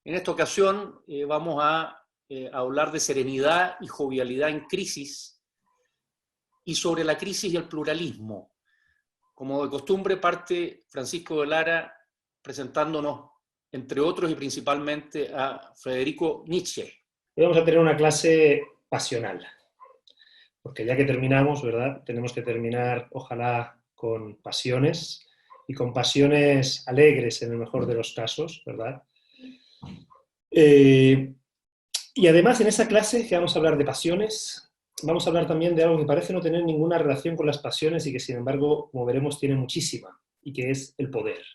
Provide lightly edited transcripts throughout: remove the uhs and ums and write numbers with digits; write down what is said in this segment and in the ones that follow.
En esta ocasión vamos a hablar de serenidad y jovialidad en crisis y sobre la crisis y el pluralismo. Como de costumbre parte Francisco de Lara presentándonos, entre otros y principalmente, a Federico Nietzsche. Hoy vamos a tener una clase pasional, porque ya que terminamos, ¿verdad? Tenemos que terminar, ojalá, con pasiones, y con pasiones alegres en el mejor de los casos, ¿verdad? Y además en esa clase que vamos a hablar de pasiones, vamos a hablar también de algo que parece no tener ninguna relación con las pasiones y que sin embargo, como veremos, tiene muchísima, y que es el poder.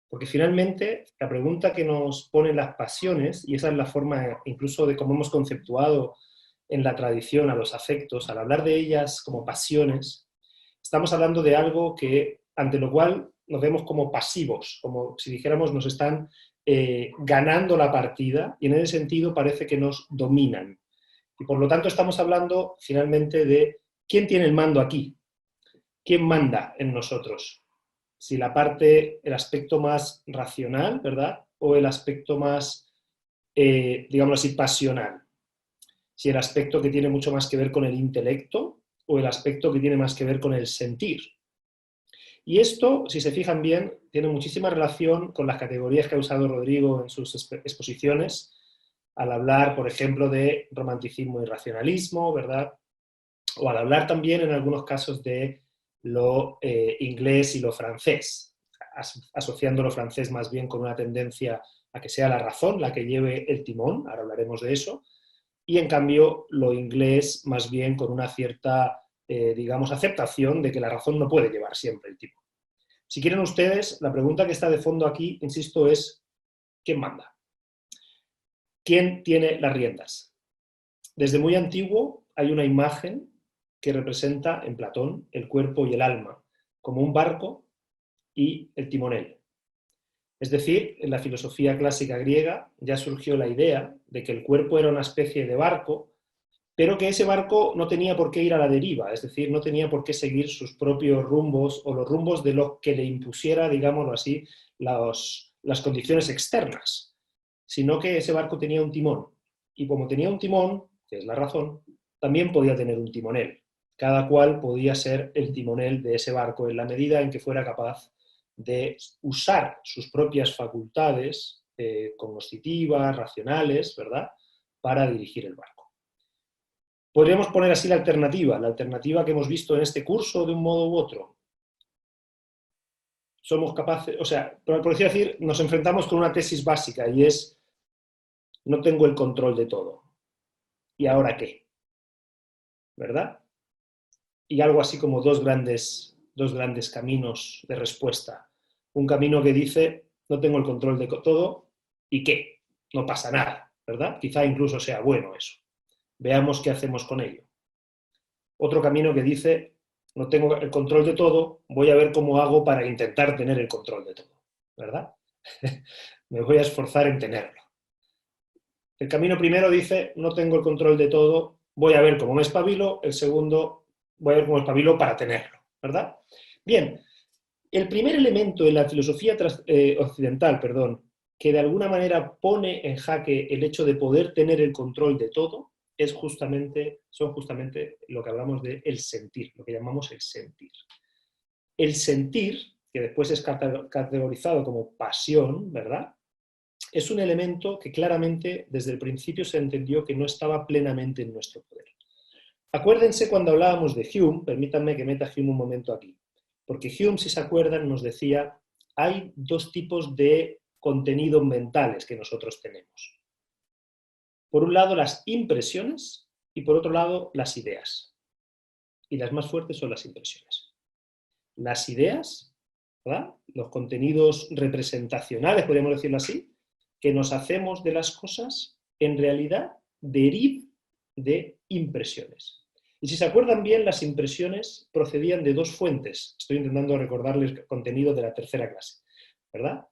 Porque finalmente la pregunta que nos ponen las pasiones, y esa es la forma incluso de cómo hemos conceptuado en la tradición a los afectos, al hablar de ellas como pasiones, estamos hablando de algo que, ante lo cual nos vemos como pasivos, como si dijéramos nos están ganando la partida, y en ese sentido parece que nos dominan. Y por lo tanto estamos hablando finalmente de quién tiene el mando aquí, quién manda en nosotros. Si la parte, el aspecto más racional, ¿verdad? O el aspecto más, digamos así, pasional. Si el aspecto que tiene mucho más que ver con el intelecto o el aspecto que tiene más que ver con el sentir. Y esto, si se fijan bien, tiene muchísima relación con las categorías que ha usado Rodrigo en sus exposiciones, al hablar, por ejemplo, de romanticismo y racionalismo, ¿verdad? O al hablar también, en algunos casos, de lo inglés y lo francés, asociando lo francés más bien con una tendencia a que sea la razón la que lleve el timón, ahora hablaremos de eso, y en cambio lo inglés más bien con una cierta, digamos, aceptación de que la razón no puede llevar siempre el timón. Si quieren ustedes, la pregunta que está de fondo aquí, insisto, es ¿quién manda? ¿Quién tiene las riendas? Desde muy antiguo hay una imagen que representa en Platón el cuerpo y el alma, como un barco y el timonel. Es decir, en la filosofía clásica griega ya surgió la idea de que el cuerpo era una especie de barco, pero que ese barco no tenía por qué ir a la deriva, es decir, no tenía por qué seguir sus propios rumbos o los rumbos de lo que le impusiera, digámoslo así, las condiciones externas, sino que ese barco tenía un timón. Y como tenía un timón, que es la razón, también podía tener un timonel. Cada cual podía ser el timonel de ese barco en la medida en que fuera capaz de usar sus propias facultades cognitivas, racionales, ¿verdad?, para dirigir el barco. Podríamos poner así la alternativa que hemos visto en este curso de un modo u otro. Somos capaces, o sea, por decir, nos enfrentamos con una tesis básica y es, no tengo el control de todo. ¿Y ahora qué? ¿Verdad? Y algo así como dos grandes caminos de respuesta. Un camino que dice, no tengo el control de todo, ¿y qué? No pasa nada, ¿verdad? Quizá incluso sea bueno eso. Veamos qué hacemos con ello. Otro camino que dice, no tengo el control de todo, voy a ver cómo hago para intentar tener el control de todo, ¿verdad? Me voy a esforzar en tenerlo. El camino primero dice, no tengo el control de todo, voy a ver cómo me espabilo. El segundo, voy a ver cómo me espabilo para tenerlo, ¿verdad? Bien, el primer elemento en la filosofía occidental, que de alguna manera pone en jaque el hecho de poder tener el control de todo, son justamente lo que hablamos de el sentir, lo que llamamos el sentir. El sentir, que después es categorizado como pasión, ¿verdad?, es un elemento que claramente desde el principio se entendió que no estaba plenamente en nuestro poder. Acuérdense cuando hablábamos de Hume, permítanme que meta Hume un momento aquí, porque Hume, si se acuerdan, nos decía, hay dos tipos de contenidos mentales que nosotros tenemos. Por un lado, las impresiones y por otro lado, las ideas. Y las más fuertes son las impresiones. Las ideas, ¿verdad?, los contenidos representacionales, podríamos decirlo así, que nos hacemos de las cosas, en realidad derivan de impresiones. Y si se acuerdan bien, las impresiones procedían de dos fuentes. Estoy intentando recordarles el contenido de la tercera clase, ¿verdad?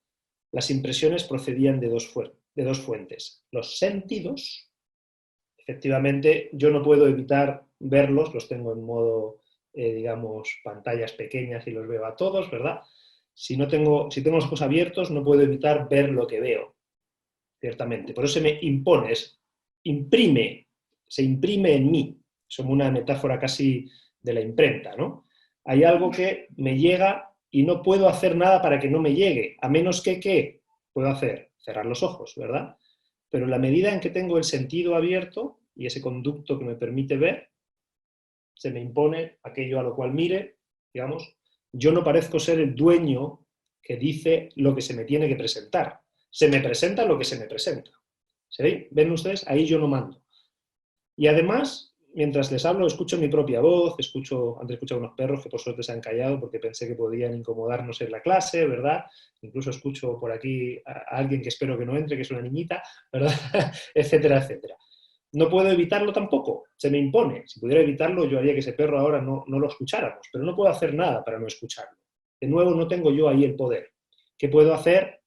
Las impresiones procedían de dos fuentes. Los sentidos, efectivamente, yo no puedo evitar verlos, los tengo en modo, digamos, pantallas pequeñas y los veo a todos, ¿verdad? Si tengo los ojos abiertos, no puedo evitar ver lo que veo. ciertamente. Por eso se me impone, se imprime en mí. Es como una metáfora casi de la imprenta, ¿no? Hay algo que me llega y no puedo hacer nada para que no me llegue, a menos que, ¿qué puedo hacer? Cerrar los ojos, ¿verdad? Pero en la medida en que tengo el sentido abierto y ese conducto que me permite ver, se me impone aquello a lo cual mire, digamos, yo no parezco ser el dueño que dice lo que se me tiene que presentar. Se me presenta lo que se me presenta. ¿Sí? ¿Ven ustedes? Ahí yo no mando. Y además, mientras les hablo, escucho mi propia voz, antes he escuchado unos perros que por suerte se han callado porque pensé que podían incomodarnos en la clase, ¿verdad? Incluso escucho por aquí a alguien que espero que no entre, que es una niñita, ¿verdad? Etcétera, etcétera. No puedo evitarlo tampoco, se me impone. Si pudiera evitarlo, yo haría que ese perro ahora no lo escucháramos, pero no puedo hacer nada para no escucharlo. De nuevo, no tengo yo ahí el poder. ¿Qué puedo hacer?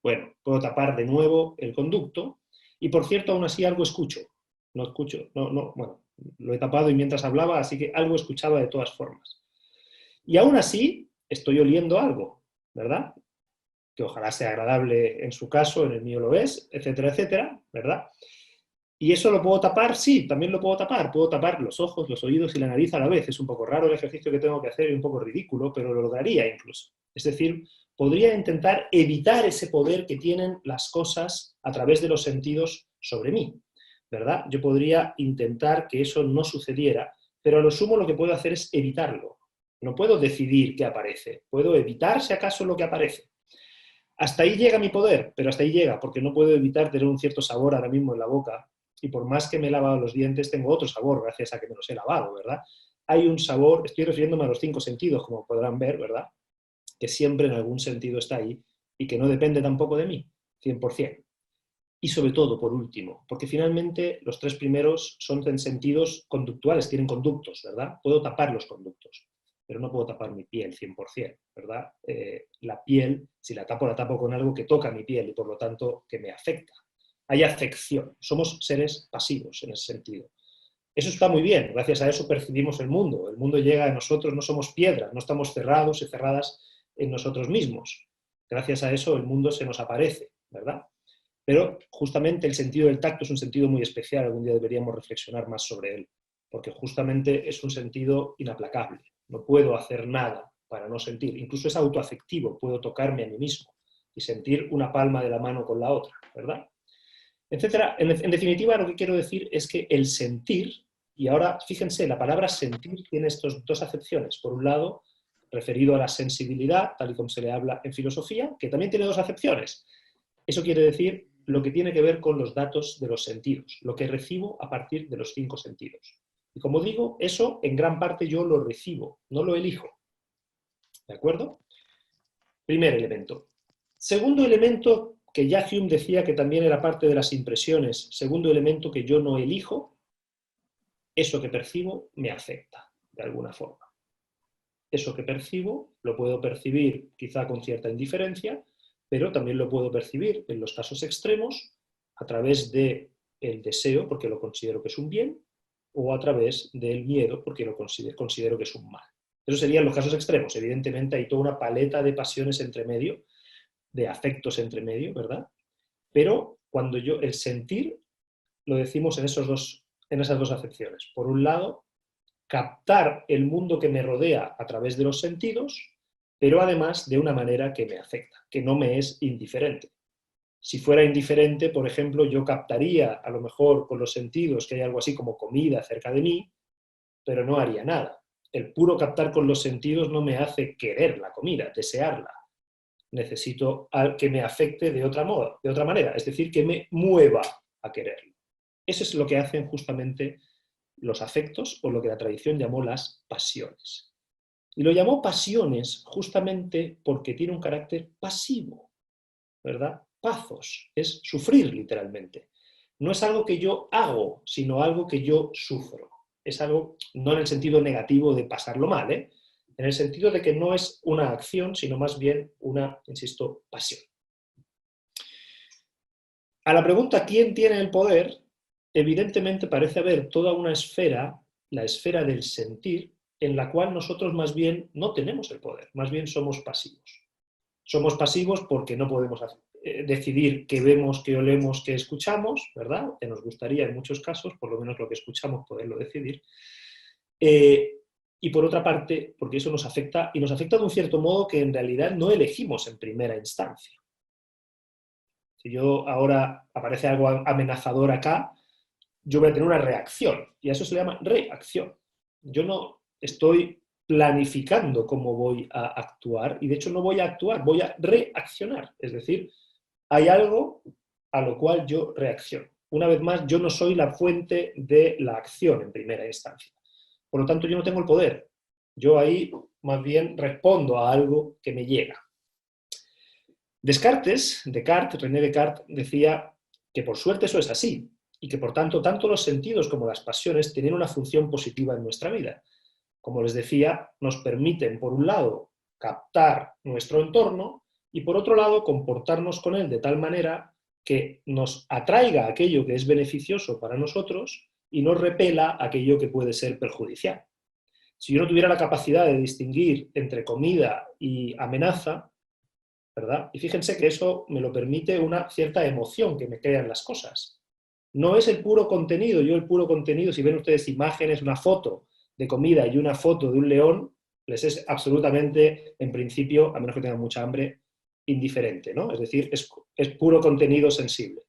Bueno, puedo tapar de nuevo el conducto y, por cierto, aún así algo escucho. No escucho, bueno, lo he tapado y mientras hablaba, así que algo escuchaba de todas formas. Y aún así estoy oliendo algo, ¿verdad? Que ojalá sea agradable en su caso, en el mío lo es, etcétera, etcétera, ¿verdad? ¿Y eso lo puedo tapar? Sí, también lo puedo tapar. Puedo tapar los ojos, los oídos y la nariz a la vez. Es un poco raro el ejercicio que tengo que hacer y un poco ridículo, pero lo lograría incluso. Es decir, podría intentar evitar ese poder que tienen las cosas a través de los sentidos sobre mí, ¿verdad? Yo podría intentar que eso no sucediera, pero a lo sumo lo que puedo hacer es evitarlo. No puedo decidir qué aparece, puedo evitar si acaso lo que aparece. Hasta ahí llega mi poder, pero hasta ahí llega, porque no puedo evitar tener un cierto sabor ahora mismo en la boca, y por más que me he lavado los dientes, tengo otro sabor gracias a que me los he lavado, ¿verdad? Hay un sabor, estoy refiriéndome a los 5 sentidos, como podrán ver, ¿verdad? Que siempre en algún sentido está ahí y que no depende tampoco de mí, 100%. Y sobre todo, por último, porque finalmente los 3 primeros son en sentidos conductuales, tienen conductos, ¿verdad? Puedo tapar los conductos, pero no puedo tapar mi piel 100%, ¿verdad? La piel, si la tapo con algo que toca mi piel y por lo tanto que me afecta. Hay afección, somos seres pasivos en ese sentido. Eso está muy bien, gracias a eso percibimos el mundo llega a nosotros, no somos piedras, no estamos cerrados y cerradas en nosotros mismos. Gracias a eso el mundo se nos aparece, ¿verdad? Pero justamente el sentido del tacto es un sentido muy especial, algún día deberíamos reflexionar más sobre él, porque justamente es un sentido inaplacable. No puedo hacer nada para no sentir, incluso es autoafectivo, puedo tocarme a mí mismo y sentir una palma de la mano con la otra, ¿verdad? Etcétera. En definitiva, lo que quiero decir es que el sentir, y ahora fíjense, la palabra sentir tiene estas 2 acepciones. Por un lado, referido a la sensibilidad, tal y como se le habla en filosofía, que también tiene 2 acepciones. Eso quiere decir lo que tiene que ver con los datos de los sentidos, lo que recibo a partir de los 5 sentidos. Y como digo, eso en gran parte yo lo recibo, no lo elijo. ¿De acuerdo? Primer elemento. Segundo elemento, que ya Hume decía que también era parte de las impresiones, segundo elemento que yo no elijo, eso que percibo me afecta, de alguna forma. Eso que percibo lo puedo percibir quizá con cierta indiferencia, pero también lo puedo percibir en los casos extremos a través del deseo, porque lo considero que es un bien, o a través del miedo, porque lo considero que es un mal. Esos serían los casos extremos. Evidentemente hay toda una paleta de pasiones entre medio, de afectos entre medio, ¿verdad? Pero cuando el sentir lo decimos en esas 2 acepciones. Por un lado, captar el mundo que me rodea a través de los sentidos, pero además de una manera que me afecta, que no me es indiferente. Si fuera indiferente, por ejemplo, yo captaría a lo mejor con los sentidos que hay algo así como comida cerca de mí, pero no haría nada. El puro captar con los sentidos no me hace querer la comida, desearla. Necesito que me afecte de otra manera, es decir, que me mueva a quererlo. Eso es lo que hacen justamente los afectos, o lo que la tradición llamó las pasiones. Y lo llamó pasiones justamente porque tiene un carácter pasivo, ¿verdad? Pathos, es sufrir literalmente. No es algo que yo hago, sino algo que yo sufro. Es algo, no en el sentido negativo de pasarlo mal, en el sentido de que no es una acción, sino más bien una, insisto, pasión. A la pregunta ¿quién tiene el poder? Evidentemente parece haber toda una esfera, la esfera del sentir, en la cual nosotros más bien no tenemos el poder, más bien somos pasivos. Somos pasivos porque no podemos decidir qué vemos, qué olemos, qué escuchamos, ¿verdad? Que nos gustaría en muchos casos, por lo menos lo que escuchamos, poderlo decidir. Y por otra parte, porque eso nos afecta, y nos afecta de un cierto modo que en realidad no elegimos en primera instancia. Si yo ahora aparece algo amenazador acá, yo voy a tener una reacción, y a eso se le llama reacción. Yo no estoy planificando cómo voy a actuar, y de hecho no voy a actuar, voy a reaccionar. Es decir, hay algo a lo cual yo reacciono. Una vez más, yo no soy la fuente de la acción en primera instancia. Por lo tanto, yo no tengo el poder. Yo ahí más bien respondo a algo que me llega. René Descartes decía que por suerte eso es así y que por tanto, tanto los sentidos como las pasiones tienen una función positiva en nuestra vida. Como les decía, nos permiten, por un lado, captar nuestro entorno y por otro lado, comportarnos con él de tal manera que nos atraiga aquello que es beneficioso para nosotros y nos repela aquello que puede ser perjudicial. Si yo no tuviera la capacidad de distinguir entre comida y amenaza, ¿verdad? Y fíjense que eso me lo permite una cierta emoción que me crean las cosas. No es el puro contenido, yo el puro contenido, si ven ustedes imágenes, una foto de comida y una foto de un león, les es absolutamente, en principio, a menos que tengan mucha hambre, indiferente, ¿no? Es decir, es puro contenido sensible.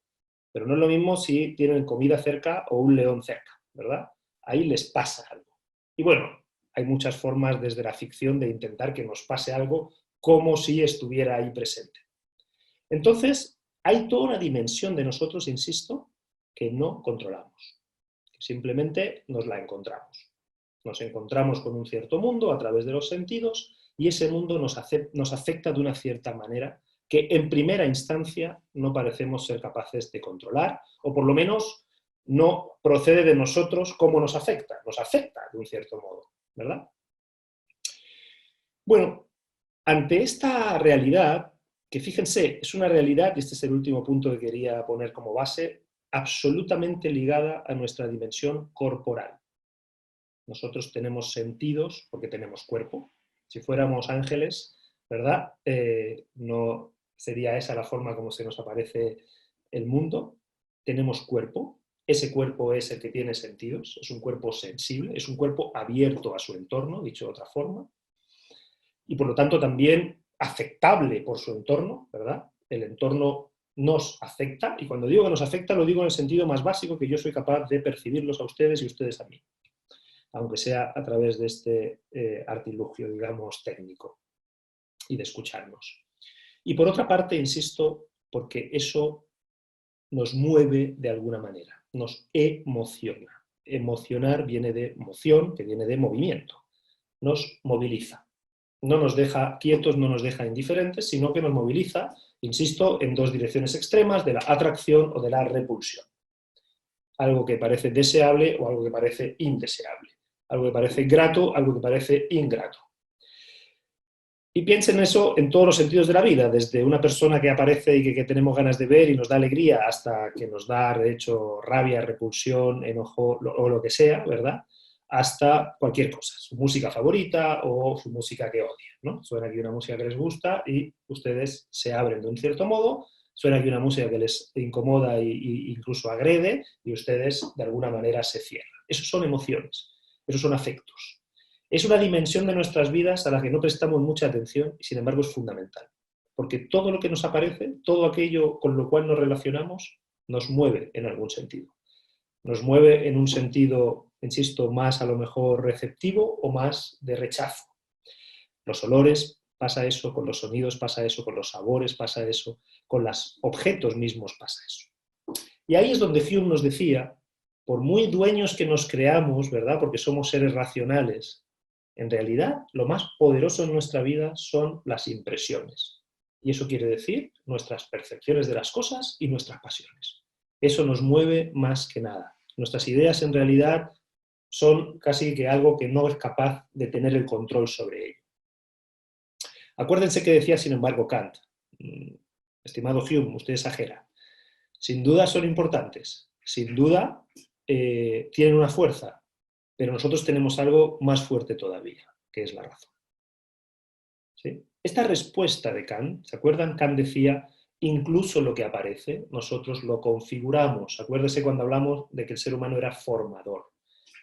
Pero no es lo mismo si tienen comida cerca o un león cerca, ¿verdad? Ahí les pasa algo. Y bueno, hay muchas formas desde la ficción de intentar que nos pase algo como si estuviera ahí presente. Entonces, hay toda una dimensión de nosotros, insisto, que no controlamos. Simplemente nos la encontramos. Nos encontramos con un cierto mundo a través de los sentidos y ese mundo nos afecta de una cierta manera que en primera instancia no parecemos ser capaces de controlar, o por lo menos no procede de nosotros cómo nos afecta de un cierto modo, ¿verdad? Bueno, ante esta realidad, que fíjense, es una realidad, y este es el último punto que quería poner como base, absolutamente ligada a nuestra dimensión corporal. Nosotros tenemos sentidos porque tenemos cuerpo. Si fuéramos ángeles, ¿verdad? No sería esa la forma como se nos aparece el mundo. Tenemos cuerpo. Ese cuerpo es el que tiene sentidos. Es un cuerpo sensible, es un cuerpo abierto a su entorno, dicho de otra forma. Y por lo tanto también afectable por su entorno, ¿verdad? El entorno nos afecta, y cuando digo que nos afecta lo digo en el sentido más básico, que yo soy capaz de percibirlos a ustedes y ustedes a mí, aunque sea a través de este artilugio, digamos, técnico, y de escucharnos. Y por otra parte, insisto, porque eso nos mueve de alguna manera, nos emociona. Emocionar viene de moción, que viene de movimiento, nos moviliza. No nos deja quietos, no nos deja indiferentes, sino que nos moviliza, insisto, en dos direcciones extremas, de la atracción o de la repulsión. Algo que parece deseable o algo que parece indeseable. Algo que parece grato, algo que parece ingrato. Y piensen eso en todos los sentidos de la vida, desde una persona que aparece y que tenemos ganas de ver y nos da alegría, hasta que nos da, de hecho, rabia, repulsión, enojo o lo que sea, ¿verdad? Hasta cualquier cosa, su música favorita o su música que odian, ¿no? Suena aquí una música que les gusta y ustedes se abren de un cierto modo, suena aquí una música que les incomoda e incluso agrede y ustedes de alguna manera se cierran. Esos son emociones, esos son afectos. Es una dimensión de nuestras vidas a la que no prestamos mucha atención y sin embargo es fundamental. Porque todo lo que nos aparece, todo aquello con lo cual nos relacionamos, nos mueve en algún sentido. Nos mueve en un sentido, insisto, más a lo mejor receptivo o más de rechazo. Los olores pasa eso, con los sonidos pasa eso, con los sabores pasa eso, con los objetos mismos pasa eso. Y ahí es donde Hume nos decía, por muy dueños que nos creamos, ¿verdad? Porque somos seres racionales, en realidad, lo más poderoso en nuestra vida son las impresiones. Y eso quiere decir nuestras percepciones de las cosas y nuestras pasiones. Eso nos mueve más que nada. Nuestras ideas, en realidad, son casi que algo que no es capaz de tener el control sobre ello. Acuérdense que decía, sin embargo, Kant, estimado Hume, usted exagera. Sin duda son importantes. Sin duda tienen una fuerza. Pero nosotros tenemos algo más fuerte todavía, que es la razón. ¿Sí? Esta respuesta de Kant, ¿se acuerdan? Kant decía, incluso lo que aparece, nosotros lo configuramos. Acuérdese cuando hablamos de que el ser humano era formador.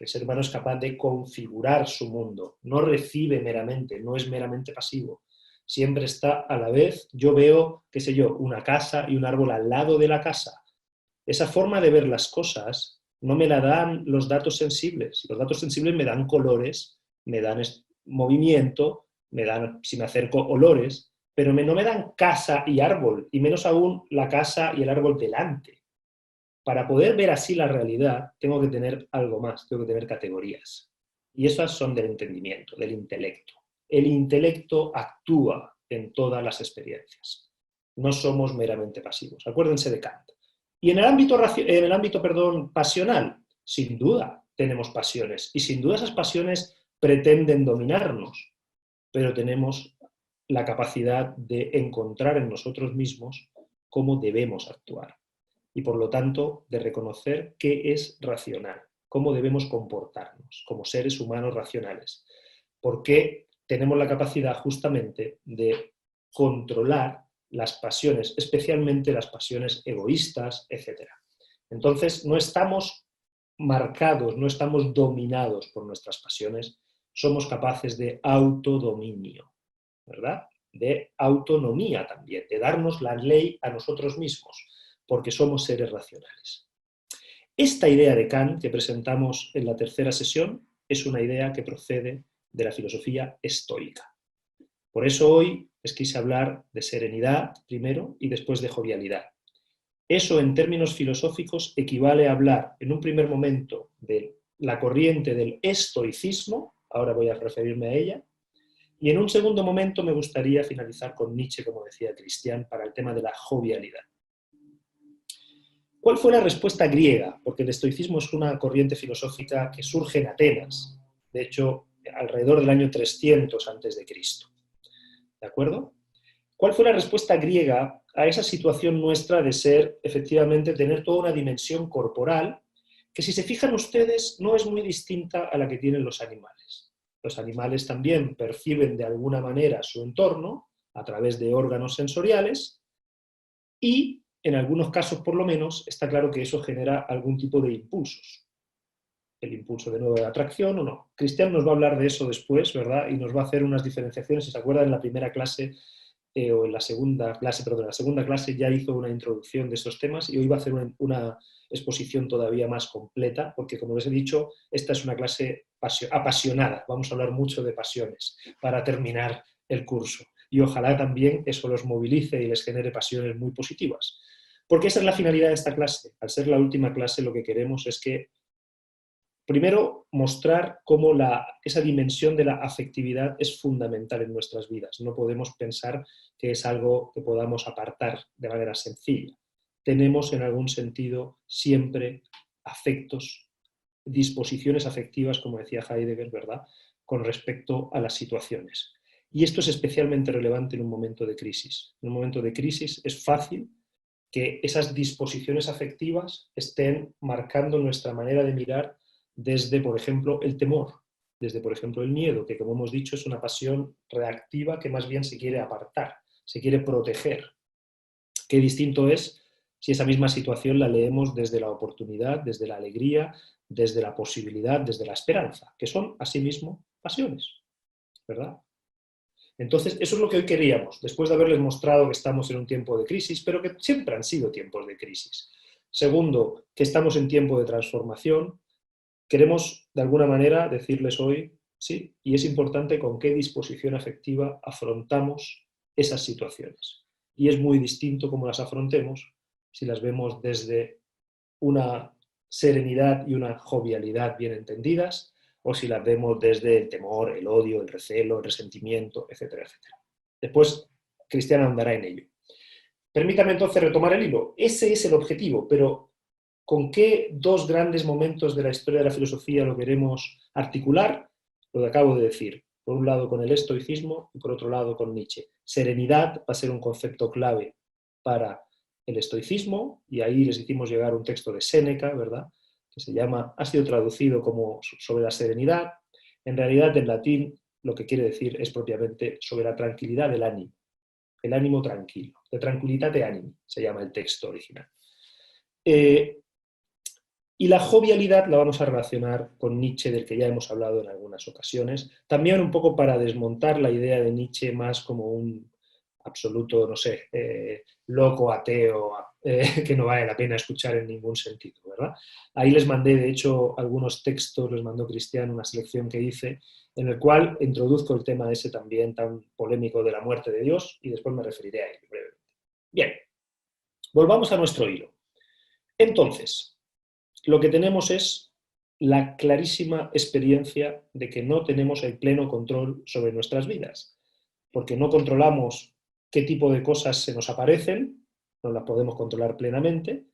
El ser humano es capaz de configurar su mundo, no recibe meramente, no es meramente pasivo. Siempre está a la vez, yo veo, qué sé yo, una casa y un árbol al lado de la casa. Esa forma de ver las cosas no me la dan los datos sensibles. Los datos sensibles me dan colores, me dan movimiento, me dan, si me acerco, olores, pero no me dan casa y árbol, y menos aún la casa y el árbol delante. Para poder ver así la realidad, tengo que tener algo más, tengo que tener categorías. Y esas son del entendimiento, del intelecto. El intelecto actúa en todas las experiencias. No somos meramente pasivos. Acuérdense de Kant. Y en el ámbito pasional, sin duda tenemos pasiones. Y sin duda esas pasiones pretenden dominarnos. Pero tenemos la capacidad de encontrar en nosotros mismos cómo debemos actuar. Y por lo tanto, de reconocer qué es racional, cómo debemos comportarnos como seres humanos racionales. Porque tenemos la capacidad justamente de controlar las pasiones, especialmente las pasiones egoístas, etc. Entonces, no estamos marcados, no estamos dominados por nuestras pasiones, somos capaces de autodominio, ¿verdad? De autonomía también, de darnos la ley a nosotros mismos, porque somos seres racionales. Esta idea de Kant que presentamos en la tercera sesión es una idea que procede de la filosofía estoica. Por eso hoy les quise hablar de serenidad primero y después de jovialidad. Eso en términos filosóficos equivale a hablar en un primer momento de la corriente del estoicismo, ahora voy a referirme a ella, y en un segundo momento me gustaría finalizar con Nietzsche, como decía Cristian, para el tema de la jovialidad. ¿Cuál fue la respuesta griega? Porque el estoicismo es una corriente filosófica que surge en Atenas, de hecho, alrededor del año 300 a.C. ¿De acuerdo? ¿Cuál fue la respuesta griega a esa situación nuestra de ser, efectivamente, tener toda una dimensión corporal que, si se fijan ustedes, no es muy distinta a la que tienen los animales? Los animales también perciben de alguna manera su entorno a través de órganos sensoriales y, en algunos casos por lo menos, está claro que eso genera algún tipo de impulsos. El impulso de nuevo de atracción o no. Cristian nos va a hablar de eso después, ¿verdad? Y nos va a hacer unas diferenciaciones. Si se acuerdan, en la primera clase o en la segunda clase, perdón, en la segunda clase ya hizo una introducción de esos temas y hoy va a hacer una exposición todavía más completa, porque como les he dicho, esta es una clase apasionada. Vamos a hablar mucho de pasiones para terminar el curso. Y ojalá también eso los movilice y les genere pasiones muy positivas. Porque esa es la finalidad de esta clase. Al ser la última clase, lo que queremos es que primero, mostrar cómo esa dimensión de la afectividad es fundamental en nuestras vidas. No podemos pensar que es algo que podamos apartar de manera sencilla. Tenemos en algún sentido siempre afectos, disposiciones afectivas, como decía Heidegger, ¿verdad?, con respecto a las situaciones. Y esto es especialmente relevante en un momento de crisis. En un momento de crisis es fácil que esas disposiciones afectivas estén marcando nuestra manera de mirar desde, por ejemplo, el temor, desde, por ejemplo, el miedo, que como hemos dicho es una pasión reactiva que más bien se quiere apartar, se quiere proteger. Qué distinto es si esa misma situación la leemos desde la oportunidad, desde la alegría, desde la posibilidad, desde la esperanza, que son asimismo pasiones, ¿verdad? Entonces, eso es lo que hoy queríamos, después de haberles mostrado que estamos en un tiempo de crisis, pero que siempre han sido tiempos de crisis. Segundo, que estamos en tiempo de transformación. Queremos, de alguna manera, decirles hoy, sí, y es importante con qué disposición afectiva afrontamos esas situaciones. Y es muy distinto cómo las afrontemos si las vemos desde una serenidad y una jovialidad bien entendidas, o si las vemos desde el temor, el odio, el recelo, el resentimiento, etcétera, etcétera. Después, Cristian andará en ello. Permítame entonces retomar el hilo. Ese es el objetivo, pero ¿con qué dos grandes momentos de la historia de la filosofía lo queremos articular? Lo que acabo de decir. Por un lado con el estoicismo y por otro lado con Nietzsche. Serenidad va a ser un concepto clave para el estoicismo, y ahí les hicimos llegar un texto de Séneca, ¿verdad?, que se llama, ha sido traducido como sobre la serenidad. En realidad, en latín, lo que quiere decir es propiamente sobre la tranquilidad del ánimo. El ánimo tranquilo. de tranquilitate animi, se llama el texto original. Y la jovialidad la vamos a relacionar con Nietzsche, del que ya hemos hablado en algunas ocasiones, también un poco para desmontar la idea de Nietzsche más como un absoluto, no sé, loco, ateo, que no vale la pena escuchar en ningún sentido, ¿verdad? Ahí les mandé, de hecho, algunos textos, les mandó Cristian una selección que hice, en el cual introduzco el tema ese también tan polémico de la muerte de Dios, y después me referiré a él brevemente. Bien, volvamos a nuestro hilo. Entonces, lo que tenemos es la clarísima experiencia de que no tenemos el pleno control sobre nuestras vidas, porque no controlamos qué tipo de cosas se nos aparecen, no las podemos controlar plenamente,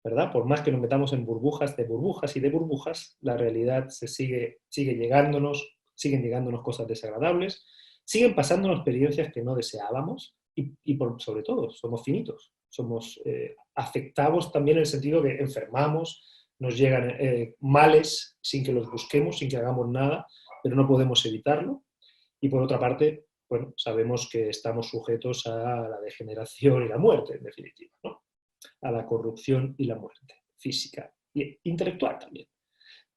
¿verdad? Por más que nos metamos en burbujas de burbujas y de burbujas, la realidad sigue llegándonos, siguen llegándonos cosas desagradables, siguen pasándonos experiencias que no deseábamos y sobre todo, somos finitos, somos afectados también en el sentido que enfermamos, nos llegan males sin que los busquemos, sin que hagamos nada, pero no podemos evitarlo. Y por otra parte, bueno, sabemos que estamos sujetos a la degeneración y la muerte, en definitiva, ¿no? A la corrupción y la muerte física e intelectual también.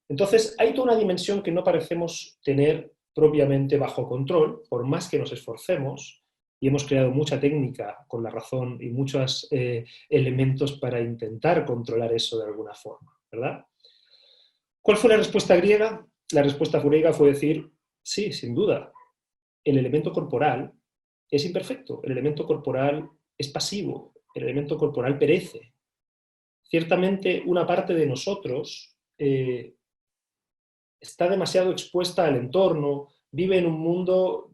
Entonces, hay toda una dimensión que no parecemos tener propiamente bajo control, por más que nos esforcemos, y hemos creado mucha técnica con la razón y muchos elementos para intentar controlar eso de alguna forma, ¿verdad? ¿Cuál fue la respuesta griega? La respuesta griega fue decir, sí, sin duda, el elemento corporal es imperfecto, el elemento corporal es pasivo, el elemento corporal perece. Ciertamente una parte de nosotros está demasiado expuesta al entorno, vive en un mundo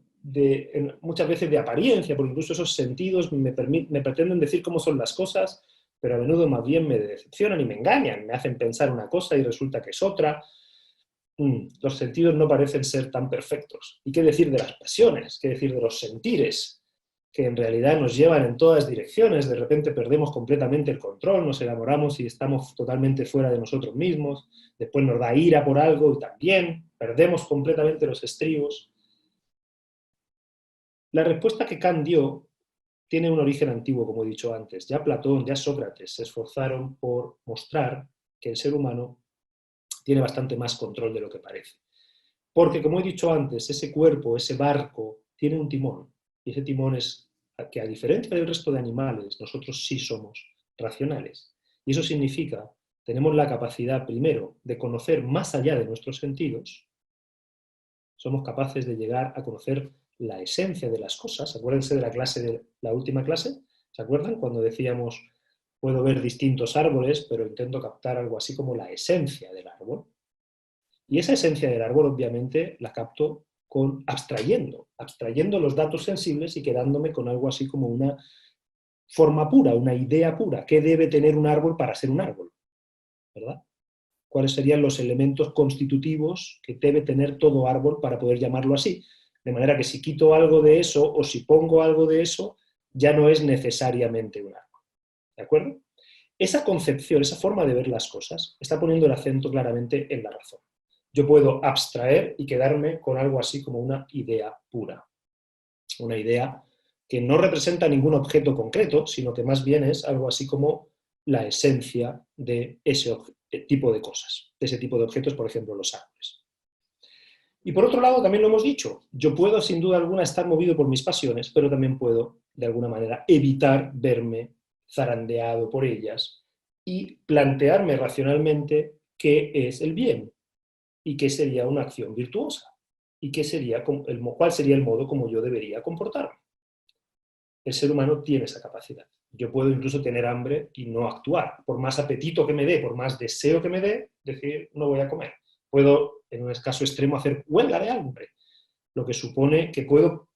muchas veces de apariencia, porque incluso esos sentidos me pretenden decir cómo son las cosas, pero a menudo más bien me decepcionan y me engañan, me hacen pensar una cosa y resulta que es otra. Los sentidos no parecen ser tan perfectos. ¿Y qué decir de las pasiones? ¿Qué decir de los sentires? Que en realidad nos llevan en todas direcciones, de repente perdemos completamente el control, nos enamoramos y estamos totalmente fuera de nosotros mismos, después nos da ira por algo y también perdemos completamente los estribos. La respuesta que Kant dio tiene un origen antiguo, como he dicho antes. Ya Platón, ya Sócrates se esforzaron por mostrar que el ser humano tiene bastante más control de lo que parece. Porque, como he dicho antes, ese cuerpo, ese barco, tiene un timón. Y ese timón es que, a diferencia del resto de animales, nosotros sí somos racionales. Y eso significa, tenemos la capacidad, primero, de conocer más allá de nuestros sentidos. Somos capaces de llegar a conocer la esencia de las cosas. Acuérdense de la última clase. ¿Se acuerdan? Cuando decíamos, puedo ver distintos árboles, pero intento captar algo así como la esencia del árbol. Y esa esencia del árbol, obviamente, la capto abstrayendo los datos sensibles y quedándome con algo así como una forma pura, una idea pura. ¿Qué debe tener un árbol para ser un árbol? ¿Verdad? ¿Cuáles serían los elementos constitutivos que debe tener todo árbol para poder llamarlo así? De manera que si quito algo de eso o si pongo algo de eso, ya no es necesariamente un árbol. ¿De acuerdo? Esa concepción, esa forma de ver las cosas, está poniendo el acento claramente en la razón. Yo puedo abstraer y quedarme con algo así como una idea pura. Una idea que no representa ningún objeto concreto, sino que más bien es algo así como la esencia de ese tipo de cosas, de ese tipo de objetos, por ejemplo, los árboles. Y por otro lado, también lo hemos dicho, yo puedo sin duda alguna estar movido por mis pasiones, pero también puedo, de alguna manera, evitar verme zarandeado por ellas y plantearme racionalmente qué es el bien y qué sería una acción virtuosa y cuál sería el modo como yo debería comportarme. El ser humano tiene esa capacidad. Yo puedo incluso tener hambre y no actuar. Por más apetito que me dé, por más deseo que me dé, decir, no voy a comer. Puedo, en un caso extremo, hacer huelga de hambre, lo que supone que puedo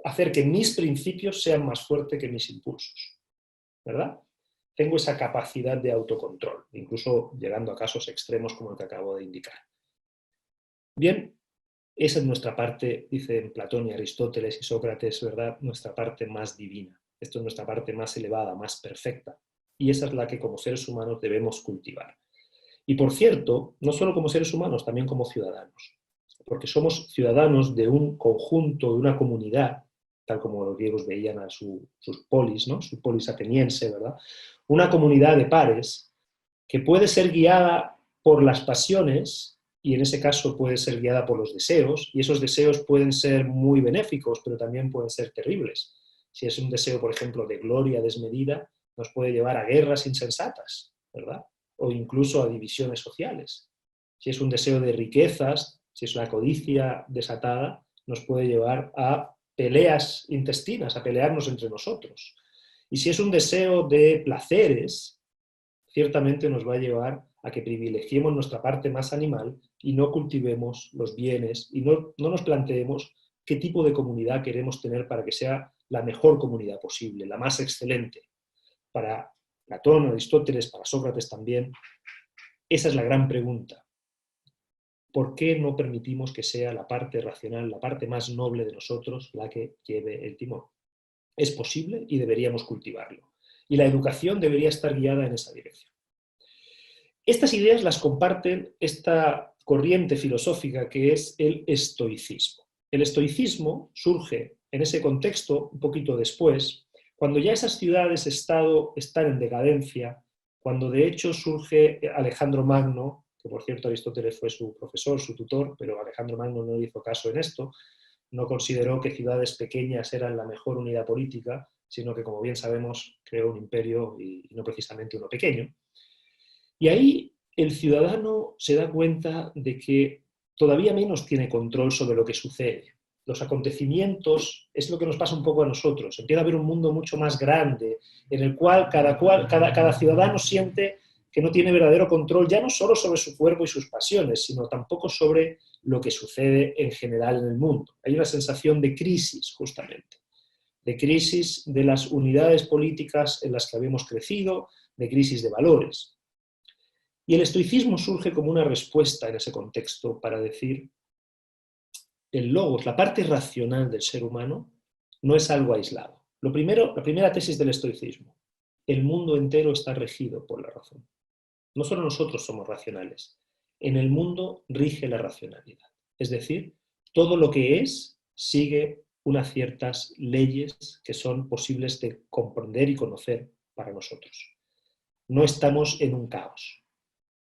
hacer que mis principios sean más fuertes que mis impulsos. ¿Verdad? Tengo esa capacidad de autocontrol, incluso llegando a casos extremos como el que acabo de indicar. Bien, esa es nuestra parte, dicen Platón y Aristóteles y Sócrates, ¿verdad? Nuestra parte más divina. Esto es nuestra parte más elevada, más perfecta. Y esa es la que como seres humanos debemos cultivar. Y por cierto, no solo como seres humanos, también como ciudadanos. Porque somos ciudadanos de un conjunto, de una comunidad tal como los griegos veían a sus polis, ¿no? Su polis ateniense, ¿verdad? Una comunidad de pares que puede ser guiada por las pasiones, y en ese caso puede ser guiada por los deseos, y esos deseos pueden ser muy benéficos, pero también pueden ser terribles. Si es un deseo, por ejemplo, de gloria desmedida, nos puede llevar a guerras insensatas, ¿verdad? O incluso a divisiones sociales. Si es un deseo de riquezas, si es una codicia desatada, nos puede llevar a peleas intestinas, a pelearnos entre nosotros. Y si es un deseo de placeres, ciertamente nos va a llevar a que privilegiemos nuestra parte más animal y no cultivemos los bienes y no nos planteemos qué tipo de comunidad queremos tener para que sea la mejor comunidad posible, la más excelente. Para Platón, Aristóteles, para Sócrates también, esa es la gran pregunta. ¿Por qué no permitimos que sea la parte racional, la parte más noble de nosotros, la que lleve el timón? Es posible y deberíamos cultivarlo. Y la educación debería estar guiada en esa dirección. Estas ideas las comparten esta corriente filosófica que es el estoicismo. El estoicismo surge en ese contexto un poquito después, cuando ya esas ciudades-estado están en decadencia, cuando de hecho surge Alejandro Magno, que por cierto Aristóteles fue su profesor, su tutor, pero Alejandro Magno no le hizo caso en esto, no consideró que ciudades pequeñas eran la mejor unidad política, sino que, como bien sabemos, creó un imperio y no precisamente uno pequeño. Y ahí el ciudadano se da cuenta de que todavía menos tiene control sobre lo que sucede. Los acontecimientos es lo que nos pasa un poco a nosotros. Empieza a haber un mundo mucho más grande en el cual cada ciudadano siente que no tiene verdadero control ya no solo sobre su cuerpo y sus pasiones, sino tampoco sobre lo que sucede en general en el mundo. Hay una sensación de crisis, justamente, de crisis de las unidades políticas en las que habíamos crecido, de crisis de valores. Y el estoicismo surge como una respuesta en ese contexto para decir, el logos, la parte racional del ser humano, no es algo aislado. La primera tesis del estoicismo, el mundo entero está regido por la razón. No solo nosotros somos racionales, en el mundo rige la racionalidad. Es decir, todo lo que es sigue unas ciertas leyes que son posibles de comprender y conocer para nosotros. No estamos en un caos.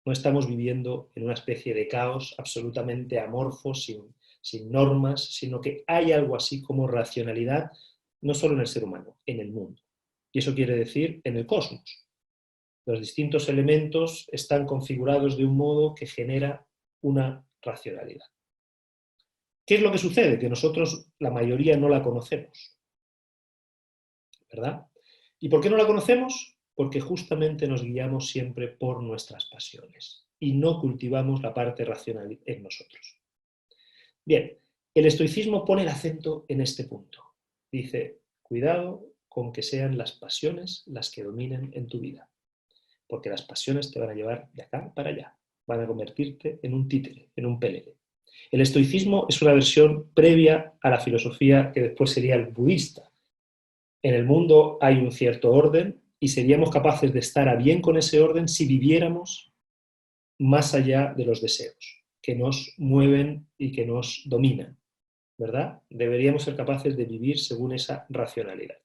No estamos viviendo en una especie de caos absolutamente amorfo, sin normas, sino que hay algo así como racionalidad, no solo en el ser humano, en el mundo. Y eso quiere decir en el cosmos. Los distintos elementos están configurados de un modo que genera una racionalidad. ¿Qué es lo que sucede? Que nosotros, la mayoría, no la conocemos. ¿Verdad? ¿Y por qué no la conocemos? Porque justamente nos guiamos siempre por nuestras pasiones y no cultivamos la parte racional en nosotros. Bien, el estoicismo pone el acento en este punto. Dice, cuidado con que sean las pasiones las que dominen en tu vida, porque las pasiones te van a llevar de acá para allá, van a convertirte en un títere, en un pelele. El estoicismo es una versión previa a la filosofía que después sería el budista. En el mundo hay un cierto orden y seríamos capaces de estar a bien con ese orden si viviéramos más allá de los deseos que nos mueven y que nos dominan, ¿verdad? Deberíamos ser capaces de vivir según esa racionalidad.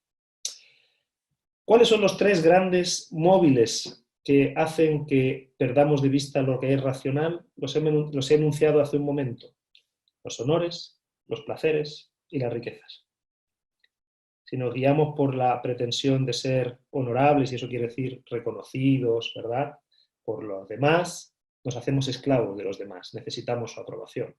¿Cuáles son los tres grandes móviles que hacen que perdamos de vista lo que es racional? Los he enunciado hace un momento. Los honores, los placeres y las riquezas. Si nos guiamos por la pretensión de ser honorables, y eso quiere decir reconocidos, ¿verdad?, por los demás, nos hacemos esclavos de los demás, necesitamos su aprobación.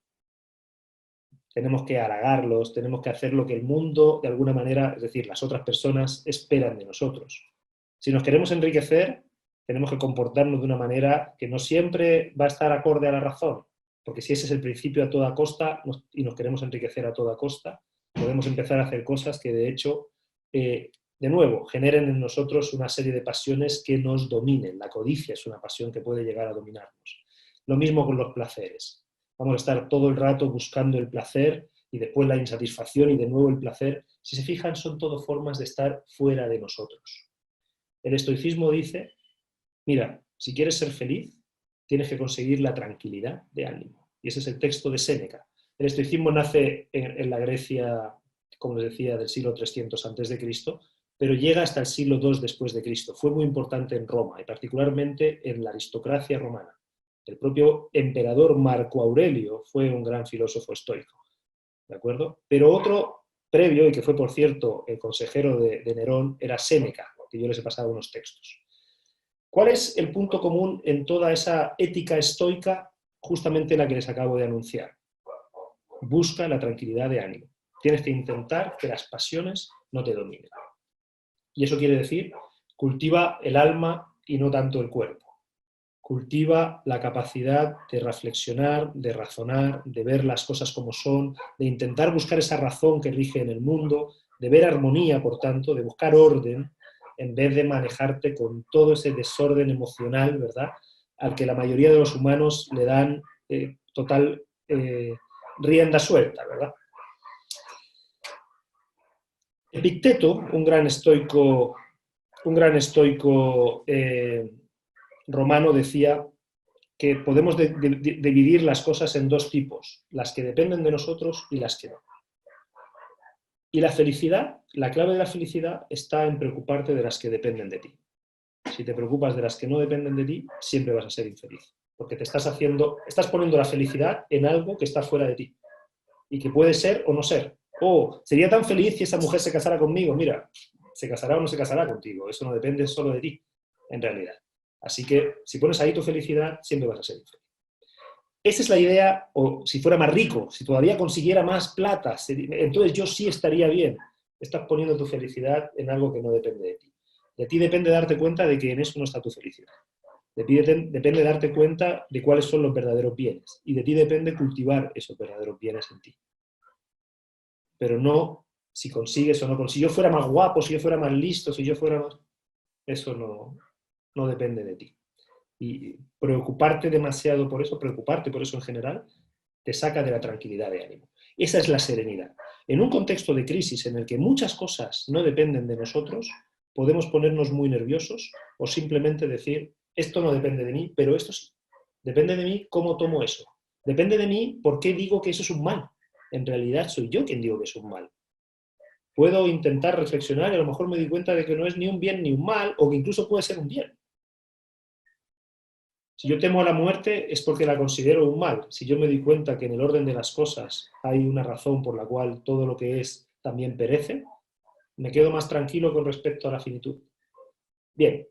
Tenemos que halagarlos, tenemos que hacer lo que el mundo, de alguna manera, es decir, las otras personas, esperan de nosotros. Si nos queremos enriquecer, tenemos que comportarnos de una manera que no siempre va a estar acorde a la razón, porque si ese es el principio a toda costa y nos queremos enriquecer a toda costa, podemos empezar a hacer cosas que de hecho, de nuevo, generen en nosotros una serie de pasiones que nos dominen. La codicia es una pasión que puede llegar a dominarnos. Lo mismo con los placeres. Vamos a estar todo el rato buscando el placer y después la insatisfacción y de nuevo el placer. Si se fijan, son todo formas de estar fuera de nosotros. El estoicismo dice, mira, si quieres ser feliz, tienes que conseguir la tranquilidad de ánimo. Y ese es el texto de Séneca. El estoicismo nace en la Grecia como les decía, del siglo 300 a.C., pero llega hasta el siglo II después de Cristo. Fue muy importante en Roma y particularmente en la aristocracia romana. El propio emperador Marco Aurelio fue un gran filósofo estoico, ¿de acuerdo? Pero otro previo, y que fue, por cierto, el consejero de Nerón, era Séneca, que yo les he pasado unos textos. ¿Cuál es el punto común en toda esa ética estoica? Justamente la que les acabo de anunciar. Busca la tranquilidad de ánimo. Tienes que intentar que las pasiones no te dominen. Y eso quiere decir, cultiva el alma y no tanto el cuerpo. Cultiva la capacidad de reflexionar, de razonar, de ver las cosas como son, de intentar buscar esa razón que rige en el mundo, de ver armonía, por tanto, de buscar orden, en vez de manejarte con todo ese desorden emocional, ¿verdad?, al que la mayoría de los humanos le dan total rienda suelta, ¿verdad? Epicteto, un gran estoico romano, decía que podemos dividir las cosas en dos tipos, las que dependen de nosotros y las que no. Y la felicidad, la clave de la felicidad está en preocuparte de las que dependen de ti. Si te preocupas de las que no dependen de ti, siempre vas a ser infeliz, porque estás poniendo la felicidad en algo que está fuera de ti y que puede ser o no ser. O sería tan feliz si esa mujer se casara conmigo. Mira, se casará o no se casará contigo, eso no depende solo de ti, en realidad. Así que si pones ahí tu felicidad, siempre vas a ser infeliz. Esa es la idea, o si fuera más rico, si todavía consiguiera más plata, entonces yo sí estaría bien. Estás poniendo tu felicidad en algo que no depende de ti. De ti depende darte cuenta de que en eso no está tu felicidad. De ti depende darte cuenta de cuáles son los verdaderos bienes. Y de ti depende cultivar esos verdaderos bienes en ti. Pero no si consigues o no. Si yo fuera más guapo, si yo fuera más listo, si yo fuera más... Eso no depende de ti. Y preocuparte demasiado por eso, preocuparte por eso en general, te saca de la tranquilidad de ánimo. Esa es la serenidad. En un contexto de crisis en el que muchas cosas no dependen de nosotros, podemos ponernos muy nerviosos o simplemente decir, esto no depende de mí, pero esto sí. Depende de mí cómo tomo eso. Depende de mí por qué digo que eso es un mal. En realidad soy yo quien digo que es un mal. Puedo intentar reflexionar y a lo mejor me doy cuenta de que no es ni un bien ni un mal, o que incluso puede ser un bien. Si yo temo a la muerte es porque la considero un mal. Si yo me doy cuenta que en el orden de las cosas hay una razón por la cual todo lo que es también perece, me quedo más tranquilo con respecto a la finitud. Bien,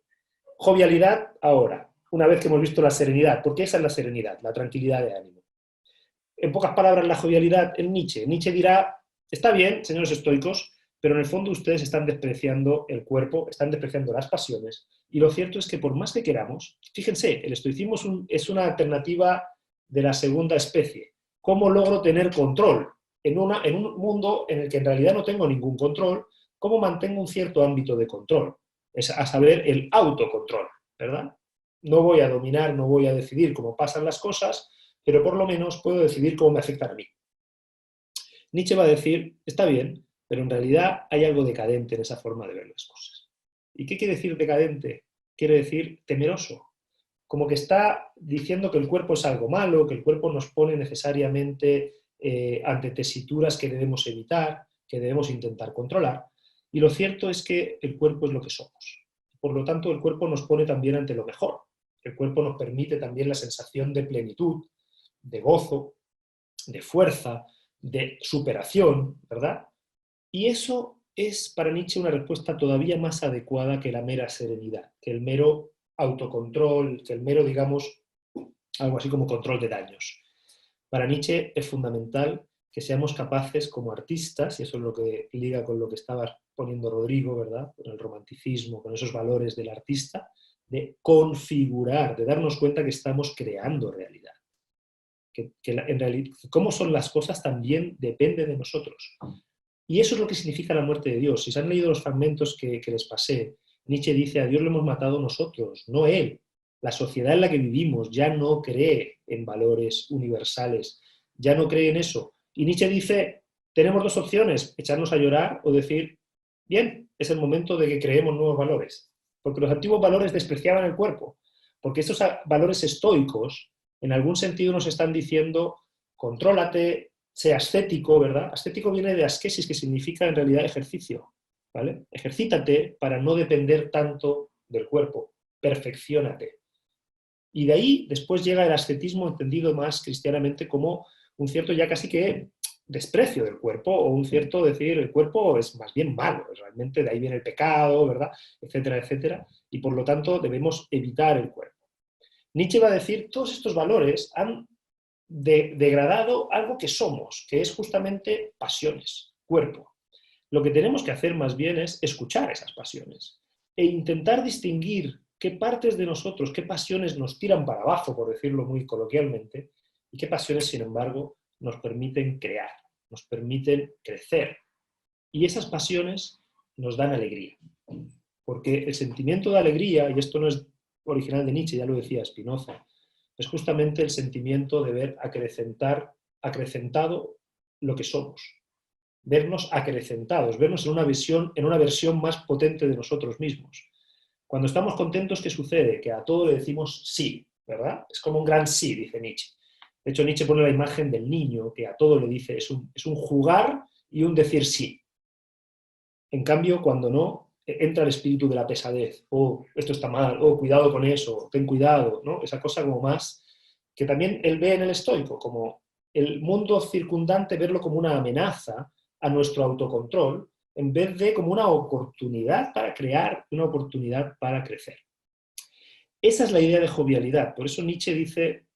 jovialidad ahora, una vez que hemos visto la serenidad, porque esa es la serenidad, la tranquilidad de ánimo. En pocas palabras, la jovialidad en Nietzsche. Nietzsche dirá, está bien, señores estoicos, pero en el fondo ustedes están despreciando el cuerpo, están despreciando las pasiones, y lo cierto es que por más que queramos, fíjense, el estoicismo es una alternativa de la segunda especie. ¿Cómo logro tener control? En un mundo en el que en realidad no tengo ningún control, ¿cómo mantengo un cierto ámbito de control? Es a saber, el autocontrol, ¿verdad? No voy a dominar, no voy a decidir cómo pasan las cosas, pero por lo menos puedo decidir cómo me afectan a mí. Nietzsche va a decir, está bien, pero en realidad hay algo decadente en esa forma de ver las cosas. ¿Y qué quiere decir decadente? Quiere decir temeroso. Como que está diciendo que el cuerpo es algo malo, que el cuerpo nos pone necesariamente ante tesituras que debemos evitar, que debemos intentar controlar. Y lo cierto es que el cuerpo es lo que somos. Por lo tanto, el cuerpo nos pone también ante lo mejor. El cuerpo nos permite también la sensación de plenitud, de gozo, de fuerza, de superación, ¿verdad? Y eso es para Nietzsche una respuesta todavía más adecuada que la mera serenidad, que el mero autocontrol, que el mero, digamos, algo así como control de daños. Para Nietzsche es fundamental que seamos capaces como artistas, y eso es lo que liga con lo que estaba poniendo Rodrigo, ¿verdad? Con el romanticismo, con esos valores del artista, de configurar, de darnos cuenta que estamos creando realidad. Que en realidad, cómo son las cosas también depende de nosotros. Y eso es lo que significa la muerte de Dios. Si se han leído los fragmentos que les pasé, Nietzsche dice, a Dios lo hemos matado nosotros, no él. La sociedad en la que vivimos ya no cree en valores universales, ya no cree en eso. Y Nietzsche dice, tenemos dos opciones, echarnos a llorar o decir, bien, es el momento de que creemos nuevos valores. Porque los antiguos valores despreciaban el cuerpo. Porque estos valores estoicos, en algún sentido nos están diciendo, contrólate, sea ascético, ¿verdad? Ascético viene de ascesis, que significa en realidad ejercicio, ¿vale? Ejercítate para no depender tanto del cuerpo, perfecciónate. Y de ahí después llega el ascetismo entendido más cristianamente como un cierto ya casi que desprecio del cuerpo, o un cierto decir, el cuerpo es más bien malo, realmente de ahí viene el pecado, ¿verdad? Etcétera, etcétera, y por lo tanto debemos evitar el cuerpo. Nietzsche va a decir, todos estos valores han degradado algo que somos, que es justamente pasiones, cuerpo. Lo que tenemos que hacer más bien es escuchar esas pasiones e intentar distinguir qué partes de nosotros, qué pasiones nos tiran para abajo, por decirlo muy coloquialmente, y qué pasiones, sin embargo, nos permiten crear, nos permiten crecer. Y esas pasiones nos dan alegría. Porque el sentimiento de alegría, y esto no es original de Nietzsche, ya lo decía Spinoza, es justamente el sentimiento de ver acrecentado lo que somos, vernos acrecentados, vernos en una versión más potente de nosotros mismos. Cuando estamos contentos, ¿qué sucede? Que a todo le decimos sí, ¿verdad? Es como un gran sí, dice Nietzsche. De hecho, Nietzsche pone la imagen del niño que a todo le dice, es un jugar y un decir sí. En cambio, cuando no, entra el espíritu de la pesadez, esto está mal, cuidado con eso, ten cuidado, ¿no? Esa cosa como más, que también él ve en el estoico, como el mundo circundante, verlo como una amenaza a nuestro autocontrol, en vez de como una oportunidad para crear, una oportunidad para crecer. Esa es la idea de jovialidad. Por eso Nietzsche dice,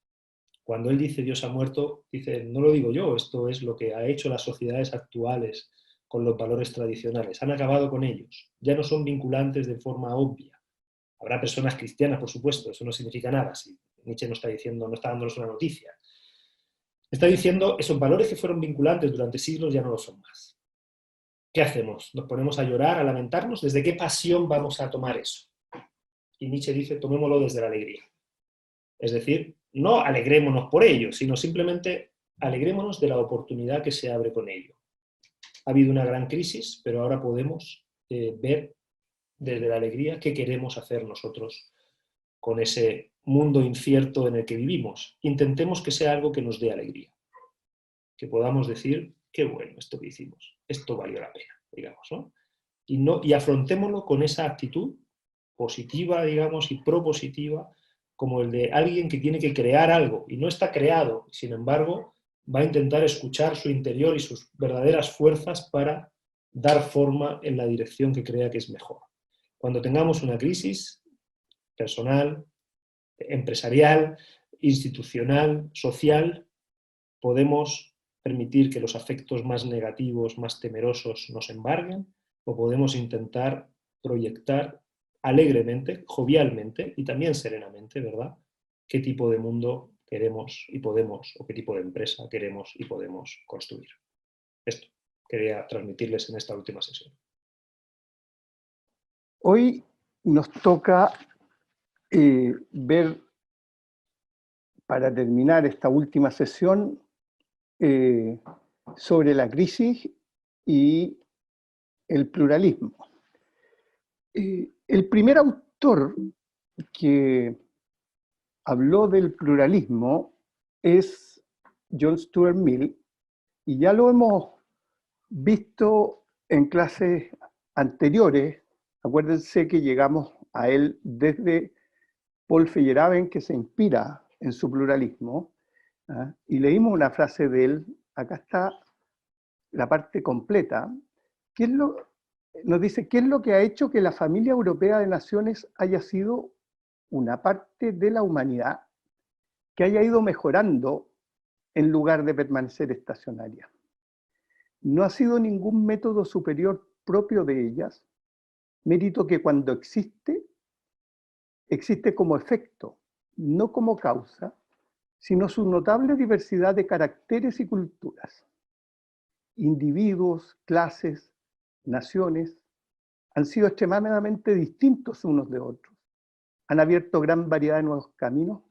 cuando él dice Dios ha muerto, dice, no lo digo yo, esto es lo que ha hecho las sociedades actuales con los valores tradicionales. Han acabado con ellos. Ya no son vinculantes de forma obvia. Habrá personas cristianas, por supuesto, eso no significa nada. Si Nietzsche no está diciendo, no está dándonos una noticia. Está diciendo, esos valores que fueron vinculantes durante siglos ya no lo son más. ¿Qué hacemos? ¿Nos ponemos a llorar, a lamentarnos? ¿Desde qué pasión vamos a tomar eso? Y Nietzsche dice, tomémoslo desde la alegría. Es decir, no alegrémonos por ello, sino simplemente alegrémonos de la oportunidad que se abre con ello. Ha habido una gran crisis, pero ahora podemos ver desde la alegría qué queremos hacer nosotros con ese mundo incierto en el que vivimos. Intentemos que sea algo que nos dé alegría. Que podamos decir, qué bueno esto que hicimos, esto valió la pena, digamos, ¿no? Y afrontémoslo con esa actitud positiva, digamos, y propositiva, como el de alguien que tiene que crear algo y no está creado, sin embargo, va a intentar escuchar su interior y sus verdaderas fuerzas para dar forma en la dirección que crea que es mejor. Cuando tengamos una crisis personal, empresarial, institucional, social, podemos permitir que los afectos más negativos, más temerosos nos embarguen, o podemos intentar proyectar alegremente, jovialmente y también serenamente, ¿verdad?, qué tipo de mundo queremos y podemos, o qué tipo de empresa queremos y podemos construir. Esto quería transmitirles en esta última sesión. Hoy nos toca ver, para terminar esta última sesión, sobre la crisis y el pluralismo. El primer autor que habló del pluralismo es John Stuart Mill, y ya lo hemos visto en clases anteriores. Acuérdense que llegamos a él desde Paul Feyerabend, que se inspira en su pluralismo, ¿ah? Y leímos una frase de él, acá está la parte completa, nos dice, ¿qué es lo que ha hecho que la familia europea de naciones haya sido una parte de la humanidad que haya ido mejorando en lugar de permanecer estacionaria? No ha sido ningún método superior propio de ellas, mérito que cuando existe, existe como efecto, no como causa, sino su notable diversidad de caracteres y culturas. Individuos, clases, naciones han sido extremadamente distintos unos de otros. Han abierto gran variedad de nuevos caminos,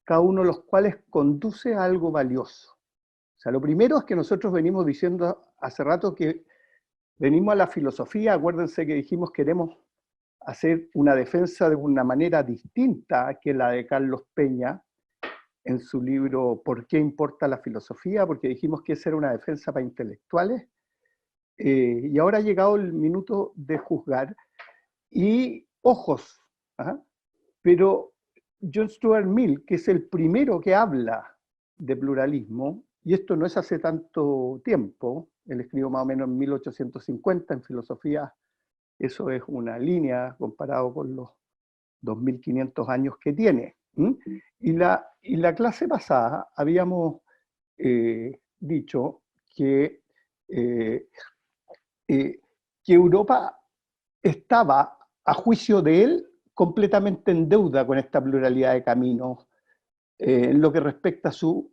cada uno de los cuales conduce a algo valioso. O sea, lo primero es que nosotros venimos diciendo hace rato que venimos a la filosofía. Acuérdense que dijimos queremos hacer una defensa de una manera distinta que la de Carlos Peña, en su libro ¿Por qué importa la filosofía? Porque dijimos que esa era una defensa para intelectuales. Y ahora ha llegado el minuto de juzgar. Y ojos, ¿ah? Pero John Stuart Mill, que es el primero que habla de pluralismo, y esto no es hace tanto tiempo, él escribió más o menos en 1850 en filosofía, eso es una línea comparado con los 2500 años que tiene. Y la clase pasada habíamos dicho que Europa estaba, a juicio de él, completamente en deuda con esta pluralidad de caminos en lo que respecta a su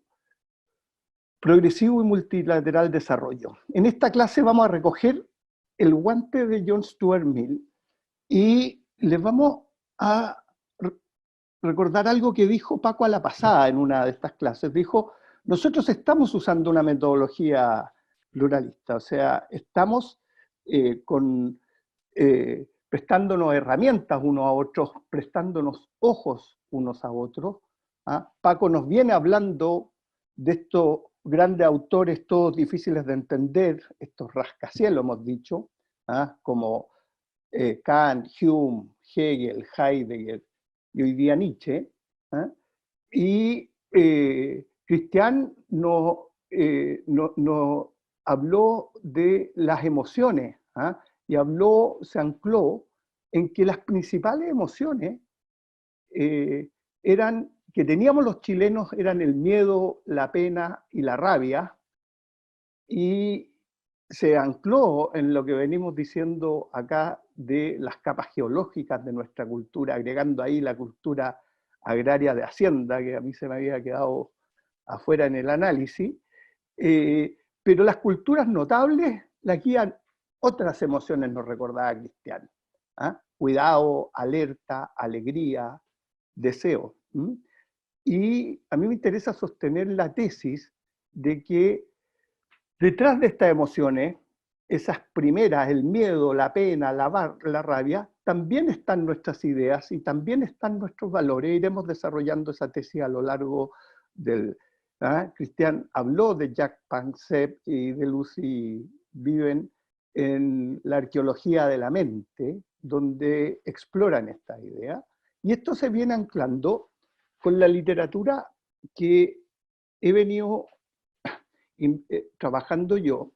progresivo y multilateral desarrollo. En esta clase vamos a recoger el guante de John Stuart Mill y les vamos a recordar algo que dijo Paco a la pasada en una de estas clases. Dijo, nosotros estamos usando una metodología pluralista, o sea, estamos prestándonos herramientas unos a otros, prestándonos ojos unos a otros. ¿Ah? Paco nos viene hablando de estos grandes autores, todos difíciles de entender, estos rascacielos hemos dicho, ¿ah? Como Kant, Hume, Hegel, Heidegger y hoy día Nietzsche. ¿Ah? Y Cristian nos habló de las emociones, ¿ah? Y se ancló en que las principales emociones que teníamos los chilenos eran el miedo, la pena y la rabia, y se ancló en lo que venimos diciendo acá de las capas geológicas de nuestra cultura, agregando ahí la cultura agraria de Hacienda, que a mí se me había quedado afuera en el análisis, pero las culturas notables las guían otras emociones, nos recordaba Cristian. ¿Ah? Cuidado, alerta, alegría, deseo. Y a mí me interesa sostener la tesis de que detrás de estas emociones, esas primeras, el miedo, la pena, la rabia, también están nuestras ideas y también están nuestros valores. Iremos desarrollando esa tesis a lo largo del... Cristian habló de Jack Panksepp y de Lucy Viven en la arqueología de la mente, donde exploran esta idea. Y esto se viene anclando con la literatura que he venido trabajando yo,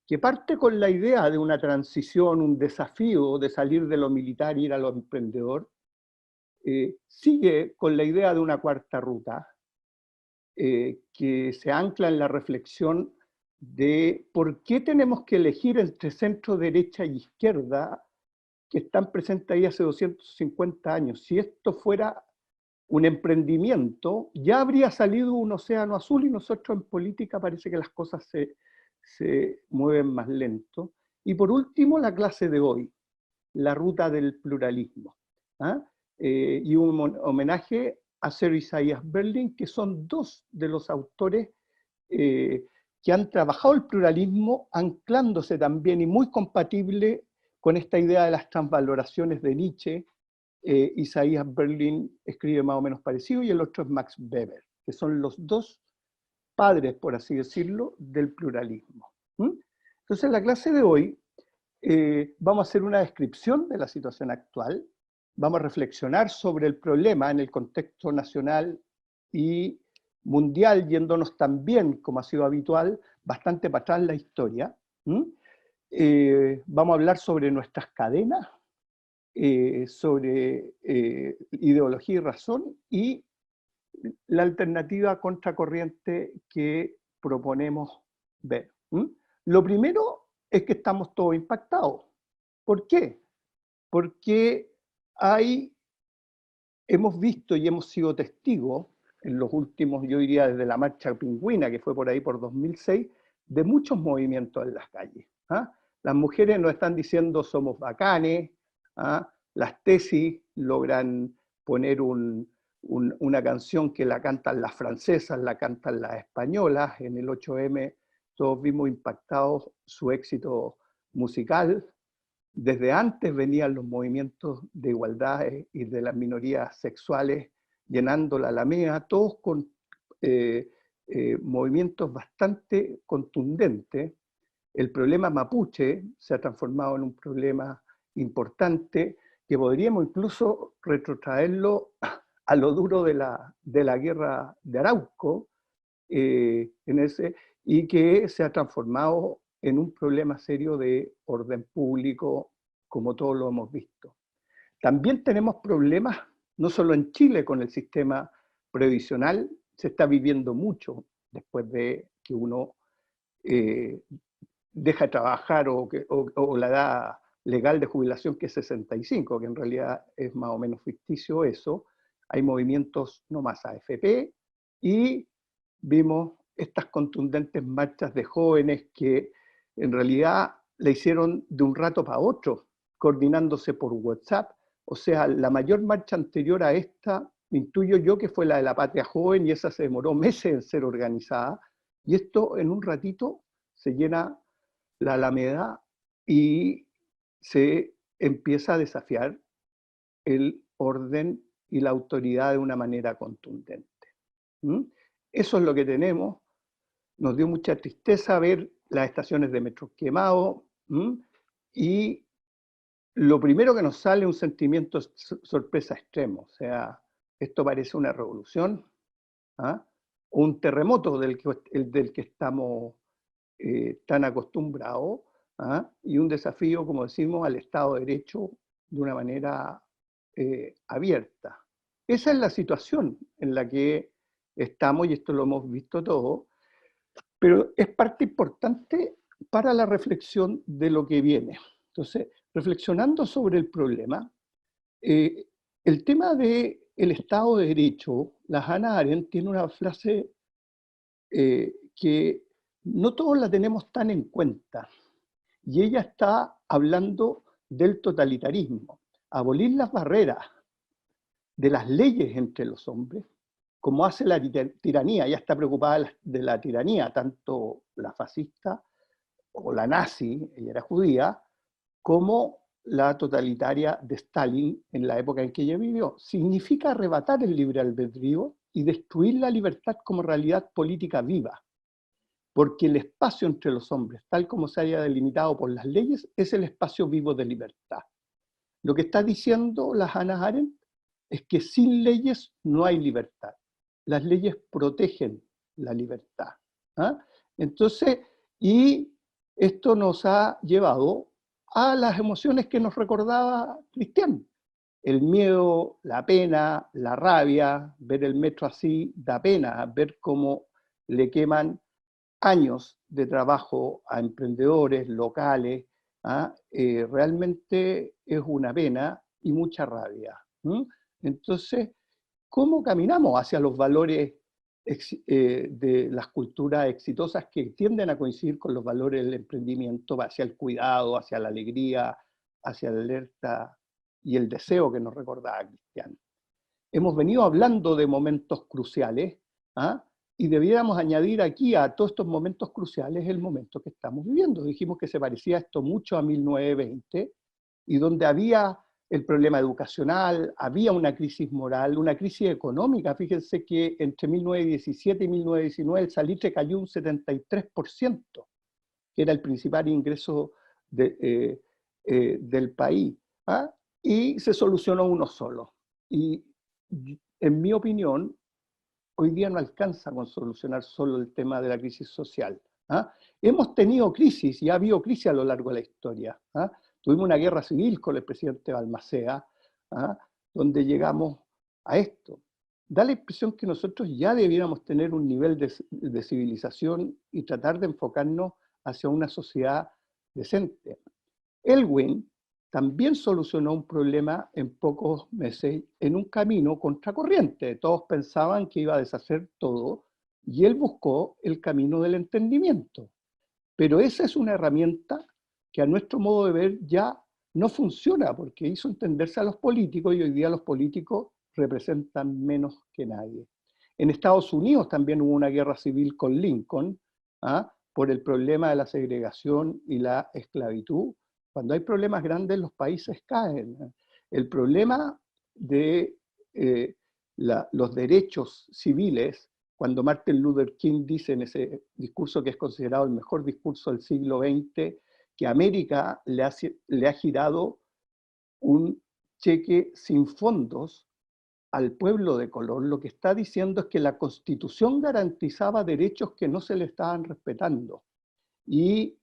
que parte con la idea de una transición, un desafío de salir de lo militar y ir a lo emprendedor, sigue con la idea de una cuarta ruta, que se ancla en la reflexión de por qué tenemos que elegir entre centro, derecha y izquierda, que están presentes ahí hace 250 años. Si esto fuera un emprendimiento, ya habría salido un océano azul y nosotros en política parece que las cosas se mueven más lento. Y por último, la clase de hoy, la ruta del pluralismo. ¿Ah? Y un homenaje a Sir Isaiah Berlin, que son dos de los autores que han trabajado el pluralismo anclándose también y muy compatible con esta idea de las transvaloraciones de Nietzsche. Isaiah Berlin escribe más o menos parecido y el otro es Max Weber, que son los dos padres, por así decirlo, del pluralismo. Entonces en la clase de hoy vamos a hacer una descripción de la situación actual, vamos a reflexionar sobre el problema en el contexto nacional y mundial, yéndonos también, como ha sido habitual, bastante para atrás en la historia. Vamos a hablar sobre nuestras cadenas, sobre ideología y razón y la alternativa contracorriente que proponemos ver. Lo primero es que estamos todos impactados. ¿Por qué? Porque hemos visto y hemos sido testigos en los últimos, yo diría desde la marcha pingüina, que fue por ahí por 2006, de muchos movimientos en las calles. Las mujeres nos están diciendo somos bacanes, las tesis logran poner una canción que la cantan las francesas, la cantan las españolas, en el 8M todos vimos impactados su éxito musical. Desde antes venían los movimientos de igualdad y de las minorías sexuales llenando la Alameda, todos movimientos bastante contundentes. El problema mapuche se ha transformado en un problema importante que podríamos incluso retrotraerlo a lo duro de la guerra de Arauco, y que se ha transformado en un problema serio de orden público, como todos lo hemos visto. También tenemos problemas, no solo en Chile con el sistema previsional, se está viviendo mucho después de que uno deja de trabajar o la edad legal de jubilación, que es 65, que en realidad es más o menos ficticio eso. Hay movimientos no más AFP y vimos estas contundentes marchas de jóvenes que en realidad la hicieron de un rato para otro, coordinándose por WhatsApp. O sea, la mayor marcha anterior a esta, intuyo yo que fue la de la Patria Joven, y esa se demoró meses en ser organizada, y esto en un ratito se llena la Alameda y se empieza a desafiar el orden y la autoridad de una manera contundente. Eso es lo que tenemos. Nos dio mucha tristeza ver las estaciones de metro quemados, y lo primero que nos sale es un sentimiento de sorpresa extremo. O sea, esto parece una revolución, un terremoto del que estamos tan acostumbrados, y un desafío, como decimos, al Estado de Derecho de una manera abierta. Esa es la situación en la que estamos, y esto lo hemos visto todos, pero es parte importante para la reflexión de lo que viene. Entonces, reflexionando sobre el problema, el tema del Estado de Derecho, la Hannah Arendt tiene una frase que no todos la tenemos tan en cuenta, y ella está hablando del totalitarismo, abolir las barreras de las leyes entre los hombres, como hace la tiranía. Ella está preocupada de la tiranía, tanto la fascista o la nazi, ella era judía, como la totalitaria de Stalin en la época en que ella vivió. Significa arrebatar el libre albedrío y destruir la libertad como realidad política viva, porque el espacio entre los hombres, tal como se haya delimitado por las leyes, es el espacio vivo de libertad. Lo que está diciendo la Hannah Arendt es que sin leyes no hay libertad. Las leyes protegen la libertad. Entonces, y esto nos ha llevado a las emociones que nos recordaba Cristian. El miedo, la pena, la rabia, ver el metro así da pena, ver cómo le queman años de trabajo a emprendedores locales, realmente es una pena y mucha rabia. Entonces, ¿cómo caminamos hacia los valores de las culturas exitosas que tienden a coincidir con los valores del emprendimiento, hacia el cuidado, hacia la alegría, hacia la alerta y el deseo que nos recordaba Cristian? Hemos venido hablando de momentos cruciales, y debiéramos añadir aquí a todos estos momentos cruciales el momento que estamos viviendo. Dijimos que se parecía esto mucho a 1920, y donde había el problema educacional, había una crisis moral, una crisis económica. Fíjense que entre 1917 y 1919 el salitre cayó un 73%, que era el principal ingreso del país, y se solucionó uno solo. Y en mi opinión, hoy día no alcanza con solucionar solo el tema de la crisis social. Hemos tenido crisis, y ha habido crisis a lo largo de la historia. Tuvimos una guerra civil con el presidente Balmaceda, donde llegamos a esto. Da la impresión que nosotros ya debiéramos tener un nivel de civilización y tratar de enfocarnos hacia una sociedad decente. Elwin también solucionó un problema en pocos meses en un camino contracorriente. Todos pensaban que iba a deshacer todo, y él buscó el camino del entendimiento. Pero esa es una herramienta que a nuestro modo de ver ya no funciona, porque hizo entenderse a los políticos, y hoy día los políticos representan menos que nadie. En Estados Unidos también hubo una guerra civil con Lincoln, por el problema de la segregación y la esclavitud. Cuando hay problemas grandes, los países caen. El problema de los derechos civiles cuando Martin Luther King dice en ese discurso que es considerado el mejor discurso del siglo XX, que América le ha girado un cheque sin fondos al pueblo de color, lo que está diciendo es que la Constitución garantizaba derechos que no se le estaban respetando. Y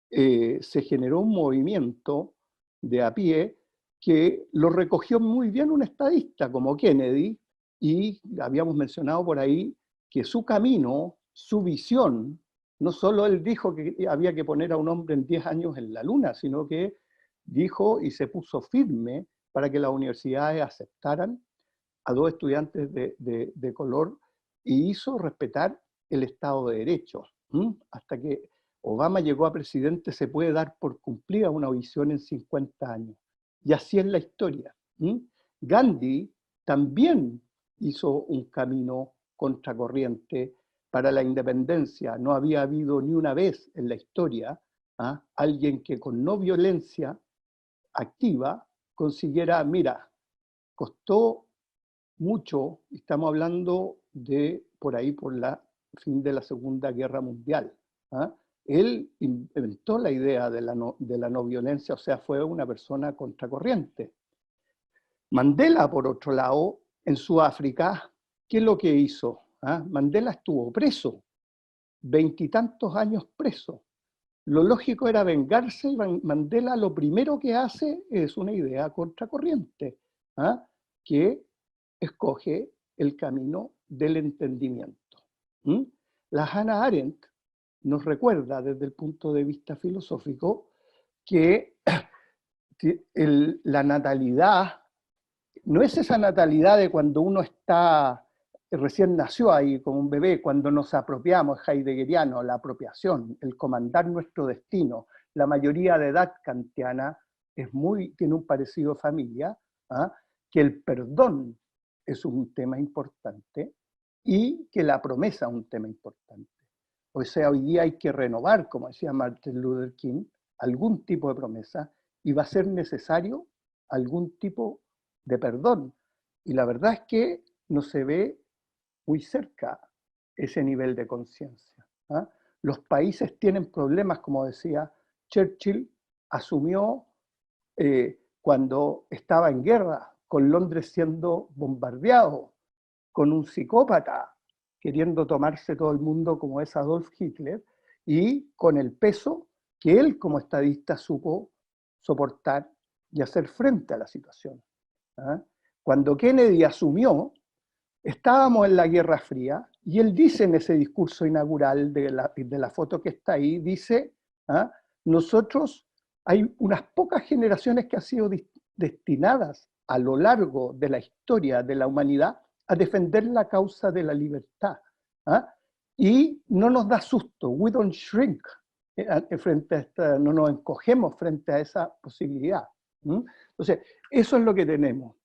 se generó un movimiento de a pie que lo recogió muy bien un estadista como Kennedy, y habíamos mencionado por ahí que su camino, su visión, no solo él dijo que había que poner a un hombre en 10 años en la luna, sino que dijo y se puso firme para que las universidades aceptaran a 2 estudiantes de color y hizo respetar el Estado de Derecho. Hasta que Obama llegó a presidente se puede dar por cumplida una visión en 50 años. Y así es la historia. Gandhi también hizo un camino contracorriente para la independencia. No había habido ni una vez en la historia alguien que con no violencia activa consiguiera, mira, costó mucho, estamos hablando de por ahí, por la fin de la Segunda Guerra Mundial. Él inventó la idea de la no violencia, o sea, fue una persona contracorriente. Mandela, por otro lado, en Sudáfrica, ¿qué es lo que hizo? Mandela estuvo preso, 20 y tantos años preso. Lo lógico era vengarse, y Mandela lo primero que hace es una idea contracorriente, que escoge el camino del entendimiento. La Hannah Arendt nos recuerda desde el punto de vista filosófico que la natalidad no es esa natalidad de cuando uno está recién nació ahí como un bebé, cuando nos apropiamos, es heideggeriano, la apropiación, el comandar nuestro destino. La mayoría de edad kantiana tiene un parecido a familia, que el perdón es un tema importante y que la promesa es un tema importante. O sea, hoy día hay que renovar, como decía Martin Luther King, algún tipo de promesa y va a ser necesario algún tipo de perdón. Y la verdad es que no se ve muy cerca ese nivel de conciencia. Los países tienen problemas, como decía Churchill, asumió cuando estaba en guerra, con Londres siendo bombardeado, con un psicópata queriendo tomarse todo el mundo como es Adolf Hitler, y con el peso que él como estadista supo soportar y hacer frente a la situación. Cuando Kennedy asumió, estábamos en la Guerra Fría, y él dice en ese discurso inaugural de la foto que está ahí, dice, nosotros, hay unas pocas generaciones que han sido destinadas a lo largo de la historia de la humanidad a defender la causa de la libertad. Y no nos da susto, we don't shrink frente a esta, no nos encogemos frente a esa posibilidad. Entonces, eso es lo que tenemos.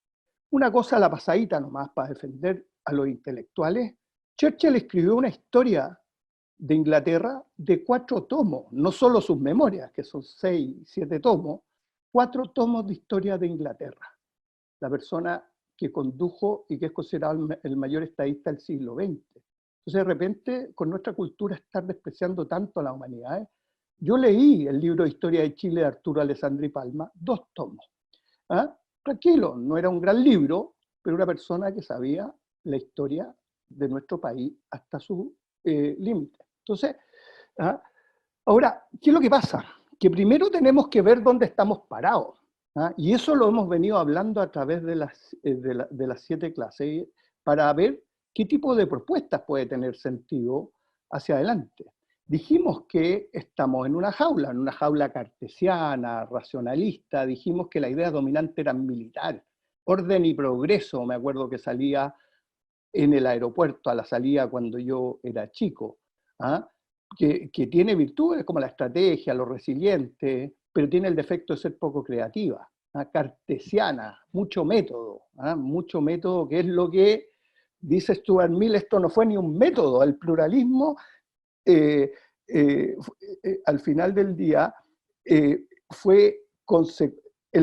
Una cosa a la pasadita nomás para defender a los intelectuales. Churchill escribió una historia de Inglaterra de 4 tomos, no solo sus memorias, que son 6, 7 tomos, 4 tomos de historia de Inglaterra. La persona que condujo y que es considerado el mayor estadista del siglo XX. Entonces, de repente, con nuestra cultura estar despreciando tanto a la humanidad. Yo leí el libro de Historia de Chile de Arturo Alessandri Palma, 2 tomos. Tranquilo, no era un gran libro, pero una persona que sabía la historia de nuestro país hasta su límite. Entonces, ahora, ¿qué es lo que pasa? Que primero tenemos que ver dónde estamos parados. Y eso lo hemos venido hablando a través de las 7 clases, para ver qué tipo de propuestas puede tener sentido hacia adelante. Dijimos que estamos en una jaula cartesiana, racionalista. Dijimos que la idea dominante era militar, orden y progreso. Me acuerdo que salía en el aeropuerto a la salida cuando yo era chico, que tiene virtudes como la estrategia, lo resiliente, pero tiene el defecto de ser poco creativa, cartesiana, mucho método, que es lo que dice Stuart Mill. Esto no fue ni un método, el pluralismo al final del día el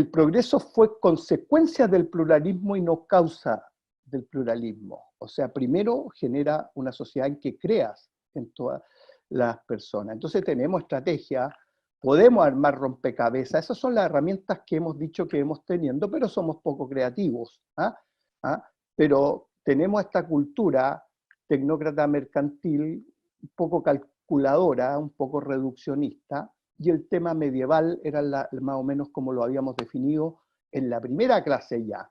progreso fue consecuencia del pluralismo y no causa del pluralismo. O sea, primero genera una sociedad en que creas en todas las personas. Entonces tenemos estrategia, podemos armar rompecabezas, esas son las herramientas que hemos dicho que hemos teniendo, pero somos poco creativos. Pero tenemos esta cultura tecnócrata mercantil, un poco calculadora, un poco reduccionista, y el tema medieval era más o menos como lo habíamos definido en la primera clase ya.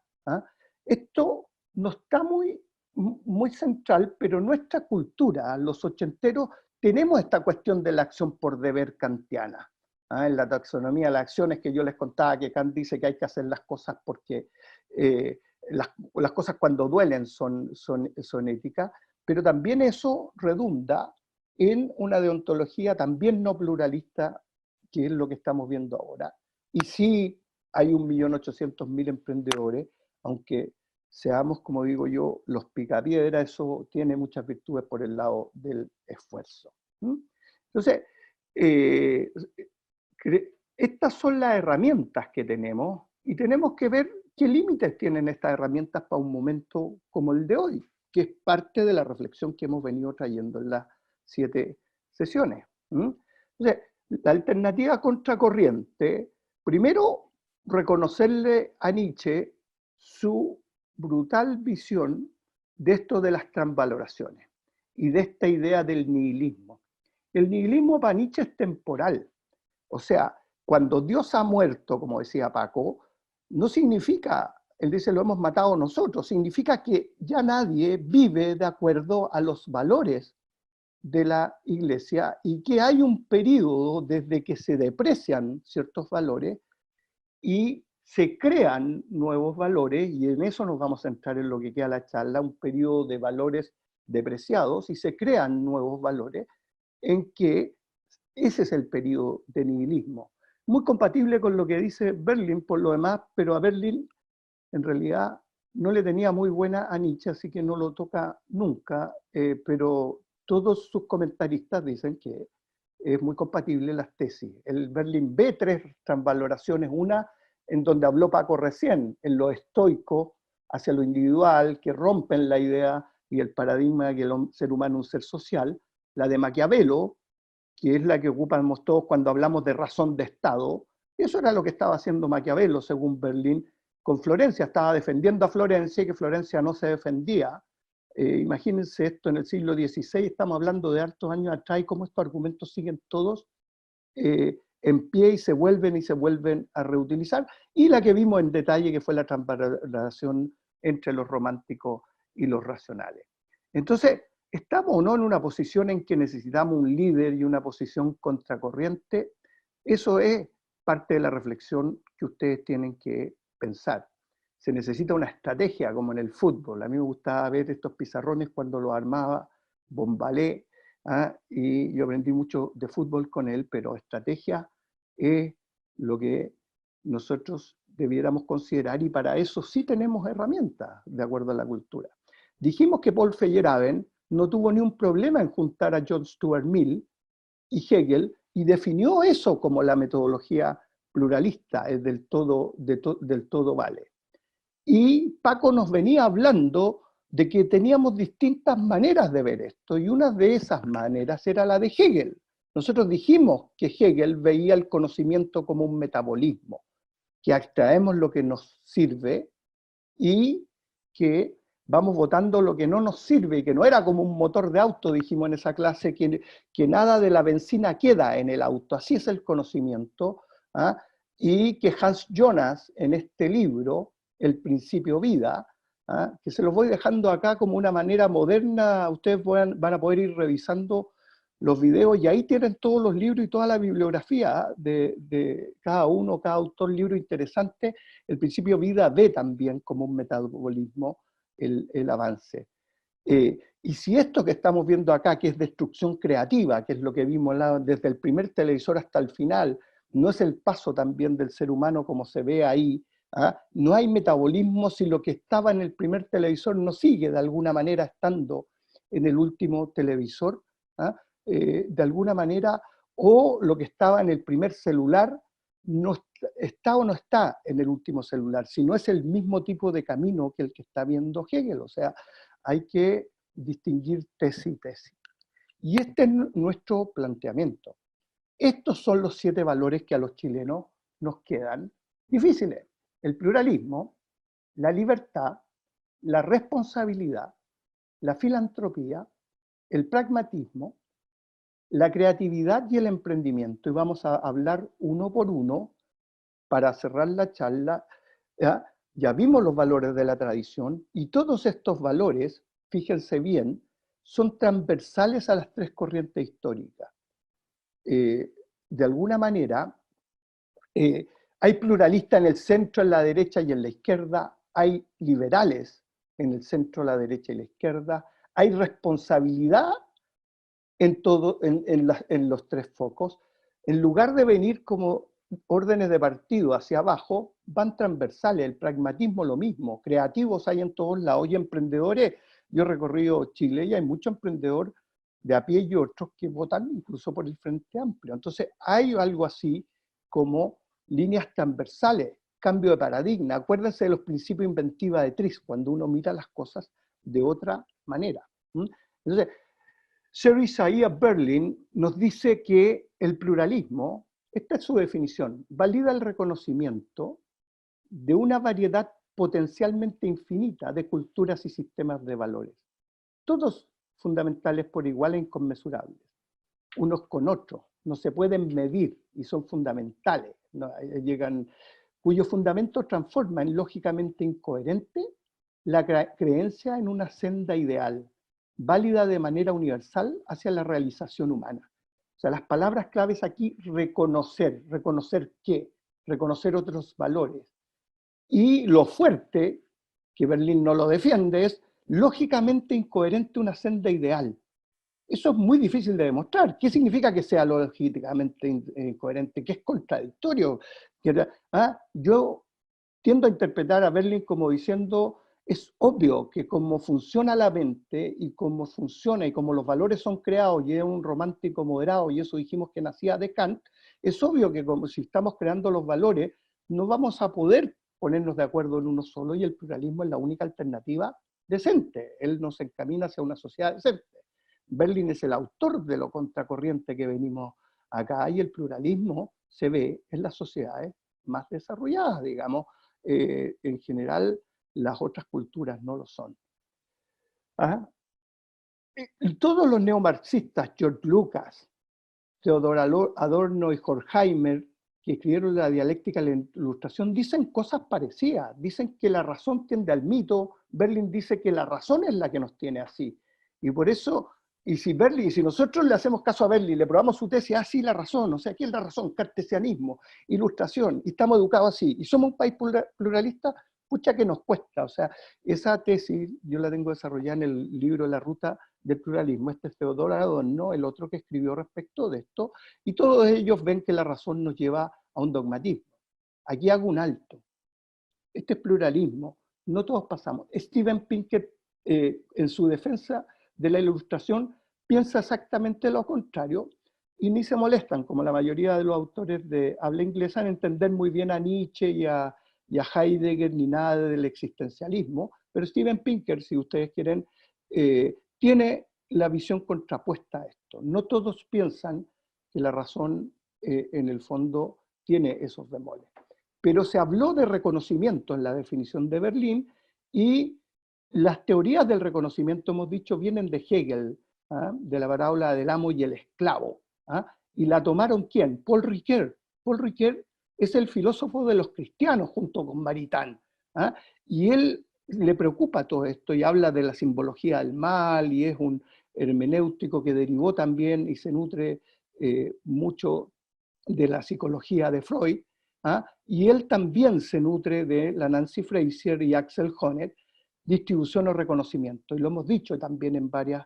Esto no está muy central, pero nuestra cultura, los ochenteros, tenemos esta cuestión de la acción por deber kantiana. En la taxonomía de las acciones que yo les contaba, que Kant dice que hay que hacer las cosas porque las cosas cuando duelen son éticas, pero también eso redunda en una deontología también no pluralista, que es lo que estamos viendo ahora. Y sí hay 1.800.000 emprendedores, aunque seamos, como digo yo, los picapiedras, eso tiene muchas virtudes por el lado del esfuerzo. Entonces, estas son las herramientas que tenemos, y tenemos que ver qué límites tienen estas herramientas para un momento como el de hoy, que es parte de la reflexión que hemos venido trayendo en las 7 sesiones. Entonces, la alternativa contracorriente, primero, reconocerle a Nietzsche su brutal visión de esto de las transvaloraciones y de esta idea del nihilismo. El nihilismo para Nietzsche es temporal. O sea, cuando Dios ha muerto, como decía Paco, no significa, él dice, lo hemos matado nosotros, significa que ya nadie vive de acuerdo a los valores de la Iglesia y que hay un periodo desde que se deprecian ciertos valores y se crean nuevos valores, y en eso nos vamos a centrar en lo que queda la charla, un periodo de valores depreciados, y se crean nuevos valores en que ese es el periodo de nihilismo. Muy compatible con lo que dice Berlin por lo demás, pero a Berlin en realidad no le tenía muy buena a Nietzsche, así que no lo toca nunca, pero todos sus comentaristas dicen que es muy compatible las tesis. El Berlin ve 3 transvaloraciones, una en donde habló Paco recién, en lo estoico hacia lo individual, que rompen la idea y el paradigma de que el ser humano es un ser social, la de Maquiavelo, que es la que ocupamos todos cuando hablamos de razón de Estado. Eso era lo que estaba haciendo Maquiavelo, según Berlín, con Florencia. Estaba defendiendo a Florencia y que Florencia no se defendía. Imagínense esto en el siglo XVI, estamos hablando de hartos años atrás, y cómo estos argumentos siguen todos en pie y se vuelven a reutilizar. Y la que vimos en detalle, que fue la transvaloración entre los románticos y los racionales. Entonces, ¿estamos o no en una posición en que necesitamos un líder y una posición contracorriente? Eso es parte de la reflexión que ustedes tienen que pensar. Se necesita una estrategia, como en el fútbol. A mí me gustaba ver estos pizarrones cuando los armaba Bombalé, y yo aprendí mucho de fútbol con él, pero estrategia es lo que nosotros debiéramos considerar, y para eso sí tenemos herramientas, de acuerdo a la cultura. Dijimos que Paul Feyerabend no tuvo ni un problema en juntar a John Stuart Mill y Hegel, y definió eso como la metodología pluralista, es del todo vale. Y Paco nos venía hablando de que teníamos distintas maneras de ver esto, y una de esas maneras era la de Hegel. Nosotros dijimos que Hegel veía el conocimiento como un metabolismo, que extraemos lo que nos sirve y que vamos botando lo que no nos sirve, y que no era como un motor de auto, dijimos en esa clase, que nada de la benzina queda en el auto. Así es el conocimiento, y que Hans Jonas, en este libro, El principio vida, que se los voy dejando acá como una manera moderna, ustedes van a poder ir revisando los videos, y ahí tienen todos los libros y toda la bibliografía de cada uno, cada autor, libro interesante. El principio vida ve también como un metabolismo el avance. Y si esto que estamos viendo acá, que es destrucción creativa, que es lo que vimos desde el primer televisor hasta el final, no es el paso también del ser humano como se ve ahí, no hay metabolismo si lo que estaba en el primer televisor no sigue de alguna manera estando en el último televisor, de alguna manera, o lo que estaba en el primer celular no está o no está en el último celular, sino es el mismo tipo de camino que el que está viendo Hegel. O sea, hay que distinguir tesis y tesis. Y este es nuestro planteamiento. Estos son los 7 valores que a los chilenos nos quedan difíciles. El pluralismo, la libertad, la responsabilidad, la filantropía, el pragmatismo, la creatividad y el emprendimiento. Y vamos a hablar uno por uno para cerrar la charla. Ya vimos los valores de la tradición y todos estos valores, fíjense bien, son transversales a las 3 corrientes históricas. De alguna manera, hay pluralistas en el centro, en la derecha y en la izquierda, hay liberales en el centro, la derecha y la izquierda, hay responsabilidad en los 3 focos. En lugar de venir como órdenes de partido hacia abajo, van transversales. El pragmatismo lo mismo, creativos hay en todos lados y emprendedores. Yo he recorrido Chile y hay muchos emprendedores de a pie y otros que votan incluso por el Frente Amplio. Entonces hay algo así como líneas transversales, cambio de paradigma. Acuérdense de los principios inventiva de Tris, cuando uno mira las cosas de otra manera. Entonces, Sir Isaiah Berlin nos dice que el pluralismo, esta es su definición, valida el reconocimiento de una variedad potencialmente infinita de culturas y sistemas de valores, todos fundamentales por igual e inconmensurables, unos con otros, no se pueden medir y son fundamentales, ¿no? Cuyos fundamentos transforman lógicamente incoherente la creencia en una senda ideal, válida de manera universal hacia la realización humana. O sea, las palabras claves aquí, reconocer. ¿Reconocer qué? Reconocer otros valores. Y lo fuerte, que Berlín no lo defiende, es lógicamente incoherente una senda ideal. Eso es muy difícil de demostrar. ¿Qué significa que sea lógicamente incoherente? Que es contradictorio. Yo tiendo a interpretar a Berlín como diciendo, es obvio que como funciona la mente y cómo funciona y cómo los valores son creados, y es un romántico moderado, y eso dijimos que nacía de Kant, es obvio que como si estamos creando los valores, no vamos a poder ponernos de acuerdo en uno solo, y el pluralismo es la única alternativa decente. Él nos encamina hacia una sociedad decente. Berlin es el autor de lo contracorriente que venimos acá, y el pluralismo se ve en las sociedades más desarrolladas, digamos. En general, las otras culturas no lo son. Y todos los neomarxistas, George Lucas, Theodor Adorno y Horkheimer, que escribieron la dialéctica de la ilustración, dicen cosas parecidas. Dicen que la razón tiende al mito. Berlin dice que la razón es la que nos tiene así. Y por eso, si nosotros le hacemos caso a Berlin, le probamos su tesis, sí, la razón, o sea, ¿qué es la razón? Cartesianismo, ilustración, y estamos educados así, y somos un país pluralista, pucha que nos cuesta. O sea, esa tesis yo la tengo desarrollada en el libro La Ruta del Pluralismo. Este es Theodor Adorno, el otro que escribió respecto de esto, y todos ellos ven que la razón nos lleva a un dogmatismo. Aquí hago un alto. Este es pluralismo, no todos pasamos. Steven Pinker, en su defensa de la ilustración, piensa exactamente lo contrario, y ni se molestan, como la mayoría de los autores de habla inglesa, en entender muy bien a Nietzsche y a Heidegger, ni nada del existencialismo, pero Steven Pinker, si ustedes quieren, tiene la visión contrapuesta a esto. No todos piensan que la razón, en el fondo, tiene esos bemoles. Pero se habló de reconocimiento en la definición de Berlín, y las teorías del reconocimiento, hemos dicho, vienen de Hegel, de la parábola del amo y el esclavo. ¿Y la tomaron quién? Paul Ricoeur. Paul Ricoeur es el filósofo de los cristianos junto con Maritain. Y él le preocupa todo esto y habla de la simbología del mal, y es un hermenéutico que derivó también y se nutre mucho de la psicología de Freud. Y él también se nutre de la Nancy Fraser y Axel Honneth, distribución o reconocimiento. Y lo hemos dicho también en varios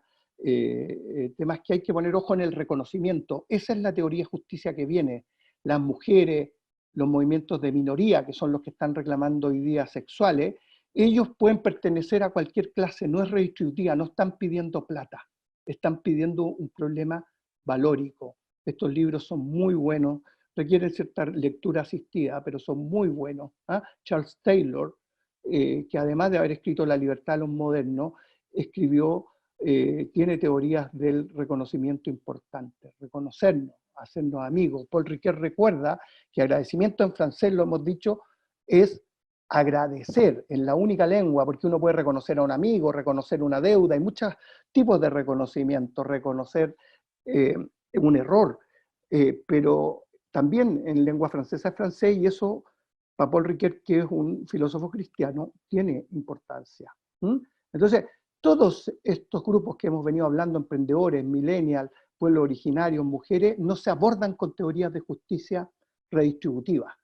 temas, que hay que poner ojo en el reconocimiento. Esa es la teoría de justicia que viene. Las mujeres, los movimientos de minoría, que son los que están reclamando hoy día sexuales, ellos pueden pertenecer a cualquier clase, no es redistributiva, no están pidiendo plata, están pidiendo un problema valórico. Estos libros son muy buenos, requieren cierta lectura asistida, pero son muy buenos. Charles Taylor, que además de haber escrito La libertad de los modernos, escribió, tiene teorías del reconocimiento importante, reconocernos, hacernos amigos. Paul Ricoeur recuerda que agradecimiento en francés, lo hemos dicho, es agradecer en la única lengua, porque uno puede reconocer a un amigo, reconocer una deuda, hay muchos tipos de reconocimiento, reconocer un error, pero también en lengua francesa es francés, y eso para Paul Ricoeur, que es un filósofo cristiano, tiene importancia. Entonces, todos estos grupos que hemos venido hablando, emprendedores, millennials, pueblos originarios, mujeres, no se abordan con teorías de justicia redistributiva.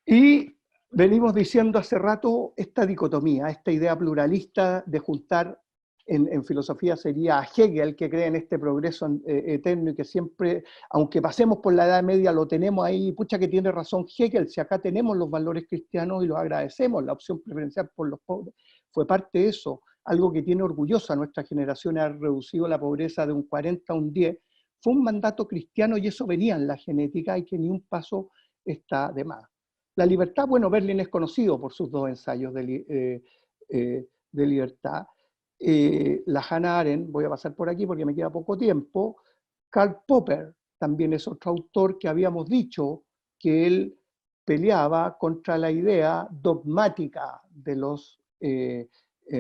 Y venimos diciendo hace rato esta dicotomía, esta idea pluralista de juntar, en filosofía sería a Hegel, que cree en este progreso eterno y que siempre, aunque pasemos por la Edad Media, lo tenemos ahí, pucha que tiene razón Hegel, si acá tenemos los valores cristianos y los agradecemos, la opción preferencial por los pobres, fue parte de eso, algo que tiene orgullosa nuestra generación, ha reducido la pobreza de un 40 a un 10, fue un mandato cristiano y eso venía en la genética y que ni un paso está de más. La libertad, bueno, Berlín es conocido por sus dos ensayos de libertad. La Hannah Arendt, voy a pasar por aquí porque me queda poco tiempo. Karl Popper también es otro autor que habíamos dicho que él peleaba contra la idea dogmática de los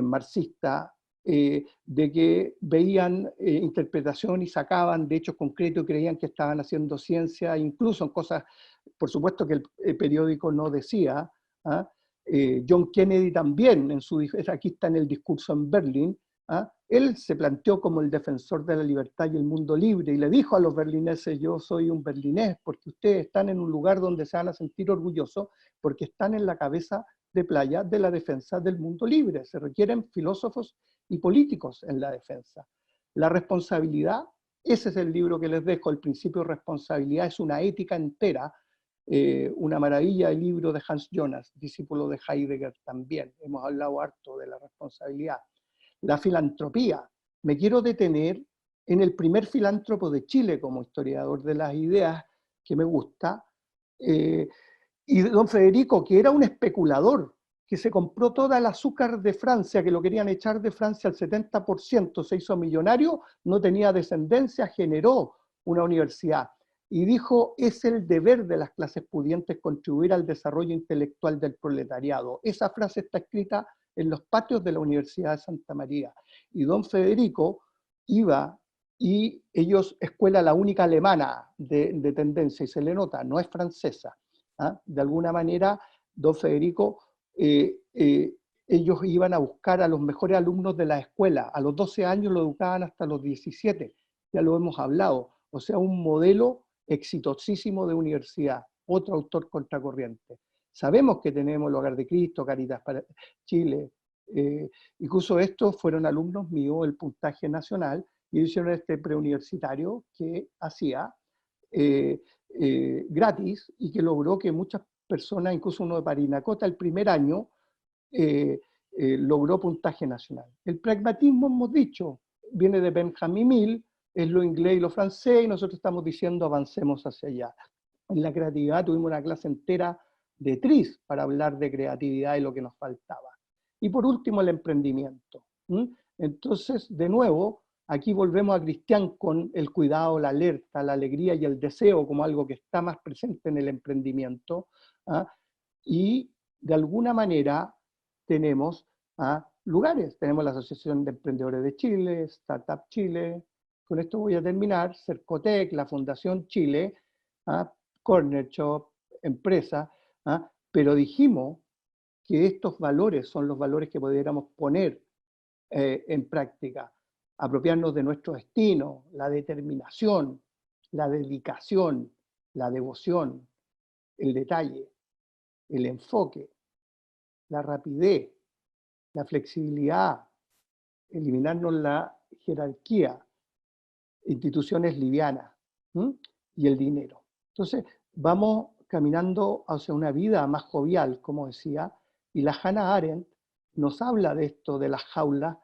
marxistas, de que veían interpretación y sacaban de hechos concretos y creían que estaban haciendo ciencia, incluso en cosas, por supuesto que el periódico no decía. John Kennedy también, aquí está en el discurso en Berlín, él se planteó como el defensor de la libertad y el mundo libre, y le dijo a los berlineses: yo soy un berlinés, porque ustedes están en un lugar donde se van a sentir orgullosos, porque están en la cabeza de playa de la defensa del mundo libre. Se requieren filósofos y políticos en la defensa. La responsabilidad, ese es el libro que les dejo, El principio de responsabilidad, es una ética entera, una maravilla el libro de Hans Jonas, discípulo de Heidegger también. Hemos hablado harto de la responsabilidad. La filantropía. Me quiero detener en el primer filántropo de Chile como historiador de las ideas, que me gusta, y don Federico, que era un especulador, que se compró toda el azúcar de Francia, que lo querían echar de Francia al 70%, se hizo millonario, no tenía descendencia, generó una universidad. Y dijo: es el deber de las clases pudientes contribuir al desarrollo intelectual del proletariado. Esa frase está escrita en los patios de la Universidad de Santa María. Y don Federico iba, y ellos, escuela la única alemana de tendencia, y se le nota, no es francesa. De alguna manera, don Federico, ellos iban a buscar a los mejores alumnos de la escuela. A los 12 años lo educaban hasta los 17, ya lo hemos hablado. O sea, un modelo exitosísimo de universidad, otro autor contracorriente. Sabemos que tenemos el Hogar de Cristo, Caritas para Chile, incluso estos fueron alumnos míos, el puntaje nacional, y hicieron este preuniversitario que hacía gratis, y que logró que muchas personas, incluso uno de Parinacota, el primer año, logró puntaje nacional. El pragmatismo, hemos dicho, viene de Benjamin Mill, es lo inglés y lo francés, y nosotros estamos diciendo avancemos hacia allá. En la creatividad tuvimos una clase entera de Tris para hablar de creatividad y lo que nos faltaba. Y por último, el emprendimiento. Entonces, de nuevo, aquí volvemos a Cristian con el cuidado, la alerta, la alegría y el deseo como algo que está más presente en el emprendimiento. Y de alguna manera tenemos lugares. Tenemos la Asociación de Emprendedores de Chile, Startup Chile. Con esto voy a terminar. Cercotec, la Fundación Chile, Corner Shop, empresa. Pero dijimos que estos valores son los valores que pudiéramos poner en práctica. Apropiarnos de nuestro destino, la determinación, la dedicación, la devoción, el detalle, el enfoque, la rapidez, la flexibilidad, eliminarnos la jerarquía, instituciones livianas, y el dinero. Entonces, vamos caminando hacia una vida más jovial, como decía, y la Hannah Arendt nos habla de esto, de las jaulas,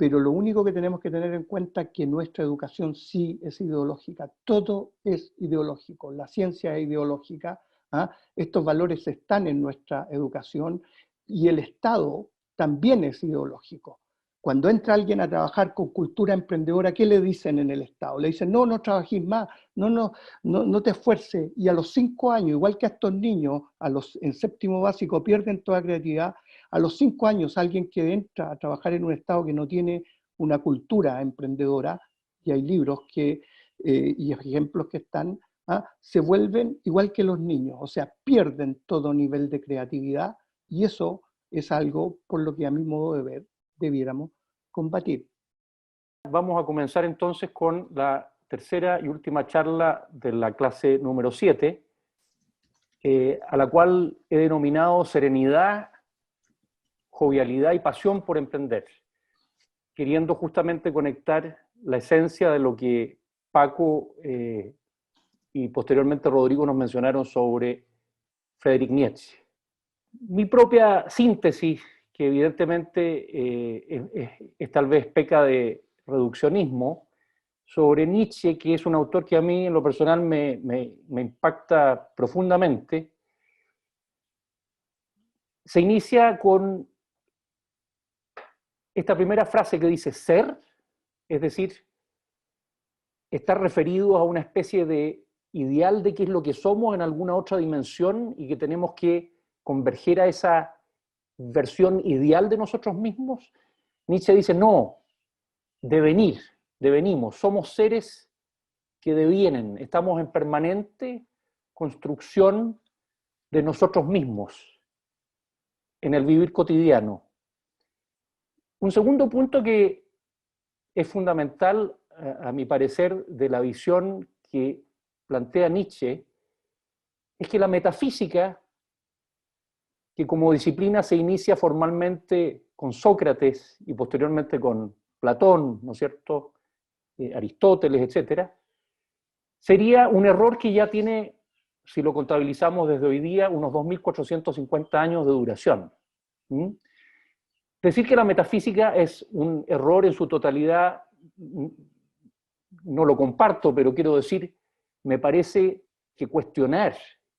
pero lo único que tenemos que tener en cuenta es que nuestra educación sí es ideológica, todo es ideológico, la ciencia es ideológica, ¿ah? Estos valores están en nuestra educación y el Estado también es ideológico. Cuando entra alguien a trabajar con cultura emprendedora, ¿qué le dicen en el Estado? Le dicen, no, no trabajís más, no te esfuerces. Y a los 5 años, igual que a estos niños, en séptimo básico pierden toda creatividad, a los 5 años alguien que entra a trabajar en un Estado que no tiene una cultura emprendedora, y hay libros y ejemplos que están, se vuelven igual que los niños, o sea, pierden todo nivel de creatividad, y eso es algo por lo que a mi modo de ver debiéramos combatir. Vamos a comenzar entonces con la tercera y última charla de la clase número 7, a la cual he denominado Serenidad, Jovialidad y Pasión por Emprender, queriendo justamente conectar la esencia de lo que Paco y posteriormente Rodrigo nos mencionaron sobre Friedrich Nietzsche. Mi propia síntesis, que evidentemente es tal vez peca de reduccionismo, sobre Nietzsche, que es un autor que a mí en lo personal me impacta profundamente, se inicia con esta primera frase que dice ser, es decir, estar referido a una especie de ideal de qué es lo que somos en alguna otra dimensión y que tenemos que converger a esa versión ideal de nosotros mismos. Nietzsche dice, no, devenimos, somos seres que devienen, estamos en permanente construcción de nosotros mismos, en el vivir cotidiano. Un segundo punto que es fundamental, a mi parecer, de la visión que plantea Nietzsche, es que la metafísica, que como disciplina se inicia formalmente con Sócrates y posteriormente con Platón, ¿no es cierto?, Aristóteles, etcétera, sería un error que ya tiene, si lo contabilizamos desde hoy día, unos 2.450 años de duración. Decir que la metafísica es un error en su totalidad, no lo comparto, pero quiero decir, me parece que cuestionar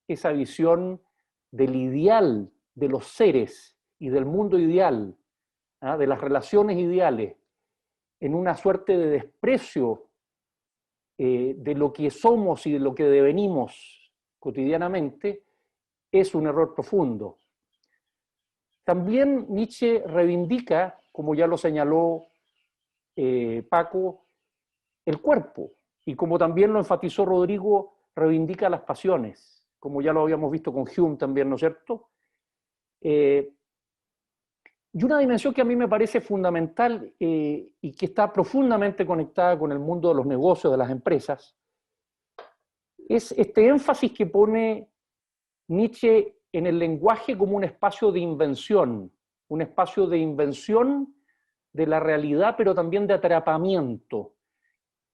esa visión del ideal de los seres y del mundo ideal, de las relaciones ideales, en una suerte de desprecio de lo que somos y de lo que devenimos cotidianamente, es un error profundo. También Nietzsche reivindica, como ya lo señaló Paco, el cuerpo, y como también lo enfatizó Rodrigo, reivindica las pasiones, como ya lo habíamos visto con Hume también, ¿no es cierto? Y una dimensión que a mí me parece fundamental y que está profundamente conectada con el mundo de los negocios, de las empresas, es este énfasis que pone Nietzsche en el lenguaje como un espacio de invención de la realidad, pero también de atrapamiento.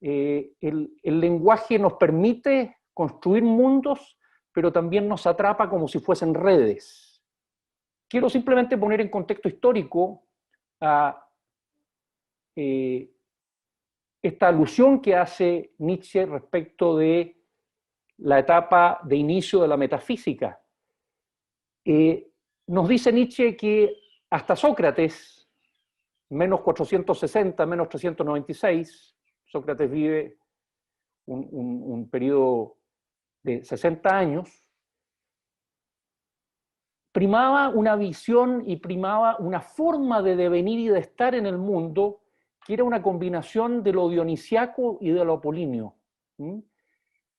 El lenguaje nos permite construir mundos, pero también nos atrapa como si fuesen redes. Quiero simplemente poner en contexto histórico esta alusión que hace Nietzsche respecto de la etapa de inicio de la metafísica. Nos dice Nietzsche que hasta Sócrates, menos 460, menos 396, Sócrates vive un periodo de 60 años, primaba una visión y primaba una forma de devenir y de estar en el mundo que era una combinación de lo dionisiaco y de lo apolíneo.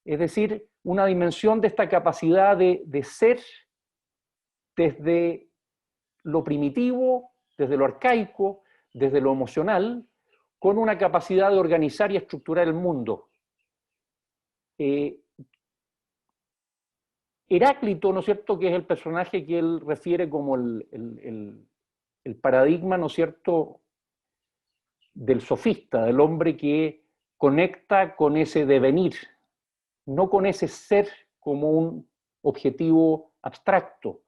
Es decir, una dimensión de esta capacidad de ser desde lo primitivo, desde lo arcaico, desde lo emocional, con una capacidad de organizar y estructurar el mundo. Heráclito, ¿no es cierto?, que es el personaje que él refiere como el paradigma, ¿no es cierto?, del sofista, del hombre que conecta con ese devenir, no con ese ser como un objetivo abstracto.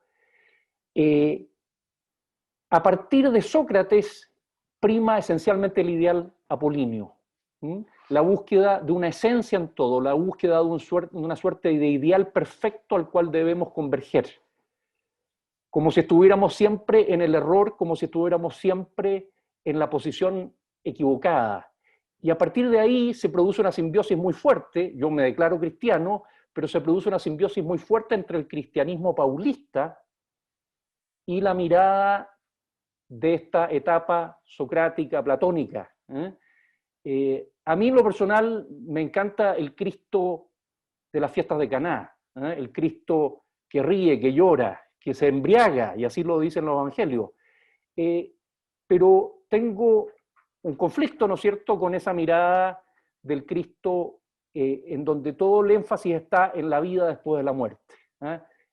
A partir de Sócrates prima esencialmente el ideal apolíneo. La búsqueda de una esencia en todo, la búsqueda de una suerte de ideal perfecto al cual debemos converger. Como si estuviéramos siempre en el error, como si estuviéramos siempre en la posición equivocada. Y a partir de ahí se produce una simbiosis muy fuerte, yo me declaro cristiano, pero se produce una simbiosis muy fuerte entre el cristianismo paulista y la mirada de esta etapa socrática, platónica. A mí en lo personal me encanta el Cristo de las fiestas de Caná, el Cristo que ríe, que llora, que se embriaga, y así lo dicen los evangelios. Pero tengo un conflicto, ¿no es cierto?, con esa mirada del Cristo en donde todo el énfasis está en la vida después de la muerte,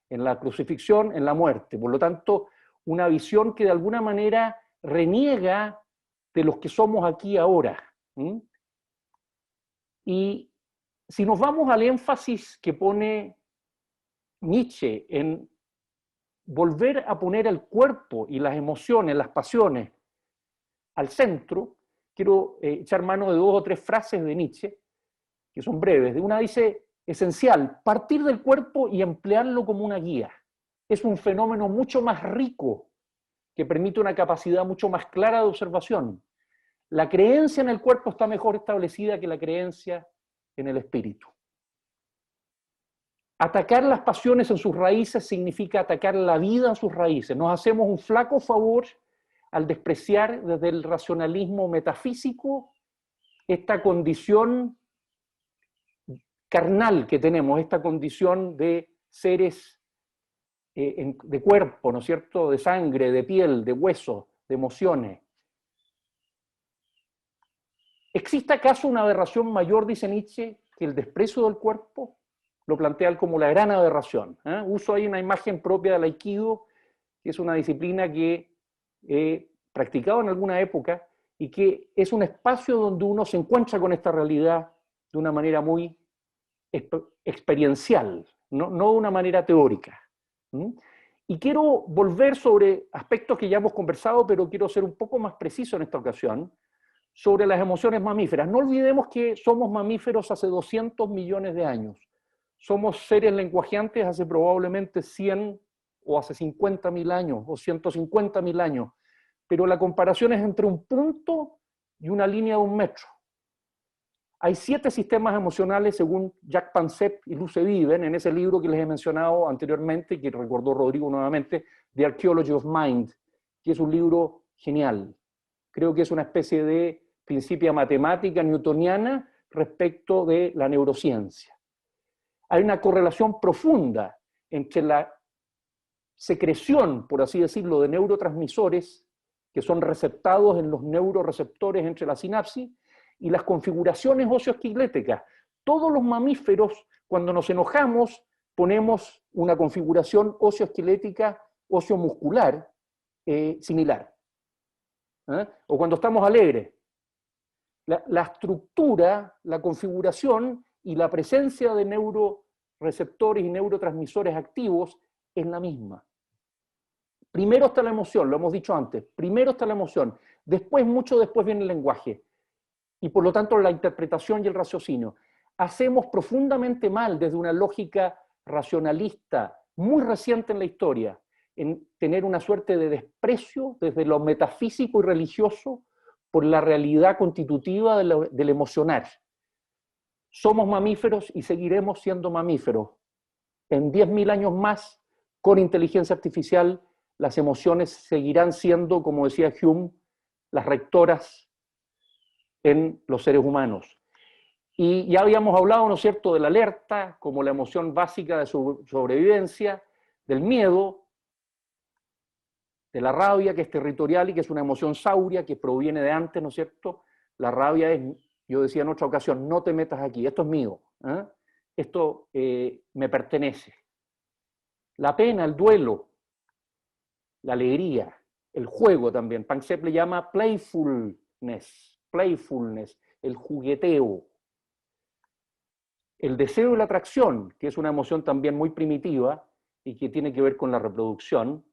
en la crucifixión, en la muerte. Por lo tanto, una visión que de alguna manera reniega de los que somos aquí ahora. Y si nos vamos al énfasis que pone Nietzsche en volver a poner el cuerpo y las emociones, las pasiones al centro, quiero echar mano de 2 o 3 frases de Nietzsche, que son breves. De una dice, esencial, partir del cuerpo y emplearlo como una guía. Es un fenómeno mucho más rico, que permite una capacidad mucho más clara de observación. La creencia en el cuerpo está mejor establecida que la creencia en el espíritu. Atacar las pasiones en sus raíces significa atacar la vida en sus raíces. Nos hacemos un flaco favor al despreciar desde el racionalismo metafísico esta condición carnal que tenemos, esta condición de seres de cuerpo, ¿no es cierto?, de sangre, de piel, de huesos, de emociones. ¿Existe acaso una aberración mayor, dice Nietzsche, que el desprecio del cuerpo? Lo plantea él como la gran aberración. Uso ahí una imagen propia del Aikido, que es una disciplina que he practicado en alguna época y que es un espacio donde uno se encuentra con esta realidad de una manera muy experiencial, no de una manera teórica. Y quiero volver sobre aspectos que ya hemos conversado, pero quiero ser un poco más preciso en esta ocasión, sobre las emociones mamíferas. No olvidemos que somos mamíferos hace 200 millones de años. Somos seres lenguajeantes hace probablemente 100 o hace 50.000 años o 150.000 años. Pero la comparación es entre un punto y una línea de 1 metro. Hay 7 sistemas emocionales según Jack Pansep y Luce Viven, en ese libro que les he mencionado anteriormente, que recordó Rodrigo nuevamente, The Archaeology of Mind, que es un libro genial. Creo que es una especie de principia matemática newtoniana respecto de la neurociencia. Hay una correlación profunda entre la secreción, por así decirlo, de neurotransmisores que son receptados en los neuroreceptores entre la sinapsis y las configuraciones osteoesqueléticas. Todos los mamíferos, cuando nos enojamos, ponemos una configuración osteoesquelética, osteomuscular similar. O cuando estamos alegres. La estructura, la configuración y la presencia de neuroreceptores y neurotransmisores activos es la misma. Primero está la emoción, lo hemos dicho antes, primero está la emoción, después, mucho después viene el lenguaje, y por lo tanto la interpretación y el raciocinio. Hacemos profundamente mal desde una lógica racionalista muy reciente en la historia, en tener una suerte de desprecio desde lo metafísico y religioso por la realidad constitutiva del emocionar. Somos mamíferos y seguiremos siendo mamíferos. En 10.000 años más, con inteligencia artificial, las emociones seguirán siendo, como decía Hume, las rectoras en los seres humanos. Y ya habíamos hablado, ¿no es cierto?, de la alerta como la emoción básica de sobrevivencia, del miedo, de la rabia, que es territorial y que es una emoción sauria que proviene de antes, ¿no es cierto? La rabia es, yo decía en otra ocasión, no te metas aquí, esto es mío, esto me pertenece. La pena, el duelo, la alegría, el juego también. Pansep le llama playfulness, el jugueteo. El deseo y la atracción, que es una emoción también muy primitiva y que tiene que ver con la reproducción,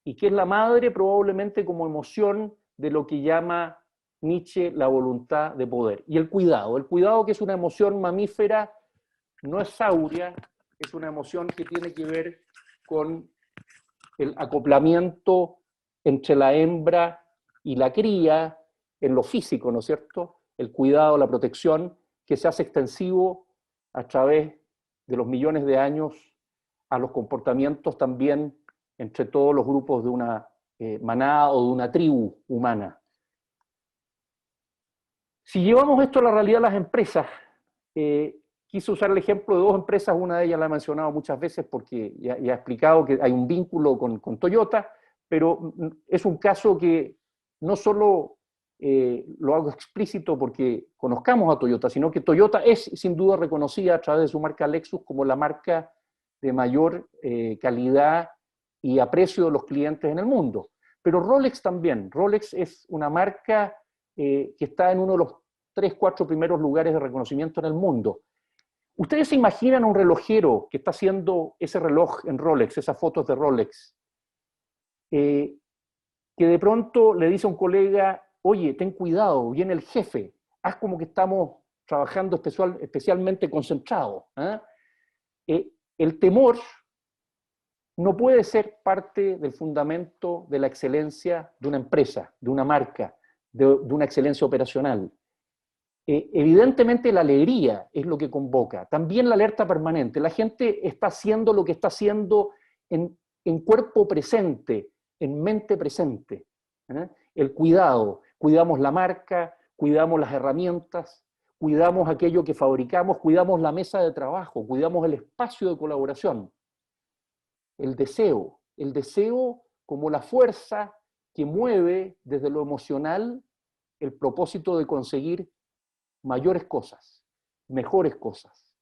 y que es la madre probablemente como emoción de lo que llama Nietzsche la voluntad de poder. Y el cuidado que es una emoción mamífera, no es áurea, es una emoción que tiene que ver con el acoplamiento entre la hembra y la cría en lo físico, ¿no es cierto? El cuidado, la protección, que se hace extensivo a través de los millones de años a los comportamientos también entre todos los grupos de una manada o de una tribu humana. Si llevamos esto a la realidad de las empresas, quise usar el ejemplo de dos empresas, una de ellas la he mencionado muchas veces porque ya he explicado que hay un vínculo con Toyota, pero es un caso que no solo lo hago explícito porque conozcamos a Toyota, sino que Toyota es sin duda reconocida a través de su marca Lexus como la marca de mayor calidad y aprecio de los clientes en el mundo. Pero Rolex también. Rolex es una marca que está en uno de los 3, 4 primeros lugares de reconocimiento en el mundo. ¿Ustedes se imaginan un relojero que está haciendo ese reloj en Rolex, esas fotos de Rolex, que de pronto le dice a un colega, oye, ten cuidado, viene el jefe, haz como que estamos trabajando especialmente concentrados? El temor no puede ser parte del fundamento de la excelencia de una empresa, de una marca, de una excelencia operacional. Evidentemente la alegría es lo que convoca, también la alerta permanente. La gente está haciendo lo que está haciendo en cuerpo presente, en mente presente. El cuidado, cuidamos la marca, cuidamos las herramientas, cuidamos aquello que fabricamos, cuidamos la mesa de trabajo, cuidamos el espacio de colaboración. El deseo como la fuerza que mueve desde lo emocional el propósito de conseguir mayores cosas, mejores cosas,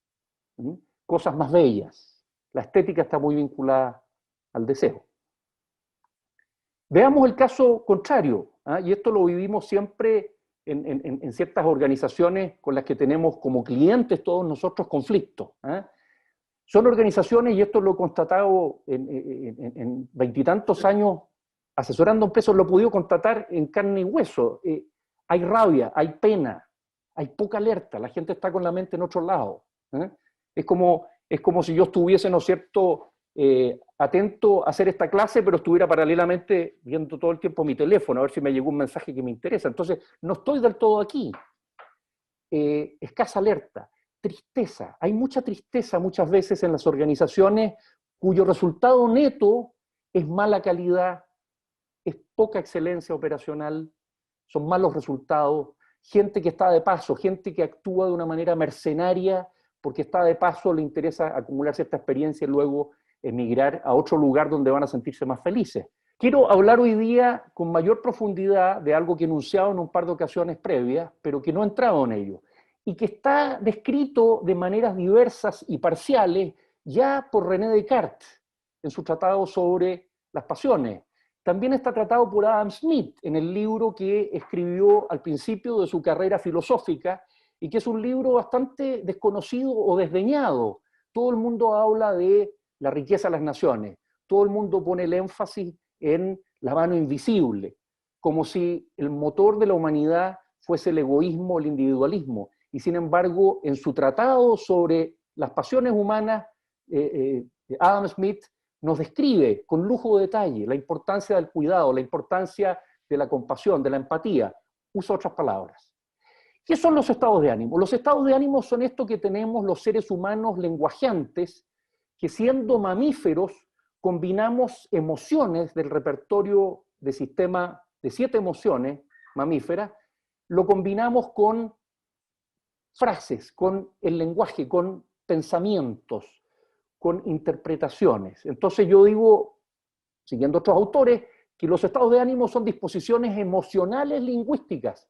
cosas más bellas. La estética está muy vinculada al deseo. Veamos el caso contrario, y esto lo vivimos siempre en ciertas organizaciones con las que tenemos como clientes todos nosotros conflictos. Son organizaciones, y esto lo he constatado en veintitantos años asesorando empresas, lo he podido constatar en carne y hueso. Hay rabia, hay pena, hay poca alerta, la gente está con la mente en otro lado. Es como si yo estuviese, ¿no es cierto?, atento a hacer esta clase, pero estuviera paralelamente viendo todo el tiempo mi teléfono, a ver si me llegó un mensaje que me interesa. Entonces, no estoy del todo aquí. Escasa alerta. Tristeza. Hay mucha tristeza muchas veces en las organizaciones cuyo resultado neto es mala calidad, es poca excelencia operacional, son malos resultados, gente que está de paso, gente que actúa de una manera mercenaria porque está de paso, le interesa acumular cierta experiencia y luego emigrar a otro lugar donde van a sentirse más felices. Quiero hablar hoy día con mayor profundidad de algo que he enunciado en un par de ocasiones previas, pero que no he entrado en ello, y que está descrito de maneras diversas y parciales ya por René Descartes en su tratado sobre las pasiones. También está tratado por Adam Smith en el libro que escribió al principio de su carrera filosófica y que es un libro bastante desconocido o desdeñado. Todo el mundo habla de la riqueza de las naciones, todo el mundo pone el énfasis en la mano invisible, como si el motor de la humanidad fuese el egoísmo, el individualismo. Y sin embargo, en su tratado sobre las pasiones humanas, Adam Smith nos describe con lujo de detalle la importancia del cuidado, la importancia de la compasión, de la empatía. Usa otras palabras. ¿Qué son los estados de ánimo? Los estados de ánimo son esto que tenemos los seres humanos lenguajeantes, que siendo mamíferos combinamos emociones del repertorio de sistema de 7 emociones mamíferas, lo combinamos con frases, con el lenguaje, con pensamientos, con interpretaciones. Entonces yo digo, siguiendo otros autores, que los estados de ánimo son disposiciones emocionales lingüísticas,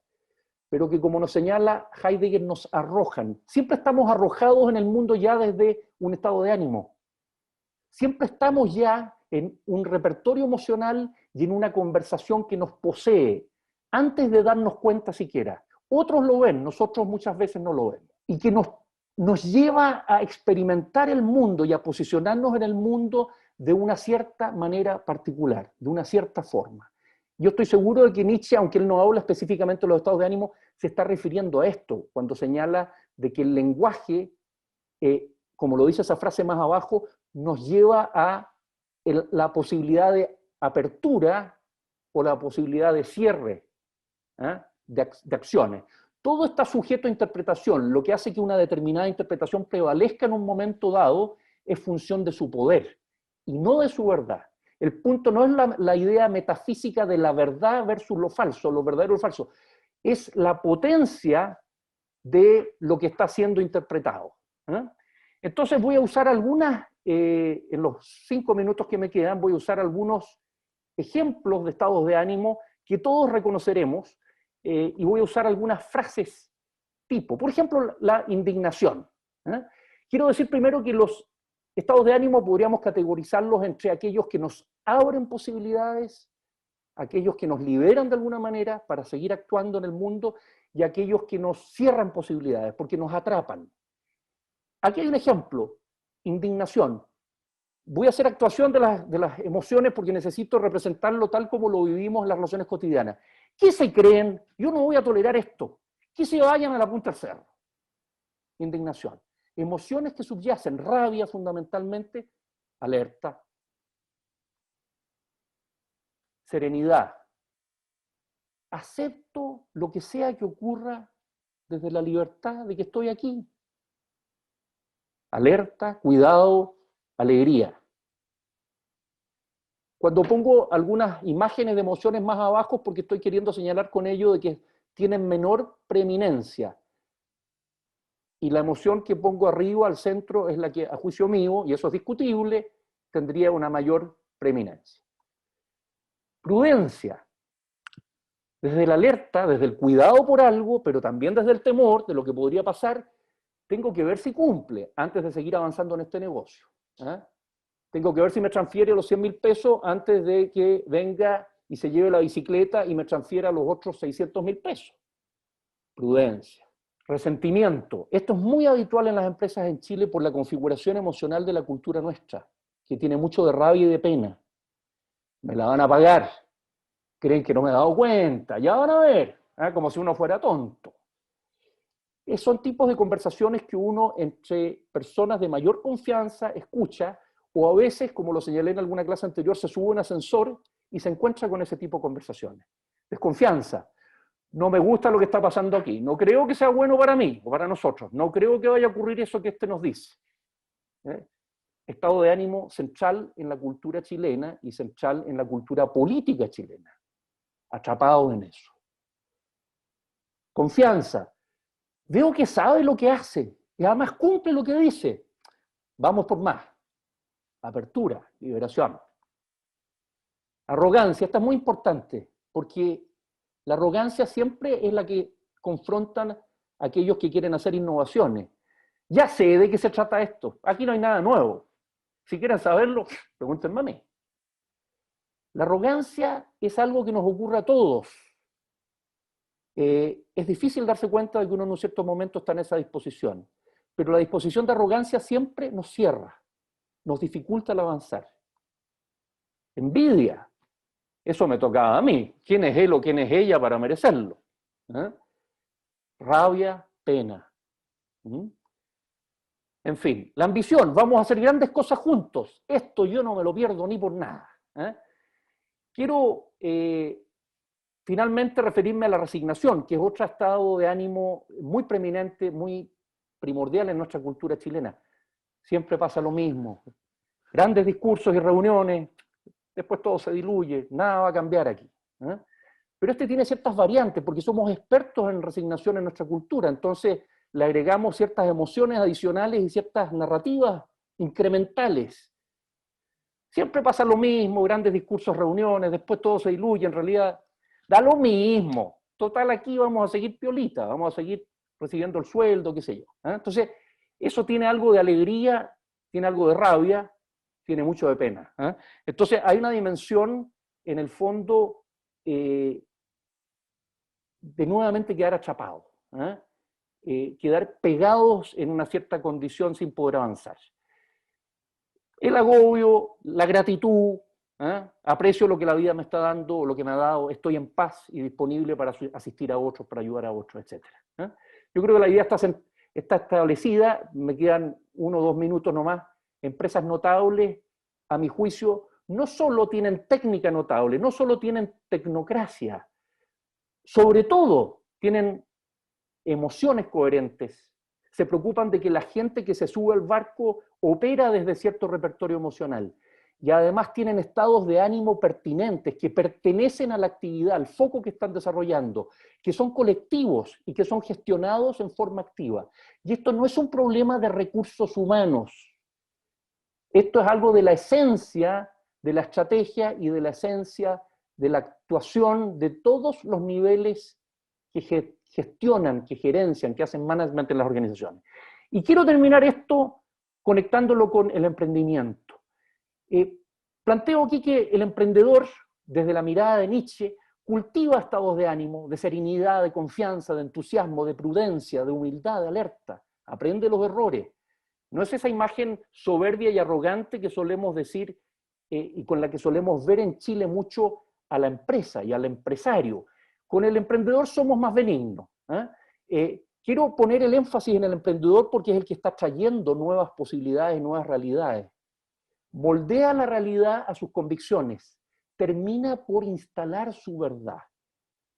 pero que, como nos señala Heidegger, nos arrojan. Siempre estamos arrojados en el mundo ya desde un estado de ánimo. Siempre estamos ya en un repertorio emocional y en una conversación que nos posee, antes de darnos cuenta siquiera. Otros lo ven, nosotros muchas veces no lo vemos. Y que nos lleva a experimentar el mundo y a posicionarnos en el mundo de una cierta manera particular, de una cierta forma. Yo estoy seguro de que Nietzsche, aunque él no habla específicamente de los estados de ánimo, se está refiriendo a esto, cuando señala de que el lenguaje, como lo dice esa frase más abajo, nos lleva a la posibilidad de apertura o la posibilidad de cierre, de acciones. Todo está sujeto a interpretación. Lo que hace que una determinada interpretación prevalezca en un momento dado es función de su poder y no de su verdad. El punto no es la idea metafísica de la verdad versus lo falso, lo verdadero o lo falso. Es la potencia de lo que está siendo interpretado. Entonces voy a usar en los 5 minutos que me quedan, voy a usar algunos ejemplos de estados de ánimo que todos reconoceremos, y voy a usar algunas frases tipo. Por ejemplo, la indignación. Quiero decir primero que los estados de ánimo podríamos categorizarlos entre aquellos que nos abren posibilidades, aquellos que nos liberan de alguna manera para seguir actuando en el mundo, y aquellos que nos cierran posibilidades, porque nos atrapan. Aquí hay un ejemplo, indignación. Voy a hacer actuación de las emociones porque necesito representarlo tal como lo vivimos en las relaciones cotidianas. ¿Qué se creen? Yo no voy a tolerar esto. Que se vayan a la punta del cerro. Indignación. Emociones que subyacen, rabia fundamentalmente, alerta, serenidad. Acepto lo que sea que ocurra desde la libertad de que estoy aquí. Alerta, cuidado, alegría. Cuando pongo algunas imágenes de emociones más abajo, porque estoy queriendo señalar con ello de que tienen menor preeminencia. Y la emoción que pongo arriba, al centro, es la que, a juicio mío, y eso es discutible, tendría una mayor preeminencia. Prudencia. Desde la alerta, desde el cuidado por algo, pero también desde el temor de lo que podría pasar, tengo que ver si cumple antes de seguir avanzando en este negocio. Tengo que ver si me transfiere los 100.000 pesos antes de que venga y se lleve la bicicleta y me transfiera los otros 600.000 pesos. Prudencia. Resentimiento. Esto es muy habitual en las empresas en Chile por la configuración emocional de la cultura nuestra, que tiene mucho de rabia y de pena. Me la van a pagar. Creen que no me he dado cuenta. Ya van a ver. Como si uno fuera tonto. Son tipos de conversaciones que uno entre personas de mayor confianza escucha, o a veces, como lo señalé en alguna clase anterior, se sube a un ascensor y se encuentra con ese tipo de conversaciones. Desconfianza. No me gusta lo que está pasando aquí. No creo que sea bueno para mí o para nosotros. No creo que vaya a ocurrir eso que este nos dice. Estado de ánimo central en la cultura chilena y central en la cultura política chilena. Atrapado en eso. Confianza. Veo que sabe lo que hace y además cumple lo que dice. Vamos por más. Apertura, liberación. Arrogancia, esta es muy importante, porque la arrogancia siempre es la que confrontan a aquellos que quieren hacer innovaciones. Ya sé de qué se trata esto, aquí no hay nada nuevo. Si quieren saberlo, pregúntenme a mí. La arrogancia es algo que nos ocurre a todos. Es difícil darse cuenta de que uno en un cierto momento está en esa disposición, pero la disposición de arrogancia siempre nos cierra, nos dificulta el avanzar. Envidia, eso me tocaba a mí. ¿Quién es él o quién es ella para merecerlo? Rabia, pena. En fin, la ambición, vamos a hacer grandes cosas juntos. Esto yo no me lo pierdo ni por nada. Quiero finalmente referirme a la resignación, que es otro estado de ánimo muy preeminente, muy primordial en nuestra cultura chilena. Siempre pasa lo mismo. Grandes discursos y reuniones, después todo se diluye, nada va a cambiar aquí. Pero este tiene ciertas variantes, porque somos expertos en resignación en nuestra cultura, entonces le agregamos ciertas emociones adicionales y ciertas narrativas incrementales. Siempre pasa lo mismo, grandes discursos, reuniones, después todo se diluye, en realidad da lo mismo. Total, aquí vamos a seguir piolita, vamos a seguir recibiendo el sueldo, qué sé yo. Entonces, eso tiene algo de alegría, tiene algo de rabia, tiene mucho de pena. Entonces, hay una dimensión, en el fondo, de nuevamente quedar atrapados, quedar pegados en una cierta condición sin poder avanzar. El agobio, la gratitud, Aprecio lo que la vida me está dando, o lo que me ha dado, estoy en paz y disponible para asistir a otros, para ayudar a otros, etc. Yo creo que la idea está establecida, me quedan 1 o 2 minutos nomás. Empresas notables, a mi juicio, no solo tienen técnica notable, no solo tienen tecnocracia, sobre todo tienen emociones coherentes, se preocupan de que la gente que se sube al barco opera desde cierto repertorio emocional, y además tienen estados de ánimo pertinentes, que pertenecen a la actividad, al foco que están desarrollando, que son colectivos y que son gestionados en forma activa. Y esto no es un problema de recursos humanos, esto es algo de la esencia de la estrategia y de la esencia de la actuación de todos los niveles que gestionan, que gerencian, que hacen management en las organizaciones. Y quiero terminar esto conectándolo con el emprendimiento. Planteo aquí que el emprendedor, desde la mirada de Nietzsche, cultiva estados de ánimo, de serenidad, de confianza, de entusiasmo, de prudencia, de humildad, de alerta. Aprende los errores. No es esa imagen soberbia y arrogante que solemos decir y con la que solemos ver en Chile mucho a la empresa y al empresario. Con el emprendedor somos más benignos. Quiero poner el énfasis en el emprendedor porque es el que está trayendo nuevas posibilidades, nuevas realidades. Moldea la realidad a sus convicciones. Termina por instalar su verdad.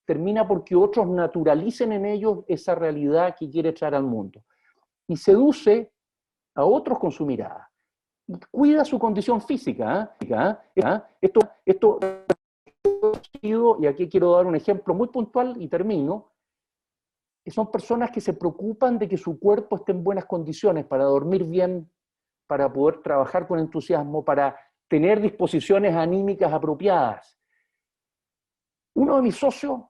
Termina porque otros naturalicen en ellos esa realidad que quiere traer al mundo. Y seduce a otros con su mirada. Y cuida su condición física. Esto, y aquí quiero dar un ejemplo muy puntual y termino, que son personas que se preocupan de que su cuerpo esté en buenas condiciones para dormir bien, para poder trabajar con entusiasmo, para tener disposiciones anímicas apropiadas. Uno de mis socios,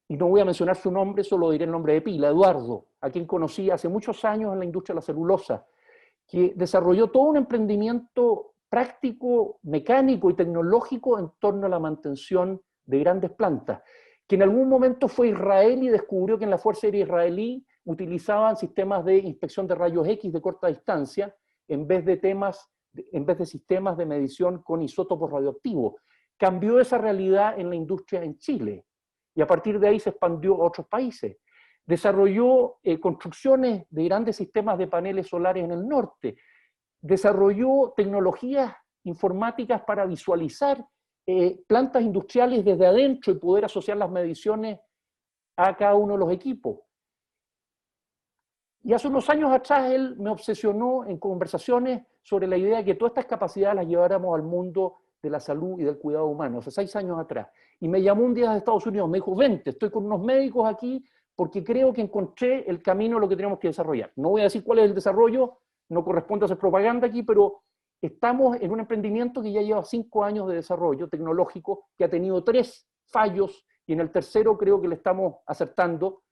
y no voy a mencionar su nombre, solo diré el nombre de pila, Eduardo, a quien conocí hace muchos años en la industria de la celulosa, que desarrolló todo un emprendimiento práctico, mecánico y tecnológico en torno a la mantención de grandes plantas, que en algún momento fue a Israel y descubrió que en la Fuerza Aérea Israelí utilizaban sistemas de inspección de rayos X de corta distancia en vez de sistemas de medición con isótopos radioactivos. Cambió esa realidad en la industria en Chile y a partir de ahí se expandió a otros países. Desarrolló construcciones de grandes sistemas de paneles solares en el norte, desarrolló tecnologías informáticas para visualizar plantas industriales desde adentro y poder asociar las mediciones a cada uno de los equipos. Y hace unos años atrás él me obsesionó en conversaciones sobre la idea de que todas estas capacidades las lleváramos al mundo de la salud y del cuidado humano, hace 6 años atrás. Y me llamó un día de Estados Unidos, me dijo, vente, estoy con unos médicos aquí porque creo que encontré el camino a lo que tenemos que desarrollar. No voy a decir cuál es el desarrollo, no corresponde hacer propaganda aquí, pero estamos en un emprendimiento que ya lleva 5 años de desarrollo tecnológico, que ha tenido 3 fallos, y en el tercero creo que le estamos acertando.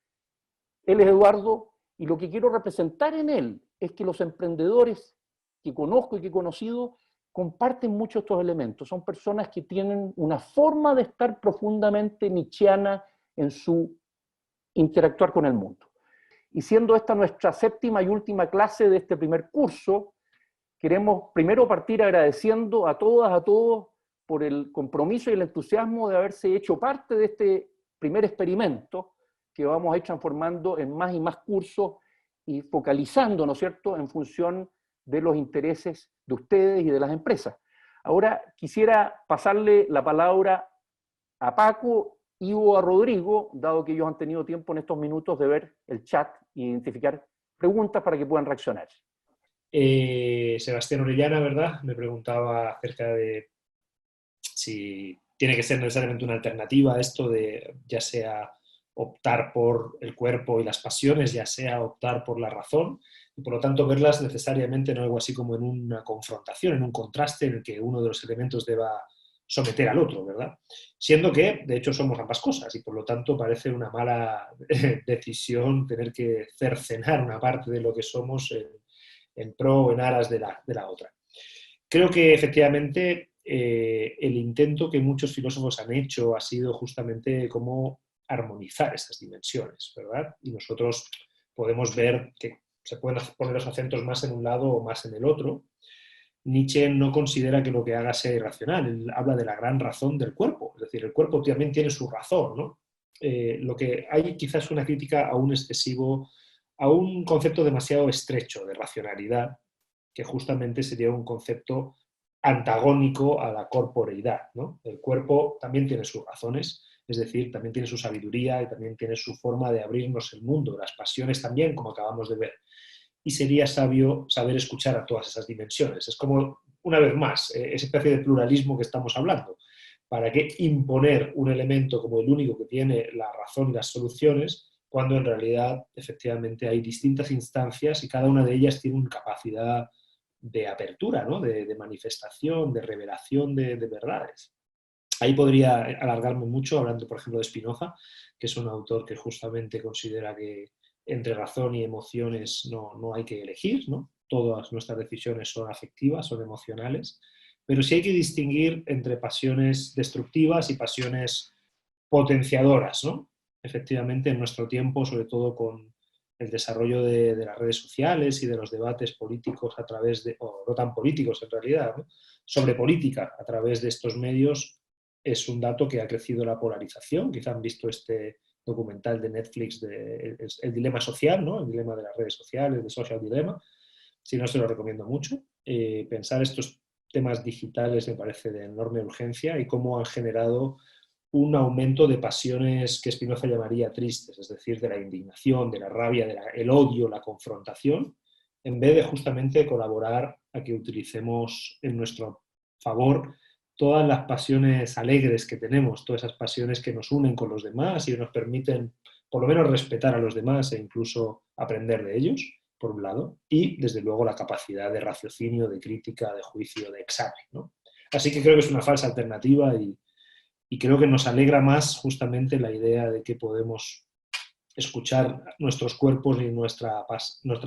Él es Eduardo, y lo que quiero representar en él es que los emprendedores que conozco y que he conocido comparten mucho estos elementos. Son personas que tienen una forma de estar profundamente nietzscheana en su interactuar con el mundo. Y siendo esta nuestra 7ª y última clase de este primer curso, queremos primero partir agradeciendo a todas, a todos, por el compromiso y el entusiasmo de haberse hecho parte de este primer experimento que vamos a ir transformando en más y más cursos y focalizando, ¿no es cierto?, en función de los intereses de ustedes y de las empresas. Ahora quisiera pasarle la palabra a Paco y o a Rodrigo, dado que ellos han tenido tiempo en estos minutos de ver el chat e identificar preguntas para que puedan reaccionar. Sebastián Orellana, ¿verdad?, me preguntaba acerca de si tiene que ser necesariamente una alternativa a esto de ya sea optar por el cuerpo y las pasiones, ya sea optar por la razón, y por lo tanto verlas necesariamente en algo así como en una confrontación, en un contraste en el que uno de los elementos deba someter al otro, ¿verdad? Siendo que, de hecho, somos ambas cosas y por lo tanto parece una mala decisión tener que cercenar una parte de lo que somos en pro o en aras de la otra. Creo que efectivamente el intento que muchos filósofos han hecho ha sido justamente cómo armonizar esas dimensiones, ¿verdad? Y nosotros podemos ver que se pueden poner los acentos más en un lado o más en el otro, Nietzsche no considera que lo que haga sea irracional, él habla de la gran razón del cuerpo, es decir, el cuerpo también tiene su razón, ¿no? Lo que hay quizás una crítica a un excesivo, a un concepto demasiado estrecho de racionalidad, que justamente sería un concepto antagónico a la corporeidad, ¿no? El cuerpo también tiene sus razones, es decir, también tiene su sabiduría y también tiene su forma de abrirnos el mundo, las pasiones también, como acabamos de ver. Y sería sabio saber escuchar a todas esas dimensiones. Es como, una vez más, esa especie de pluralismo que estamos hablando. ¿Para qué imponer un elemento como el único que tiene la razón y las soluciones, cuando en realidad, efectivamente, hay distintas instancias y cada una de ellas tiene una capacidad de apertura, ¿no? de manifestación, de revelación de verdades? Ahí podría alargarme mucho hablando, por ejemplo, de Spinoza, que es un autor que justamente considera que entre razón y emociones no hay que elegir, ¿no? Todas nuestras decisiones son afectivas, son emocionales, pero sí hay que distinguir entre pasiones destructivas y pasiones potenciadoras, ¿no? Efectivamente, en nuestro tiempo, sobre todo con el desarrollo de las redes sociales y de los debates políticos a través de, o no tan políticos en realidad, ¿no? Sobre política a través de estos medios, es un dato que ha crecido la polarización. Quizá han visto este documental de Netflix de el dilema social, ¿no? El dilema de las redes sociales, de Social Dilemma. Si no, se lo recomiendo mucho. Pensar estos temas digitales me parece de enorme urgencia y cómo han generado un aumento de pasiones que Spinoza llamaría tristes, es decir, de la indignación, de la rabia, del odio, la confrontación, en vez de justamente colaborar a que utilicemos en nuestro favor todas las pasiones alegres que tenemos, todas esas pasiones que nos unen con los demás y nos permiten por lo menos respetar a los demás e incluso aprender de ellos, por un lado, y desde luego la capacidad de raciocinio, de crítica, de juicio, de examen, ¿no? Así que creo que es una falsa alternativa y creo que nos alegra más justamente la idea de que podemos escuchar nuestros cuerpos y nuestra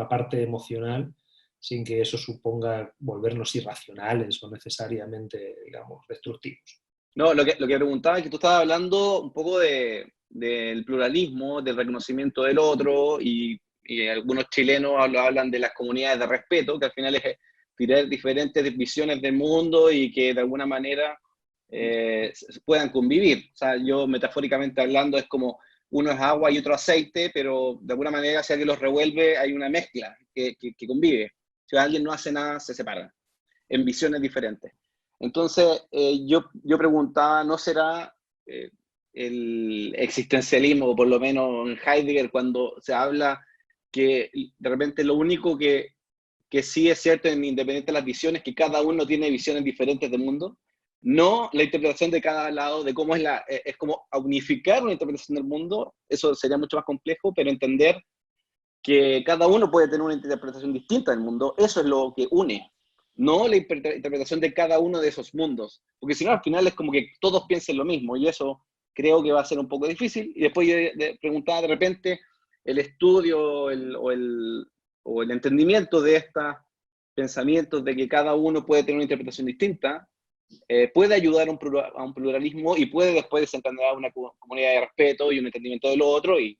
parte emocional sin que eso suponga volvernos irracionales o necesariamente, digamos, destructivos. No, lo que preguntaba es que tú estabas hablando un poco del pluralismo, del reconocimiento del otro, y algunos chilenos hablan de las comunidades de respeto, que al final es tirar diferentes visiones del mundo y que de alguna manera puedan convivir. O sea, yo metafóricamente hablando es como uno es agua y otro aceite, pero de alguna manera si alguien los revuelve hay una mezcla que convive. Si alguien no hace nada, se separa en visiones diferentes. Entonces, yo preguntaba, ¿no será el existencialismo, o por lo menos en Heidegger, cuando se habla que de repente lo único que sí es cierto, independiente de las visiones, que cada uno tiene visiones diferentes del mundo? No la interpretación de cada lado, de cómo es como unificar una interpretación del mundo, eso sería mucho más complejo, pero entender que cada uno puede tener una interpretación distinta del mundo, eso es lo que une, no la interpretación de cada uno de esos mundos, porque si no al final es como que todos piensen lo mismo, y eso creo que va a ser un poco difícil. Y después yo preguntaba de repente el estudio o el entendimiento de estos pensamientos de que cada uno puede tener una interpretación distinta, puede ayudar a un pluralismo y puede después desencadenar una comunidad de respeto y un entendimiento de lo otro, y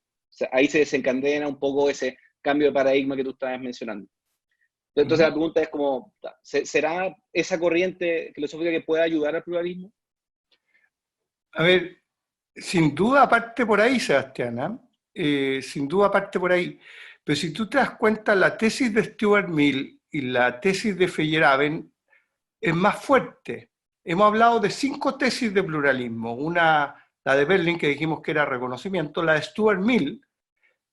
ahí se desencadena un poco ese cambio de paradigma que tú estabas mencionando. Entonces la pregunta es como, ¿será esa corriente filosófica que pueda ayudar al pluralismo? A ver, sin duda parte por ahí, Sebastián, sin duda parte por ahí. Pero si tú te das cuenta, la tesis de Stuart Mill y la tesis de Feyerabend es más fuerte. Hemos hablado de 5 tesis de pluralismo. Una, la de Berlin, que dijimos que era reconocimiento. La de Stuart Mill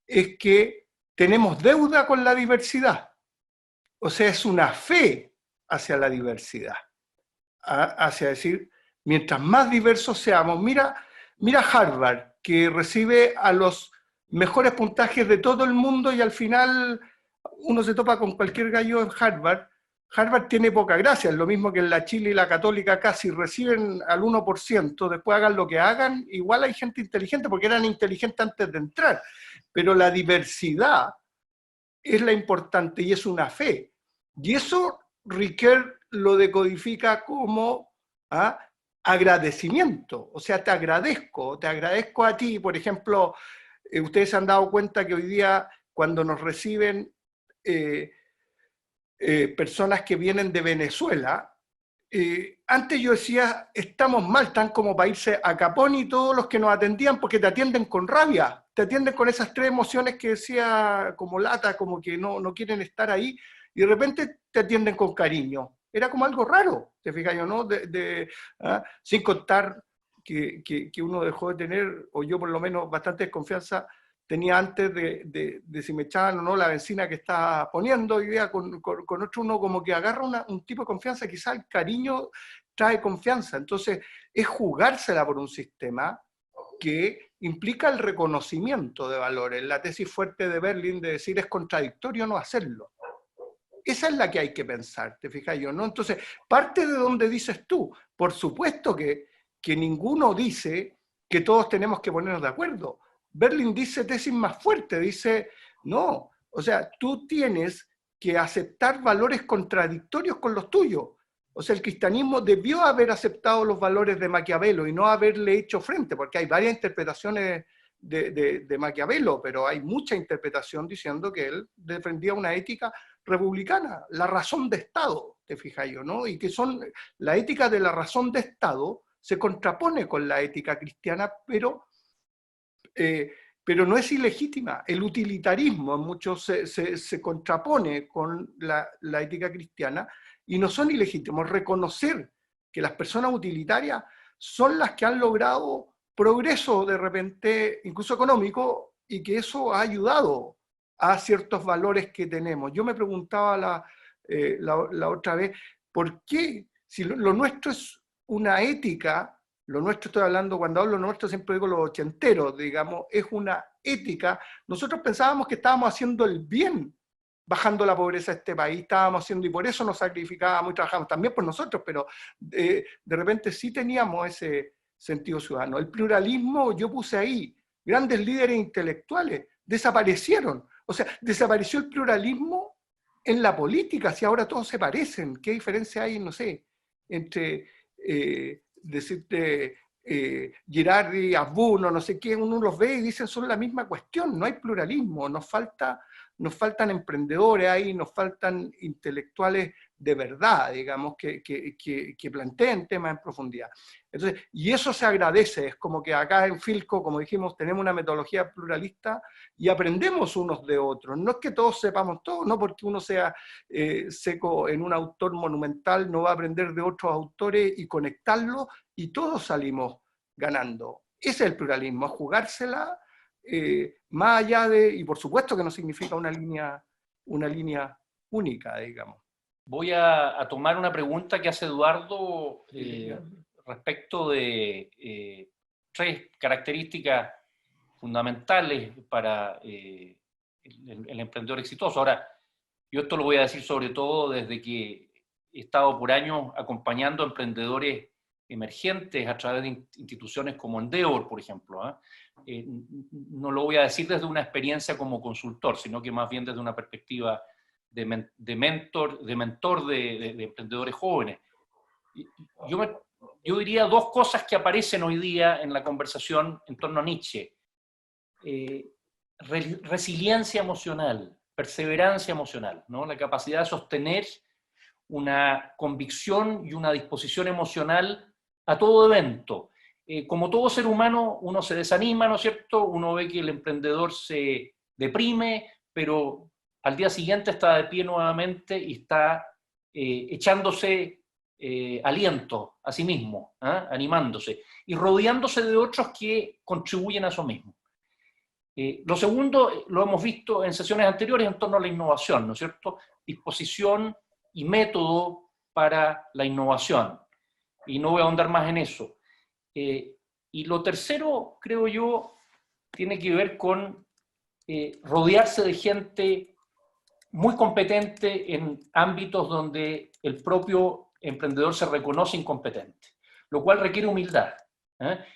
es que tenemos deuda con la diversidad. O sea, es una fe hacia la diversidad. Hacia decir, mientras más diversos seamos, mira Harvard, que recibe a los mejores puntajes de todo el mundo y al final uno se topa con cualquier gallo en Harvard. Harvard tiene poca gracia, es lo mismo que en la Chile y la Católica, casi reciben al 1%, después hagan lo que hagan, igual hay gente inteligente porque eran inteligentes antes de entrar, pero la diversidad es la importante y es una fe. Y eso Ricoeur lo decodifica como agradecimiento, o sea, te agradezco a ti. Por ejemplo, ustedes se han dado cuenta que hoy día cuando nos reciben personas que vienen de Venezuela. Antes yo decía, estamos mal, están como para irse a Capón, y todos los que nos atendían, porque te atienden con rabia, te atienden con esas tres emociones que decía, como lata, como que no quieren estar ahí, y de repente te atienden con cariño. Era como algo raro, te fijas yo, ¿no? Sin contar que uno dejó de tener, o yo por lo menos, bastante desconfianza tenía antes de si me echaban o no la benzina que estaba poniendo. Y con otro uno como que agarra un tipo de confianza, quizás el cariño trae confianza. Entonces es jugársela por un sistema que implica el reconocimiento de valores. La tesis fuerte de Berlin de decir es contradictorio no hacerlo. Esa es la que hay que pensar, ¿te fijas yo, no? Entonces, parte de donde dices tú, por supuesto que ninguno dice que todos tenemos que ponernos de acuerdo. Berlin dice tesis más fuerte, dice, no, o sea, tú tienes que aceptar valores contradictorios con los tuyos. O sea, el cristianismo debió haber aceptado los valores de Maquiavelo y no haberle hecho frente, porque hay varias interpretaciones de Maquiavelo, pero hay mucha interpretación diciendo que él defendía una ética republicana, la razón de Estado, te fijas yo, ¿no? Y que la ética de la razón de Estado se contrapone con la ética cristiana, pero no es ilegítima. El utilitarismo en muchos se contrapone con la ética cristiana y no son ilegítimos. Reconocer que las personas utilitarias son las que han logrado progreso de repente, incluso económico, y que eso ha ayudado a ciertos valores que tenemos. Yo me preguntaba la otra vez, ¿por qué? Si lo nuestro es una ética, lo nuestro, estoy hablando, cuando hablo de lo nuestro siempre digo los ochenteros, digamos, es una ética. Nosotros pensábamos que estábamos haciendo el bien, bajando la pobreza de este país, estábamos haciendo, y por eso nos sacrificábamos y trabajábamos también por nosotros, pero de repente sí teníamos ese sentido ciudadano. El pluralismo, yo puse ahí, grandes líderes intelectuales, desaparecieron. O sea, desapareció el pluralismo en la política, si ahora todos se parecen. ¿Qué diferencia hay, no sé, entre decirte Girardi, Asbuno, no sé qué? Uno los ve y dicen son la misma cuestión, no hay pluralismo, nos faltan emprendedores ahí, nos faltan intelectuales de verdad, digamos, que planteen temas en profundidad. Entonces, y eso se agradece, es como que acá en Filco, como dijimos, tenemos una metodología pluralista y aprendemos unos de otros. No es que todos sepamos todo, no porque uno sea seco en un autor monumental, no va a aprender de otros autores y conectarlos y todos salimos ganando. Ese es el pluralismo, jugársela más allá de, y por supuesto que no significa una línea única, digamos. Voy a tomar una pregunta que hace Eduardo respecto de tres características fundamentales para el emprendedor exitoso. Ahora, yo esto lo voy a decir sobre todo desde que he estado por años acompañando a emprendedores emergentes a través de instituciones como Endeavor, por ejemplo. No lo voy a decir desde una experiencia como consultor, sino que más bien desde una perspectiva de mentor de emprendedores jóvenes. Yo diría dos cosas que aparecen hoy día en la conversación en torno a Nietzsche. Resiliencia emocional, perseverancia emocional, ¿no? La capacidad de sostener una convicción y una disposición emocional a todo evento. Como todo ser humano, uno se desanima, ¿no es cierto? Uno ve que el emprendedor se deprime, pero al día siguiente está de pie nuevamente y está echándose aliento a sí mismo, animándose, y rodeándose de otros que contribuyen a eso mismo. Lo segundo, lo hemos visto en sesiones anteriores en torno a la innovación, ¿no es cierto? Disposición y método para la innovación. Y no voy a ahondar más en eso. Y lo tercero, creo yo, tiene que ver con rodearse de gente muy competente en ámbitos donde el propio emprendedor se reconoce incompetente, lo cual requiere humildad.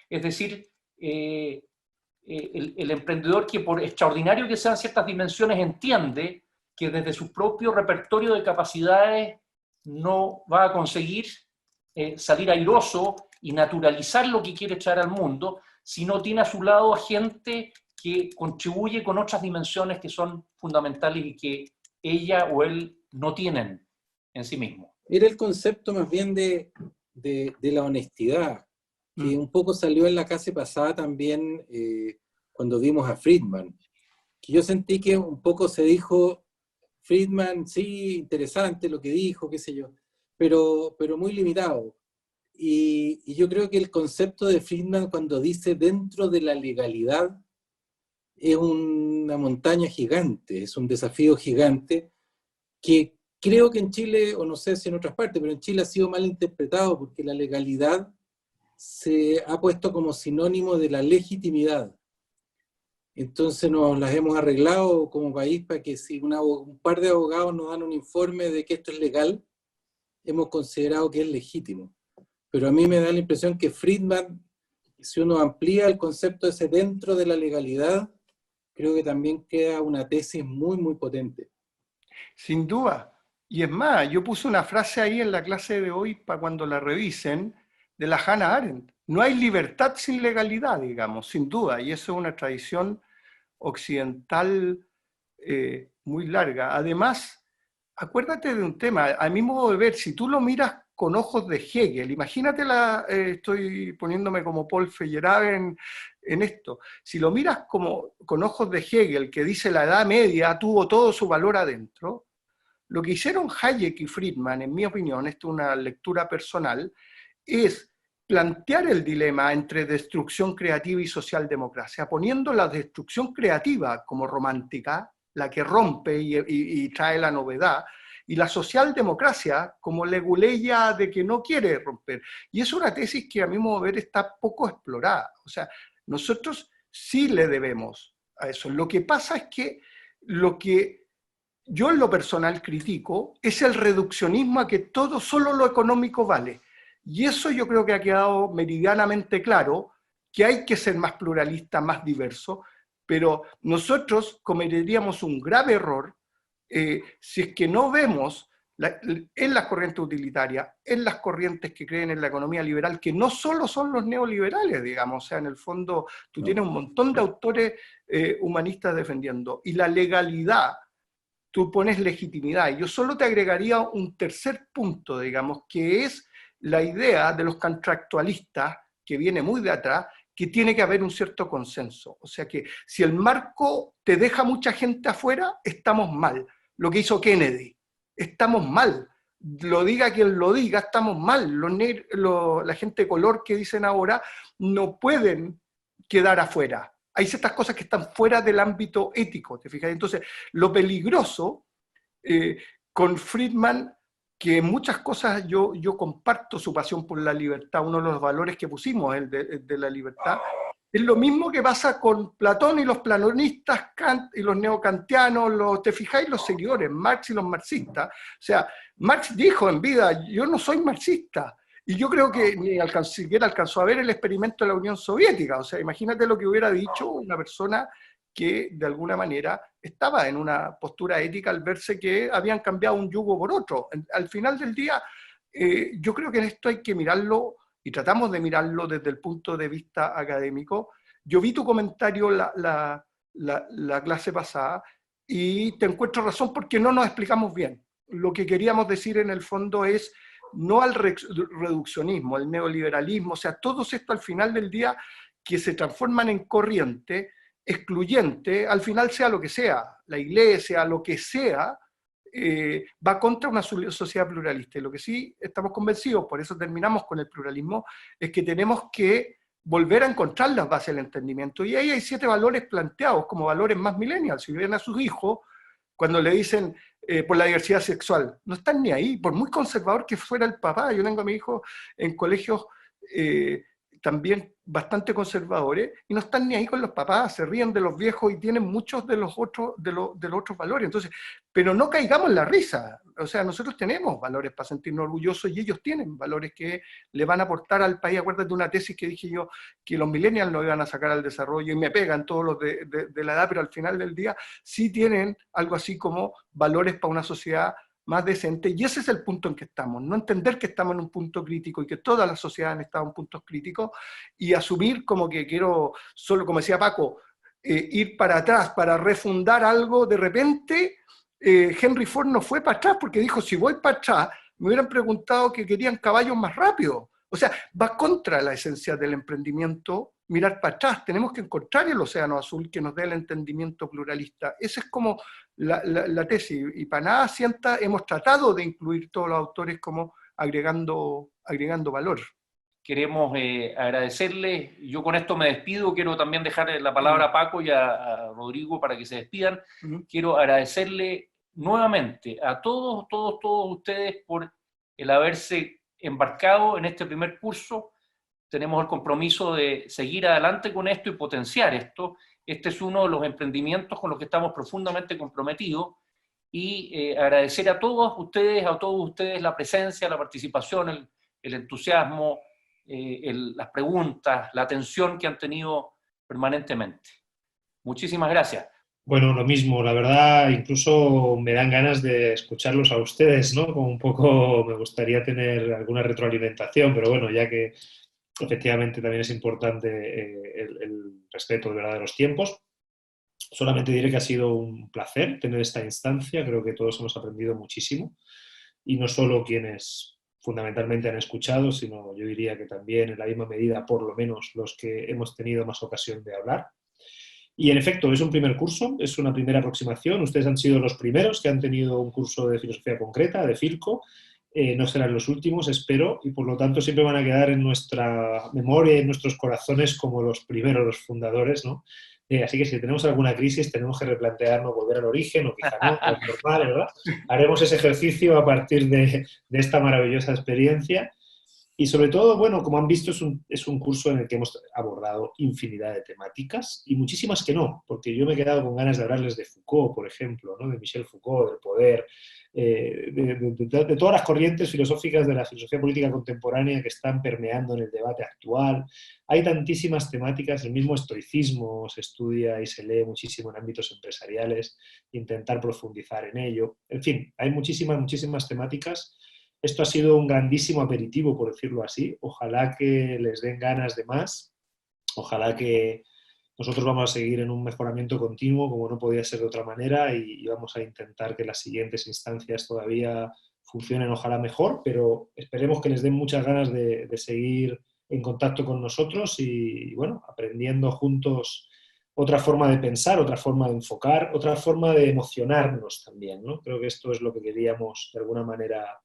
Es decir, el emprendedor que por extraordinario que sean ciertas dimensiones entiende que desde su propio repertorio de capacidades no va a conseguir salir airoso y naturalizar lo que quiere traer al mundo, si no tiene a su lado a gente que contribuye con otras dimensiones que son fundamentales y que ella o él no tienen en sí mismos. Era el concepto más bien de la honestidad, que un poco salió en la clase pasada también cuando vimos a Friedman, que yo sentí que un poco se dijo, Friedman, sí, interesante lo que dijo, qué sé yo, pero muy limitado. Y yo creo que el concepto de Friedman cuando dice dentro de la legalidad es una montaña gigante, es un desafío gigante que creo que en Chile, o no sé si en otras partes, pero en Chile ha sido mal interpretado porque la legalidad se ha puesto como sinónimo de la legitimidad. Entonces nos las hemos arreglado como país para que si un par de abogados nos dan un informe de que esto es legal, hemos considerado que es legítimo. Pero a mí me da la impresión que Friedman, si uno amplía el concepto ese dentro de la legalidad, creo que también queda una tesis muy, muy potente. Sin duda. Y es más, yo puse una frase ahí en la clase de hoy para cuando la revisen, de la Hannah Arendt. No hay libertad sin legalidad, digamos, sin duda. Y eso es una tradición occidental muy larga. Además, acuérdate de un tema, a mi modo de ver, si tú lo miras con ojos de Hegel, imagínate, estoy poniéndome como Paul Feyerabend en esto, si lo miras con ojos de Hegel, que dice la Edad Media tuvo todo su valor adentro, lo que hicieron Hayek y Friedman, en mi opinión, esto es una lectura personal, es plantear el dilema entre destrucción creativa y socialdemocracia, poniendo la destrucción creativa como romántica, la que rompe y trae la novedad, y la socialdemocracia como leguleya de que no quiere romper. Y es una tesis que a mi modo de ver está poco explorada. O sea, nosotros sí le debemos a eso. Lo que pasa es que lo que yo en lo personal critico es el reduccionismo a que todo, solo lo económico vale. Y eso yo creo que ha quedado meridianamente claro, que hay que ser más pluralista, más diverso, pero nosotros cometeríamos un grave error si es que no vemos en las corrientes utilitarias, en las corrientes que creen en la economía liberal, que no solo son los neoliberales, digamos, o sea, en el fondo tú tienes un montón de autores humanistas defendiendo, y la legalidad, tú pones legitimidad. Y yo solo te agregaría un tercer punto, digamos, que es la idea de los contractualistas, que viene muy de atrás, que tiene que haber un cierto consenso. O sea que si el marco te deja mucha gente afuera, estamos mal. Lo que hizo Kennedy, estamos mal. Lo diga quien lo diga, estamos mal. La gente de color que dicen ahora no pueden quedar afuera. Hay ciertas cosas que están fuera del ámbito ético, ¿te fijas? Entonces, lo peligroso con Friedman, que en muchas cosas yo comparto su pasión por la libertad, uno de los valores que pusimos, el de la libertad, es lo mismo que pasa con Platón y los platonistas, Kant y los neocantianos, ¿te fijáis? Los seguidores, Marx y los marxistas. O sea, Marx dijo en vida, yo no soy marxista. Y yo creo que ni siquiera alcanzó a ver el experimento de la Unión Soviética. O sea, imagínate lo que hubiera dicho una persona que de alguna manera estaba en una postura ética al verse que habían cambiado un yugo por otro. Al final del día, yo creo que en esto hay que mirarlo, y tratamos de mirarlo desde el punto de vista académico. Yo vi tu comentario la clase pasada y te encuentro razón porque no nos explicamos bien. Lo que queríamos decir en el fondo es no al reduccionismo, al neoliberalismo, o sea, todo esto al final del día que se transforman en corriente excluyente, al final sea lo que sea, la iglesia, lo que sea, va contra una sociedad pluralista. Y lo que sí estamos convencidos, por eso terminamos con el pluralismo, es que tenemos que volver a encontrar las bases del entendimiento. Y ahí hay 7 valores planteados como valores más millennials. Si ven a sus hijos, cuando le dicen por la diversidad sexual, no están ni ahí, por muy conservador que fuera el papá. Yo tengo a mi hijo en colegios también bastante conservadores, y no están ni ahí con los papás, se ríen de los viejos y tienen muchos de los otros valores. Entonces, pero no caigamos en la risa. O sea, nosotros tenemos valores para sentirnos orgullosos y ellos tienen valores que le van a aportar al país. Acuérdate de una tesis que dije yo, que los millennials no iban a sacar al desarrollo, y me pegan todos los de la edad, pero al final del día sí tienen algo así como valores para una sociedad más decente, y ese es el punto en que estamos, no entender que estamos en un punto crítico y que todas las sociedades han estado en puntos críticos, y asumir como que quiero, solo como decía Paco, ir para atrás para refundar algo de repente, Henry Ford no fue para atrás porque dijo, si voy para atrás, me hubieran preguntado que querían caballos más rápidos. O sea, va contra la esencia del emprendimiento mirar para atrás. Tenemos que encontrar el océano azul que nos dé el entendimiento pluralista. Esa es como la tesis. Y para nada hemos tratado de incluir todos los autores como agregando valor. Queremos agradecerles. Yo con esto me despido. Quiero también dejar la palabra a Paco y a Rodrigo para que se despidan. Quiero agradecerle nuevamente a todos ustedes por el haberse embarcado en este primer curso. Tenemos el compromiso de seguir adelante con esto y potenciar esto. Este es uno de los emprendimientos con los que estamos profundamente comprometidos. Y agradecer a todos ustedes la presencia, la participación, el entusiasmo, las preguntas, la atención que han tenido permanentemente. Muchísimas gracias. Bueno, lo mismo, la verdad, incluso me dan ganas de escucharlos a ustedes, ¿no? Como un poco me gustaría tener alguna retroalimentación, pero bueno, ya que efectivamente también es importante el respeto de verdad de los tiempos. Solamente diré que ha sido un placer tener esta instancia, creo que todos hemos aprendido muchísimo, y no solo quienes fundamentalmente han escuchado, sino yo diría que también en la misma medida, por lo menos, los que hemos tenido más ocasión de hablar. Y en efecto, es un primer curso, es una primera aproximación. Ustedes han sido los primeros que han tenido un curso de filosofía concreta, de Filco. No serán los últimos, espero, y por lo tanto siempre van a quedar en nuestra memoria y en nuestros corazones como los primeros, los fundadores, ¿no? Así que si tenemos alguna crisis tenemos que replantearnos volver al origen, o quizá no, es normal, ¿verdad? Haremos ese ejercicio a partir de esta maravillosa experiencia. Y sobre todo, bueno, como han visto, es un curso en el que hemos abordado infinidad de temáticas y muchísimas que no, porque yo me he quedado con ganas de hablarles de Foucault, por ejemplo, ¿no? De Michel Foucault, del poder, de todas las corrientes filosóficas de la filosofía política contemporánea que están permeando en el debate actual. Hay tantísimas temáticas, el mismo estoicismo se estudia y se lee muchísimo en ámbitos empresariales, intentar profundizar en ello. En fin, hay muchísimas temáticas. Esto ha sido un grandísimo aperitivo, por decirlo así. Ojalá que les den ganas de más. Ojalá que nosotros vamos a seguir en un mejoramiento continuo, como no podía ser de otra manera, y vamos a intentar que las siguientes instancias todavía funcionen, ojalá mejor, pero esperemos que les den muchas ganas de seguir en contacto con nosotros y, bueno, aprendiendo juntos otra forma de pensar, otra forma de enfocar, otra forma de emocionarnos también, ¿no? Creo que esto es lo que queríamos, de alguna manera,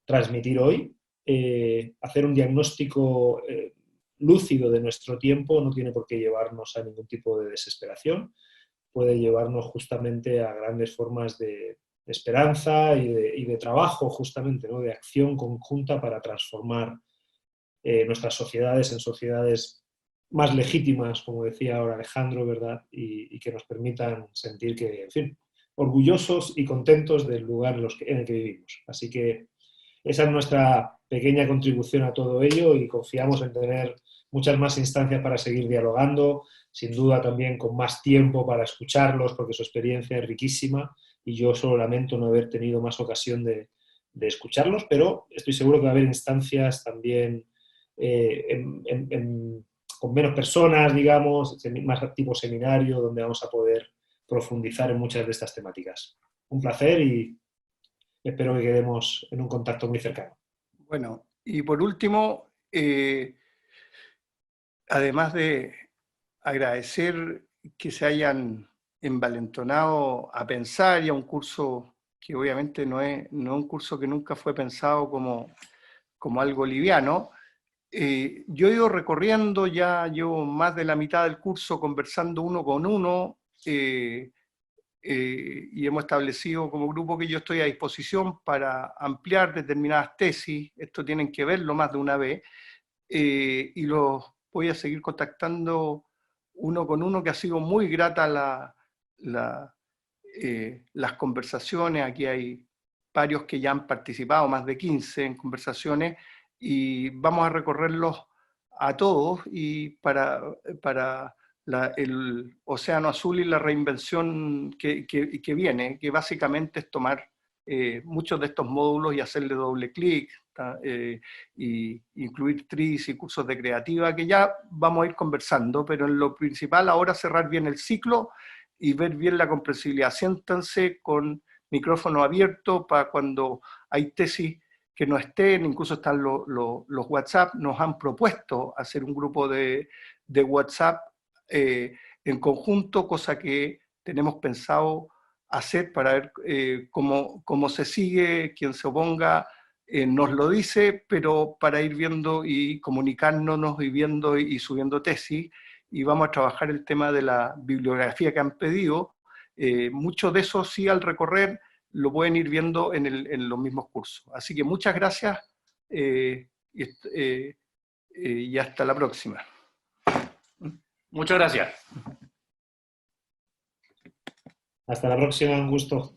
transmitir hoy. Hacer un diagnóstico lúcido de nuestro tiempo no tiene por qué llevarnos a ningún tipo de desesperación, puede llevarnos justamente a grandes formas de esperanza y de trabajo, justamente, ¿no? De acción conjunta para transformar nuestras sociedades en sociedades más legítimas, como decía ahora Alejandro, ¿verdad? Y que nos permitan sentir que, en fin, orgullosos y contentos del lugar en el que vivimos. Así que esa es nuestra pequeña contribución a todo ello y confiamos en tener muchas más instancias para seguir dialogando, sin duda también con más tiempo para escucharlos, porque su experiencia es riquísima y yo solo lamento no haber tenido más ocasión de escucharlos, pero estoy seguro que va a haber instancias también con menos personas, digamos, más tipo seminario, donde vamos a poder profundizar en muchas de estas temáticas. Un placer y espero que quedemos en un contacto muy cercano. Bueno, y por último, además de agradecer que se hayan envalentonado a pensar y a un curso que obviamente no es un curso que nunca fue pensado como algo liviano, yo he ido recorriendo, ya llevo más de la mitad del curso conversando uno con uno, y hemos establecido como grupo que yo estoy a disposición para ampliar determinadas tesis. Esto tienen que verlo más de una vez, y los voy a seguir contactando uno con uno, que ha sido muy grata las conversaciones. Aquí hay varios que ya han participado, más de 15 en conversaciones, y vamos a recorrerlos a todos y para el océano azul y la reinvención que viene, que básicamente es tomar muchos de estos módulos y hacerle doble clic, y incluir tris y cursos de creativa, que ya vamos a ir conversando, pero en lo principal ahora cerrar bien el ciclo y ver bien la comprensibilidad. Siéntanse con micrófono abierto para cuando hay tesis que no estén, incluso están los WhatsApp, nos han propuesto hacer un grupo de WhatsApp en conjunto, cosa que tenemos pensado hacer para ver cómo se sigue, quien se oponga nos lo dice, pero para ir viendo y comunicándonos y viendo y subiendo tesis, y vamos a trabajar el tema de la bibliografía que han pedido. Mucho de eso sí al recorrer lo pueden ir viendo en los mismos cursos. Así que muchas gracias y hasta la próxima. Muchas gracias. Hasta la próxima, un gusto.